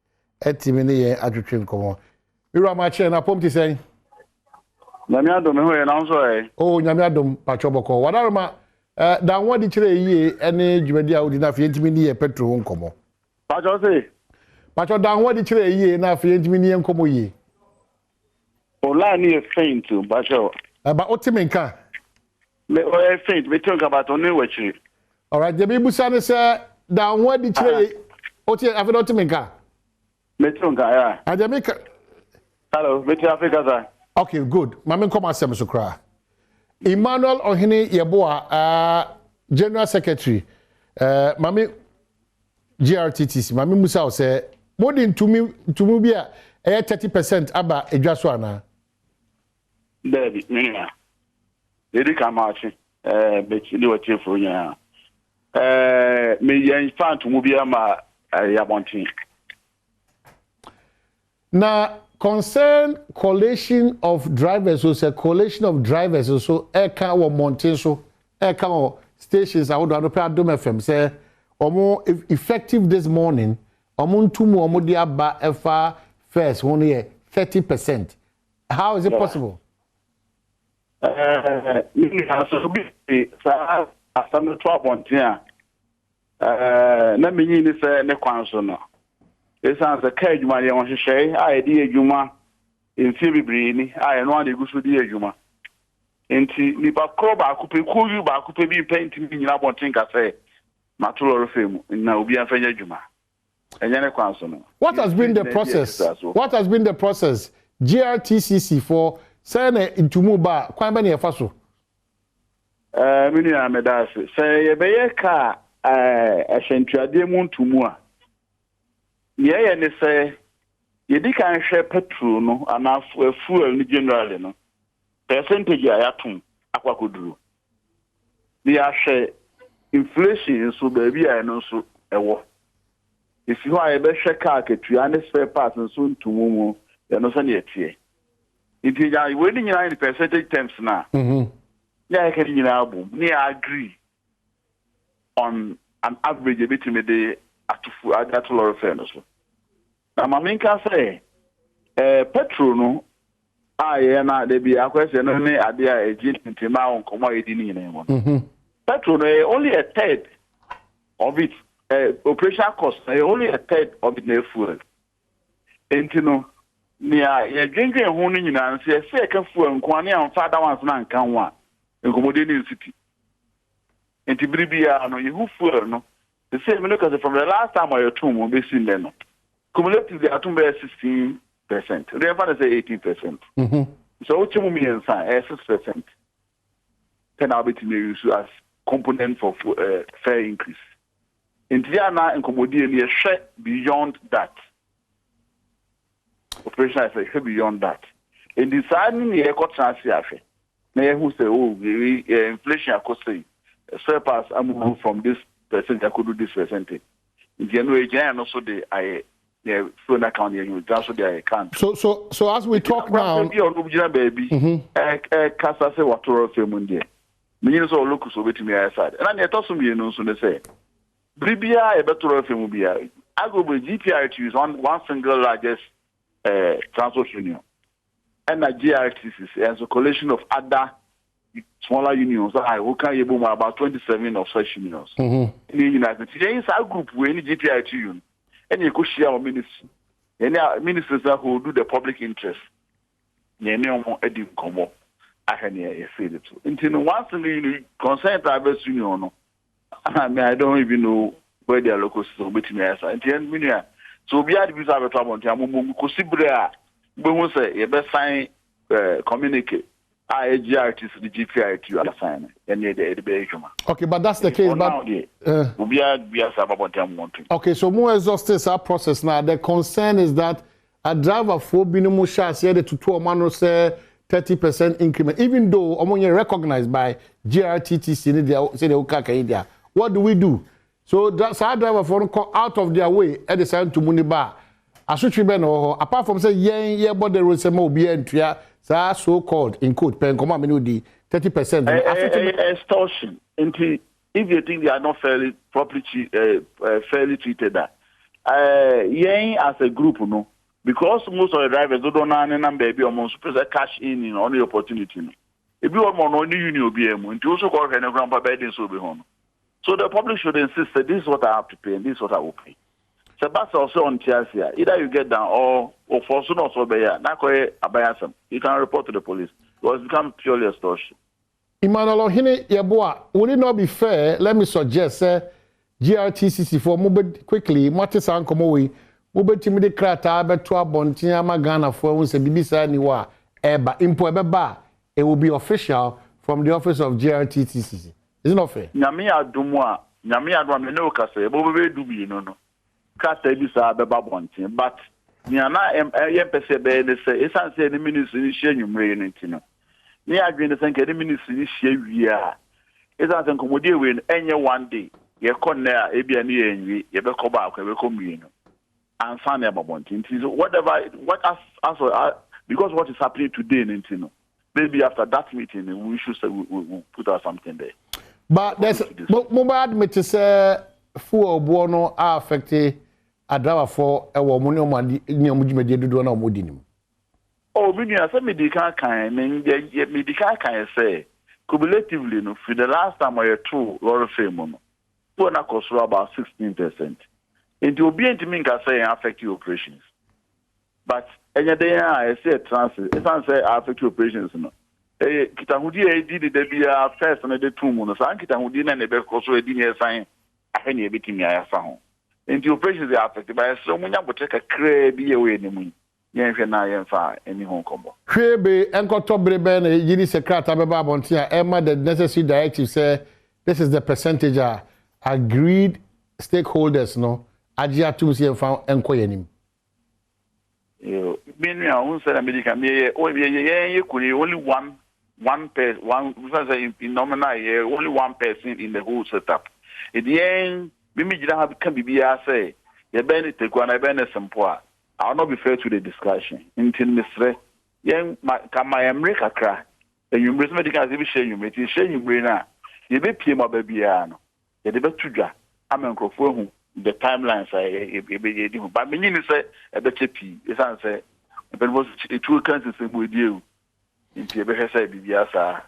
etimi ne ye adwetwe nkomo Ira ma che na pomti say. Nyame adom ho ye na nso e. Oh nyame adom pachoboko. Wadarma dan wadi kire yie ene dwumadi a odi na fe ntimi ni ye petro nkomo. Pacho say. Pacho dan wadi kire yie na fe ntimi ni ye nkomo yie. Ola ni e faint pacho. Ba otimi nka. Me o e faint me tonka about oni wachiri. All right, debi busa ne say dan wadi kire oti afi otimi nka. Me tonka ya. Ajamika Hello, Mr. Africa, sir. Okay, good. Mami come asem so kra. Emmanuel Ohene Yeboa, General Secretary, Mami GRTTC, Mami Musa o say, more than to me be a 30% aba edwaso ana. Baby, nina. Dedi kamachi, beti ni wati for nya. Me yan fan to mu bia ma yabontin. Na concern collation of drivers so say collation of drivers so eka wo mountain so eka wo stations awodo adope Adom FM say omo effective this morning omo ntumu omo di aba efa first one year 30%. How is it possible? Me so be sa asam to abontia na menyi ni say ne kwan so no. Esan se ka adwuma ye won hwehwe a di adwuma enfi bibiri ni a no ade gusu di adwuma enti nipa kro ba akupe kuyu ba akupe bi penti ni nyina bonten ka se matolo refemu na obi afanya adwuma enye ne kwan so no. What has been the process? What has been the process? GRTCC for say na intumu ba kwan ba na yefa so. Mini na medase say ye be ye ka ahyentuade mu ntumu a ye ne say ye di kan hwe petrol no ana fuel ni generally no percentage a yatum akwakoduru ni ya hwe inflation so baby a no so ewo if you are be hwe car ketua ne spare parts so ntumu mu ye no so na etie it ya we ni nyina in percentage terms na ya ke nyina abum ni agree on an average between the atufu agatolo reference so na maminka say petrol no aye na de bi akwese no ne ade a ejin ntima won komo edi ni nyina mo petrol no only a third of it operational cost only a third of it na fuel entino ni a ye dwendwen ho no nyina se ka fuel nko ne am fa da wan so na nkan wa nkomode ni city enti biribia no ye hu fuel no the same look at from the last time I told you, we seen them. Cumulatively, I told you 16%. The other say 18%. So what you mean inside 6%? Then I'll be to use as component for fair increase. In Tiana and Commodity, share beyond that. Operation I say beyond that. In deciding the eco transfer, who say, oh, inflation I could say surpass I move from this percent I could do this percentage. In January, and also the phone account you that's what they can. So as we talk now, baby, Casa say what to Mundia. Millions of locals over to me aside. And I told me, you know, so they say, Bribia, a better Mubia. I go with GPI to use one single largest transport union. And a GRTC as a collection of other smaller unions. Who can you boom about 27 of such unions? In the United States, our group will any GPI to you. And you could share our ministry. Any ministers that will do the public interest. yɛne ɔmo adi nkɔmmɔ ahwɛ ne yɛfɛ de to nti no once the consent Harvest Union no I mean I don't even know where their local system between us and the end so we had visa beto abonti amumu ko sibre a be hu say ye be sign communicate GRTs the GPRT you assign and ye the be ejuma. Okay, but that's the case but we are abonti amumu. Okay, so more exhaustive our process now. The concern is that a driver for binumu sha say the to omano say 30% increment even though omonye recognized by GRTTC say the ukaka India. What do we do? So that's our driver for come out of their way at the side to Muniba. Asutri beno apart from say ye body road say mo be entria so called in code pen come menu di 30%. Extortion. If you think they are not fairly properly treated that as a group no because most of the drivers don't know any number be almost cash in on the opportunity. If you want more only union be into also call any grandpa bedding so be home. So the public should insist that this is what I have to pay and this is what I will pay. So that's also on TSC. Either you get down or for soon or so be here. You can report to the police. Because it becomes purely extortion. Emmanuel Ohine Yeboah, would it not be fair? Let me suggest GRTCC for move quickly, Martis and Komowi, move to me the crata, but to a bontia magana for once a Bibisa Niwa, Eba, Impo Eba, it will be official from the office of GRTCC. Is it not fair? Nyame adumwa me no kase bo be do bi no kata bi sa be babontin but nyana pese be ne say esan say ni ministry ni hye nwumre no ntino ni adwene say nke ni ministry ni hye wia esan say nkomodi we no enye one day ye konne a e bia ni enwi ye be ko ba akwa be ko mwie no anfa na babontin so whatever because what is happening today in ntino maybe after that meeting we should say we put out something there. But there's mobile admit to say full buono are affected a driver for a woman do no modinim. Oh, me say medical kind medical kind say cumulatively no for the last time I true lorry fame no na cost about 16%. It will be into me can say affect your operations. But any day I say transit if I say affect your operations no. Kitahudi did the be first and the 2 months. And Kitahudi and the Becoso didn't sign a penny everything I found. And the operations are affected by so many would take a crabby away in the moon. Yan far any home combo. Crabby and got top Ben, Yini Secret Ababontia, Emma, the necessary directive say this is the percentage agreed stakeholders no. Ajia Tumsi and found enquiring. You mean I won't say America, only one person in nominal here, only one person in the whole setup. At the end, we can be say, you better take one, I better some poor. I'll not be fair to the discussion. Until Mr. Young, my America cry, and you must medical as if you may share your brain. You may pay my baby. You never to I'm a microphone. The timelines I but meaning say a better P. It's answer. But was it 2 countries with you? Into a say BBS.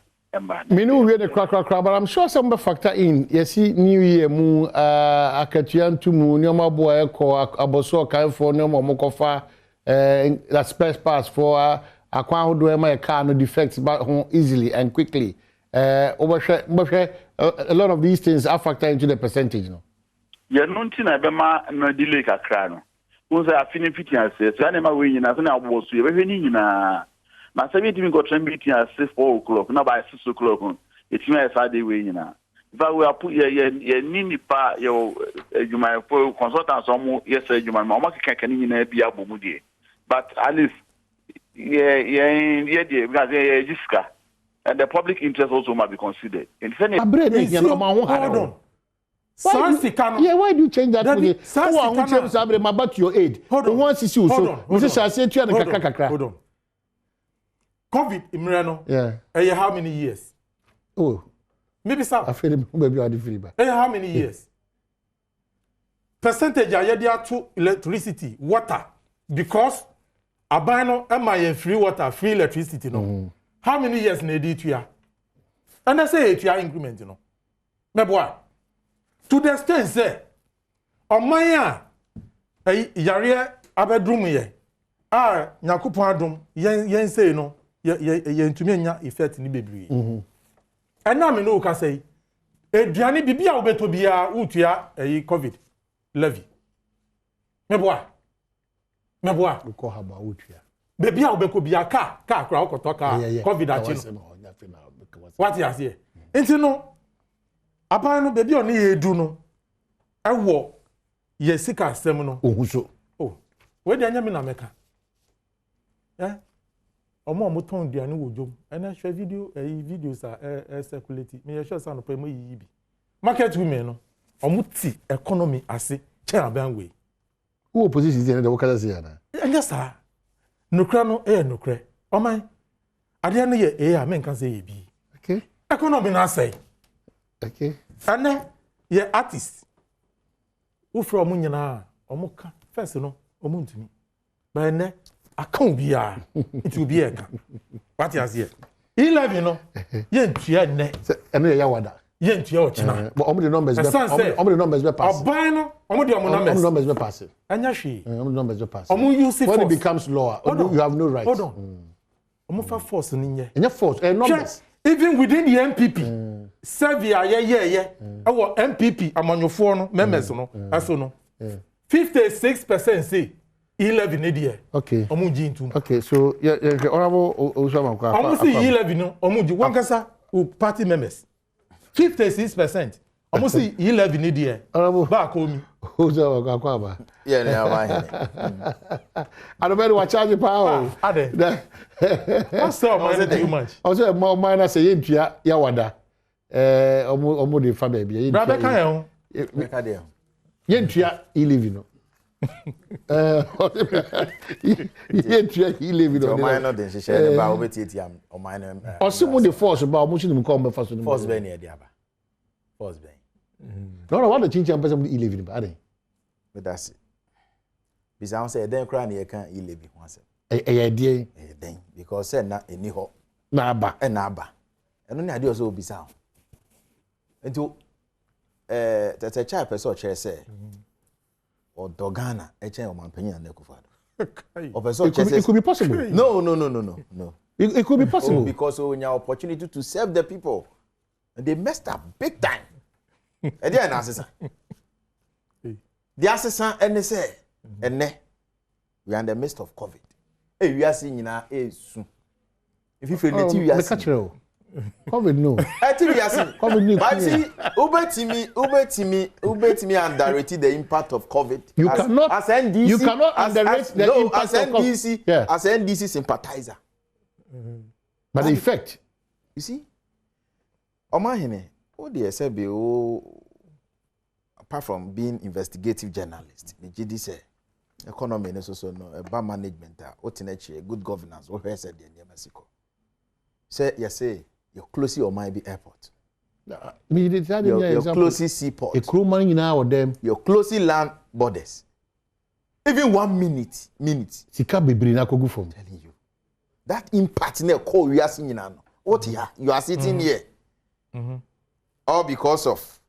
Me know we the crack, but I'm sure some factor in. You see, New Year mu akatuan to mu nyoma boy ko aboso kan for nyoma mokofa that space pass for akwan ho do my car no defects but easily and quickly. A lot of these things are factor into the percentage no. Ya nunti na bema no delay kakra no. Unsa afini fitian se so na ma we nyina so na aboso ye behwe ni nyina. Na 17 got meeting at 4 o'clock, now by 6 o'clock. It's my Saturday way, you know. But we are put your nini pa your you might consultants almost yes, you might mama can be able to. But at least because Jiska and the public interest also must be considered. In hold on. Why do you change that? Who about your aid? Hold on. Once is you so. Hold on. COVID Imrano. Yeah. How many years? Oh. Maybe some. I feel maybe I feel bad. How many years? Percentage are to electricity, water. Because abano am free water, free electricity no. How many years need it here? And I say it your increment, you know. My boy. To the extent say on my yare abedroom ye. Nyakupon adom yen say no. ye ntumi nya effect ni bebree ena me no ka say eduane bibia wo beto bia utua covid levy meboa ko haba utua bibia wo beko bia ka kra okoto ka covid achi no what you say enti no aban no bibia oni edu no ewo ye sika asem no ohuso we dey anya me na meka omo ton duane wo jom ena hwe videos circulate me sure say no pa mo yi bi market women no omo ti economy ase chen aban we who opposition dey na wokala say na anya sa nokra no nokra oman ade no ye a men kan say ye bi okay economy na say okay ana ye artist wo from nyina omo ka first no omo ntumi ba ne account bia it will be a what you say 11 no ye ntua ne ene ya wada ye ntua o china but omo the numbers be pass oban no omo the numbers be pass anya hwe omo the numbers be pass omo use force when it becomes law you have no right hold on omo fa force ni nye enya force numbers even within the MPP Serbia ye ewo MPP amanyofo no members no aso no 56% say 11 idiye okay omuji ntum okay so honorable Osama kwa omusi 11 no omuji wankasa party members 56% omusi 11 idiye honorable ba ko mi Osama kwa ba yeah na wa adobere wa charge power ade what's up man too much also mine say yentua ya wada omo de fa ba bia yentua brother kan ho ka de yentua 11 no yentua 11 no mine no den hye ba obetieti am o mine osimo the force ba omo chini ko mbe fa so force be na e dia ba force be no what the chinchi am person 11 ba ade but that's it bisa say den kra na ye kan 11 ho ase die den because say na eni ho na aba eno ne ade o so obisa ento tete cha person chere say Dogana, Oman na Kufado. It could be possible. No. It could be possible. Because when your opportunity to serve the people, and they messed up big time. And they are assassin. The assassin and they say, and we are in the midst of COVID. Hey, we are seeing in our soon. If you feel native, we are seeing. COVID no. COVID no. But see, Ubetimi underrated the impact of COVID. You cannot underrate the impact of COVID. As NDC sympathizer. But the effect. You see? Omahine, they say apart from being investigative journalist, the GD say economy is also no bad management, good governance, what I said in Mexico. Say you're closely on my airport. You're closely seaport. A crew man in our them. You're closely land borders. Even 1 minute. Sika bibri na kogu from. Telling you. That impact in call we are seeing now. What here? You are sitting here. All because of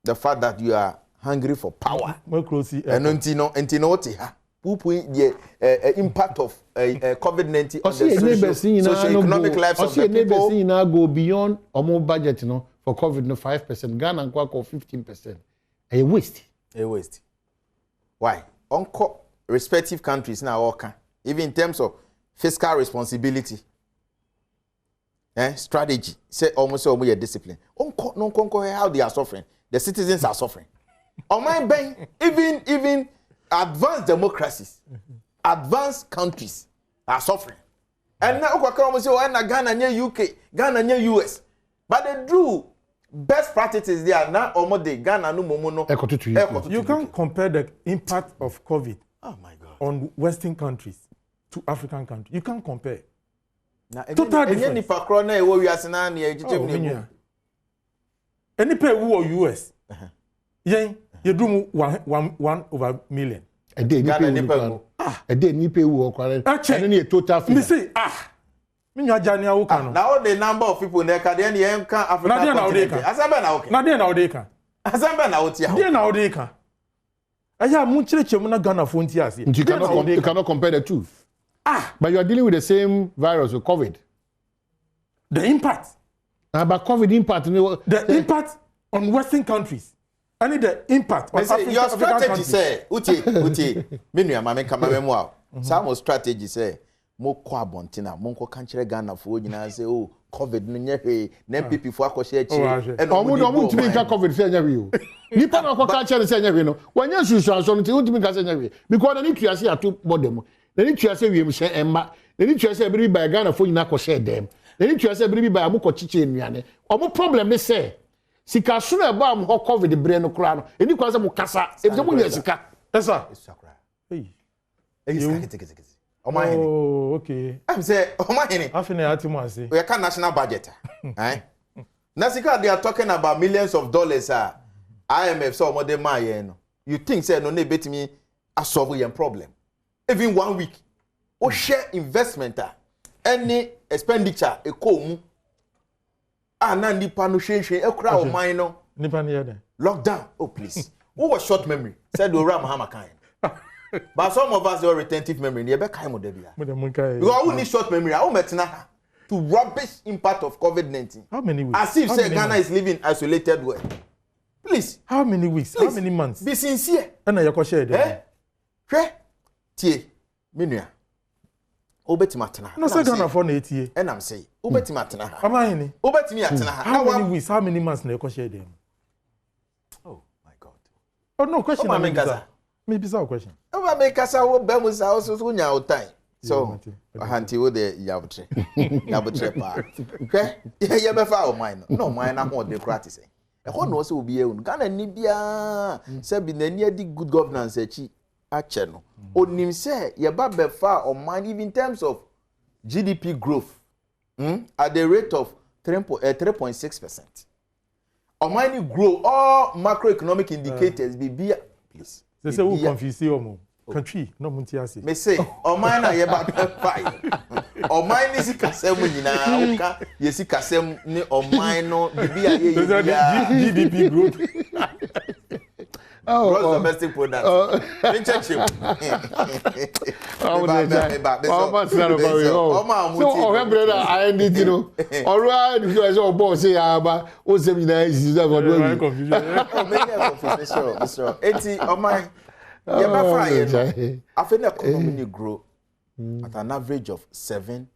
the fact that you are hungry for power. More closely. And until what here? The impact of COVID-19 on the socio-economic lives of the people. Now go beyond our budget, for COVID, 5%. Ghana and Kwako 15%. A waste. Why? Unco respective countries now okay. Even in terms of fiscal responsibility, strategy, say almost all your discipline. Unco how they are suffering. The citizens are suffering. On my bank, even advanced democracies, advanced countries are suffering. And now we say, oh, Ghana near UK, Ghana near US. But they do best practices there now almost the Ghana no momo no. You can't compare the impact of COVID on Western countries to African countries. You can't compare. Total difference. Any pay who US. Yeah, you do 1/1 a day ni pay who kware and any total figure. Me say now the number of people there can then can Africa continent. Asamba na okay. Na dey na odeka. Asamba na otia. Dey na odeka. Aya mu chirechemu na Ghana fo nti ase. You cannot compare the two. But you are dealing with the same virus with COVID. The impact. About COVID impact. The impact on Western countries. I need the impact on African your strategy countries. say, Uti, Minu, Mamma Kamamwa. Some strategy say, mo kwa bontina, monko kanchere Ghana for you say, oh, COVID, Nyepe, NPP for Akoshe, and almost to make a COVID fair you. Nipa no culture say nyawe no. Wanya susu so no ti untimi ka say nyawe. Because na ni tuase ato bodem. Na ni tuase wiem hye emma. Na ni tuase biri ba Ghana fo nyina ko share dem. Na ni tuase biri ba amukọ chiche nnuane. Omo problem ne say sika so na ba am ho COVID bre no kura no. Eni kwa say mo kasa. E bi mo nya sika. Esa. Hey. Oh, okay. I'm say Omahini. Afine atimu ase. We can national budget. Eh? Nasika they are talking about millions of dollars IMF so mo de maye no. You think say no na betimi solve your problem. Even 1 week. O share investment any expenditure e ko mu. Na nipa no hwenhwen e kura o man no. Nipa ne yede. Lockdown. Oh please. Who was short memory? Said Ora Mahama kan. But some of us are retentive memory. You better kind of debia. Because who need short memory? How much na to rubbish impact of COVID-19? How many weeks? As if say Ghana is living isolated way. Please. How many weeks? Please. How many months? Be sincere. And you can share them. Eh? Tie. Minua. Obeti matena. No say Ghana for 8 years. And I'm saying, obeti matena. Amahini. Obeti mi atena. How many weeks? How many months na you can share them? Oh my God. Oh no, question. Maybe it's a question. Over make us our bemus also sunya time. So, Hanti wo de yabutre. Yabutre pa. Okay? Yeah, be fa o mine. No, mine na more democratic say. E ho no so obi e unu. Ghana ni bia se bi na ni adi good governance achi ache no. Onim say ye ba be fa o mine even in terms of GDP growth. At the rate of 3.6%. O mine grow all macroeconomic indicators be please. They say who confuse you country no muntiasi. Me say o mine na ye ba fight. O mine is kasem nyina uka yesi kasem ni o mine no bibia ye GDP growth. Gross domestic product. Me check him. Oh, my so o brother I need to know. All right, you guys all boss say aba o se mi na is that what we confusion. Mr. Eti o mine ye ba fa ye no. After the economy grow at an average of 7%.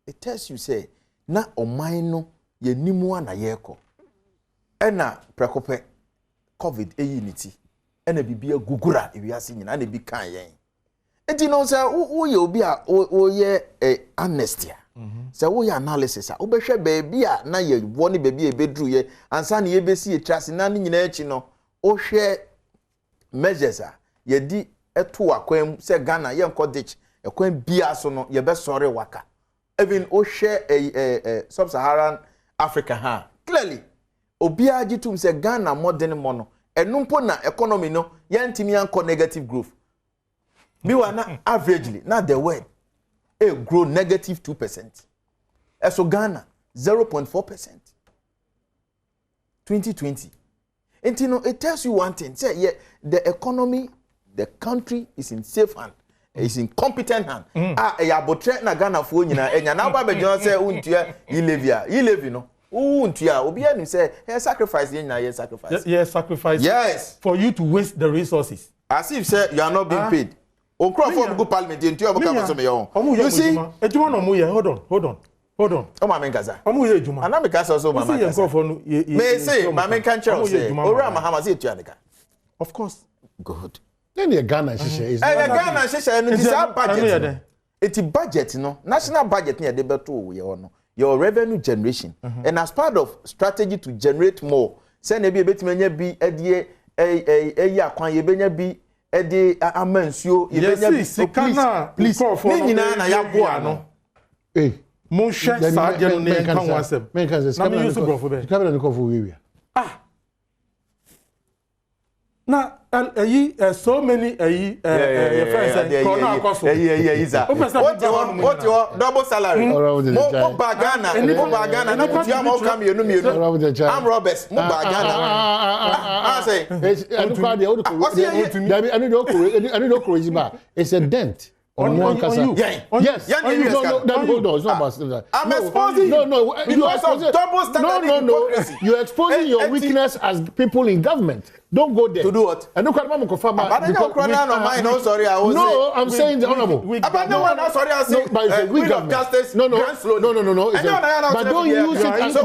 It tells you say na o mine no ye nimu na ye ko. E na prekope COVID unity ena bibia gugura ewiase nyina na bi kan yen enti no say wo ye obi a wo ye amnesty say wo ye analysis a wo behwe baabi a na ye wo ne baabi e bedru ye ansa na ye besi e trase na nyina achi no wo hwe measures a ye di eto akwam say Ghana ye nko ditch ekwan bia so no ye be sore waka even wo hwe sub-Saharan Africa ha clearly obi agitum say Ghana modern mono enumpo na economy no yantimi anko negative growth bi wa na averagely na the word grow negative 2%. So Ghana 0.4%. 2020. And you know it tells you one thing, say yeah, the economy, the country is in safe hand. Is in competent hand. Ya botre na Ghana fo nyina enya na ba be jon say untua you no. Untua obi anu say sacrifice nyina sacrifice. Yes, sacrifice. Yes, for you to waste the resources. As if say you are not being paid. Okro for go parliament untua go come so me yon. You see? Ejuma no mo ye. Hold on. O ma men gaza. Omo ye ejuma. Ana me gaza so ma men gaza. Me say ma men kan chero say. Ora Mahama say etua neka. Of course. Good. Then the Ghana share is. Ghana share no this budget. It's budget no. National budget near the beto we no. Your revenue generation and as part of strategy to generate more say na bi betime nya bi edie akwan ye benya bi edi amansuo ye benya bi please ni nyina na ya boa no mo hwe sa je no ne kan wasem na me use go for be kamera no ko for we na so many friends corner akoso isa what your double salary mo bagana no kutia mo kam yenu I'm Roberts mo bagana say and kwa dey o ko I need okoro it's a dent On you. Yes. No, hold on. It's not about that. I'm exposing. No. You're exposing double standard. No. You're exposing your weakness as people in government. Don't go there. To do what? I don't confirm. No, sorry. No, I'm saying the honorable. Sorry, I say. We justice. No. But don't use it as so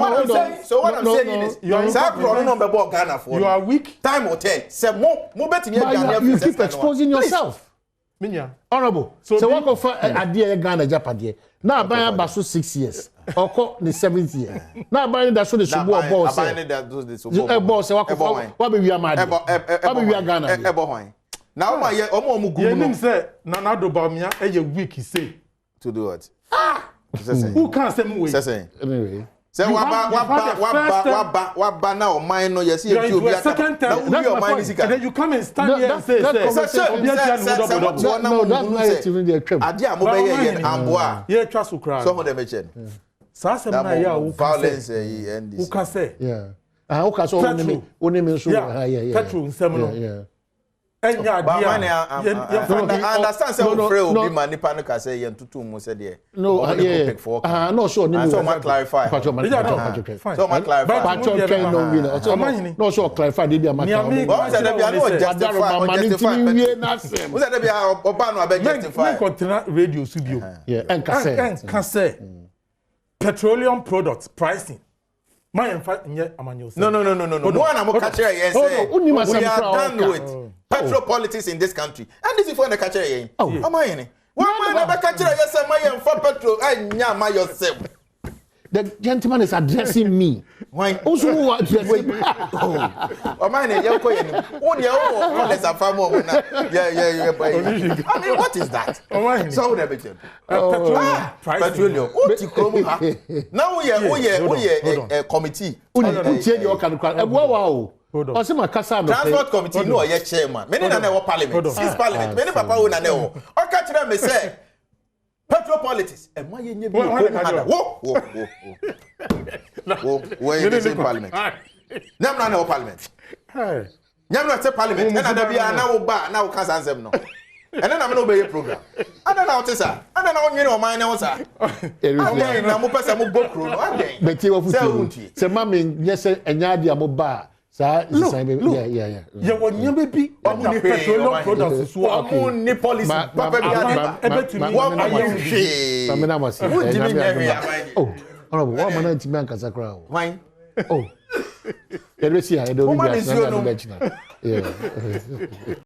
what I'm saying is, you are weak. Time will tell. You keep exposing yourself. Honorable. So what of idea Ghana Japan? Now buy baso 6 years. Oko the 7th year. Now buy that so the subu boss. Buy that those the subu boss. What be we are mad? What be we are Ghana? Now my omo gumu. You say Nanado Bamia e weak he say to do what? Who can't say me? Anyway. Say waba now mine no yes you be second time. That's your mind. And then you come and stand here and say no, that's not even the trip. Adia mo be here amboa. Yeah, trust ukra. So what they mention. Sa se na ya who violence and this. Who can say? Yeah. Who can so only so yeah. Petrol nsem no. Yeah. I understand say we free obi manipa no ka say yen tutu mu say there. No, no sure no. So ma clarify. So ma clarify. No sure clarify dey am. But say dey no justify. We say dey oba no abeg justify. Me continue radio studio. Yeah, and can say petroleum products pricing. My amanyo. No. No one am catch here and say we are done with petrol politics in this country. And this is for the catch here. Am I any? Why never catch here yes my for petrol and nyama yourself. The gentleman is addressing me. Why? Also who addressing me? Oh man, you go in. Oh yeah, let's have fun more. Yeah. I mean, what is that? So we never tell. Petroleum. What you come now we are committee. Wow. Transport committee no ye chairman. Many na no parliament. Six parliament. Many papa who na no. O catch them me say petrol politics. E ma ye nye bi wo. Where you say parliament? Nyam na no parliament. Nyam na say parliament. Na da bia na wo ba na wo kan sansem no. And then I'm no be program. And then out sir. And then on you know my now sir. Again na mo pesa mo go kro no again. But you futu. Say mama yes enya dia mo ba. Yeah. You want your baby? Omu petroleum products so omu ni policy. Papa bi ada. Ebetumi. What are you? Famina must. Oh, honorable. What man ntimi ankasa kra o. Why? Oh. You see, I don't be. Yeah.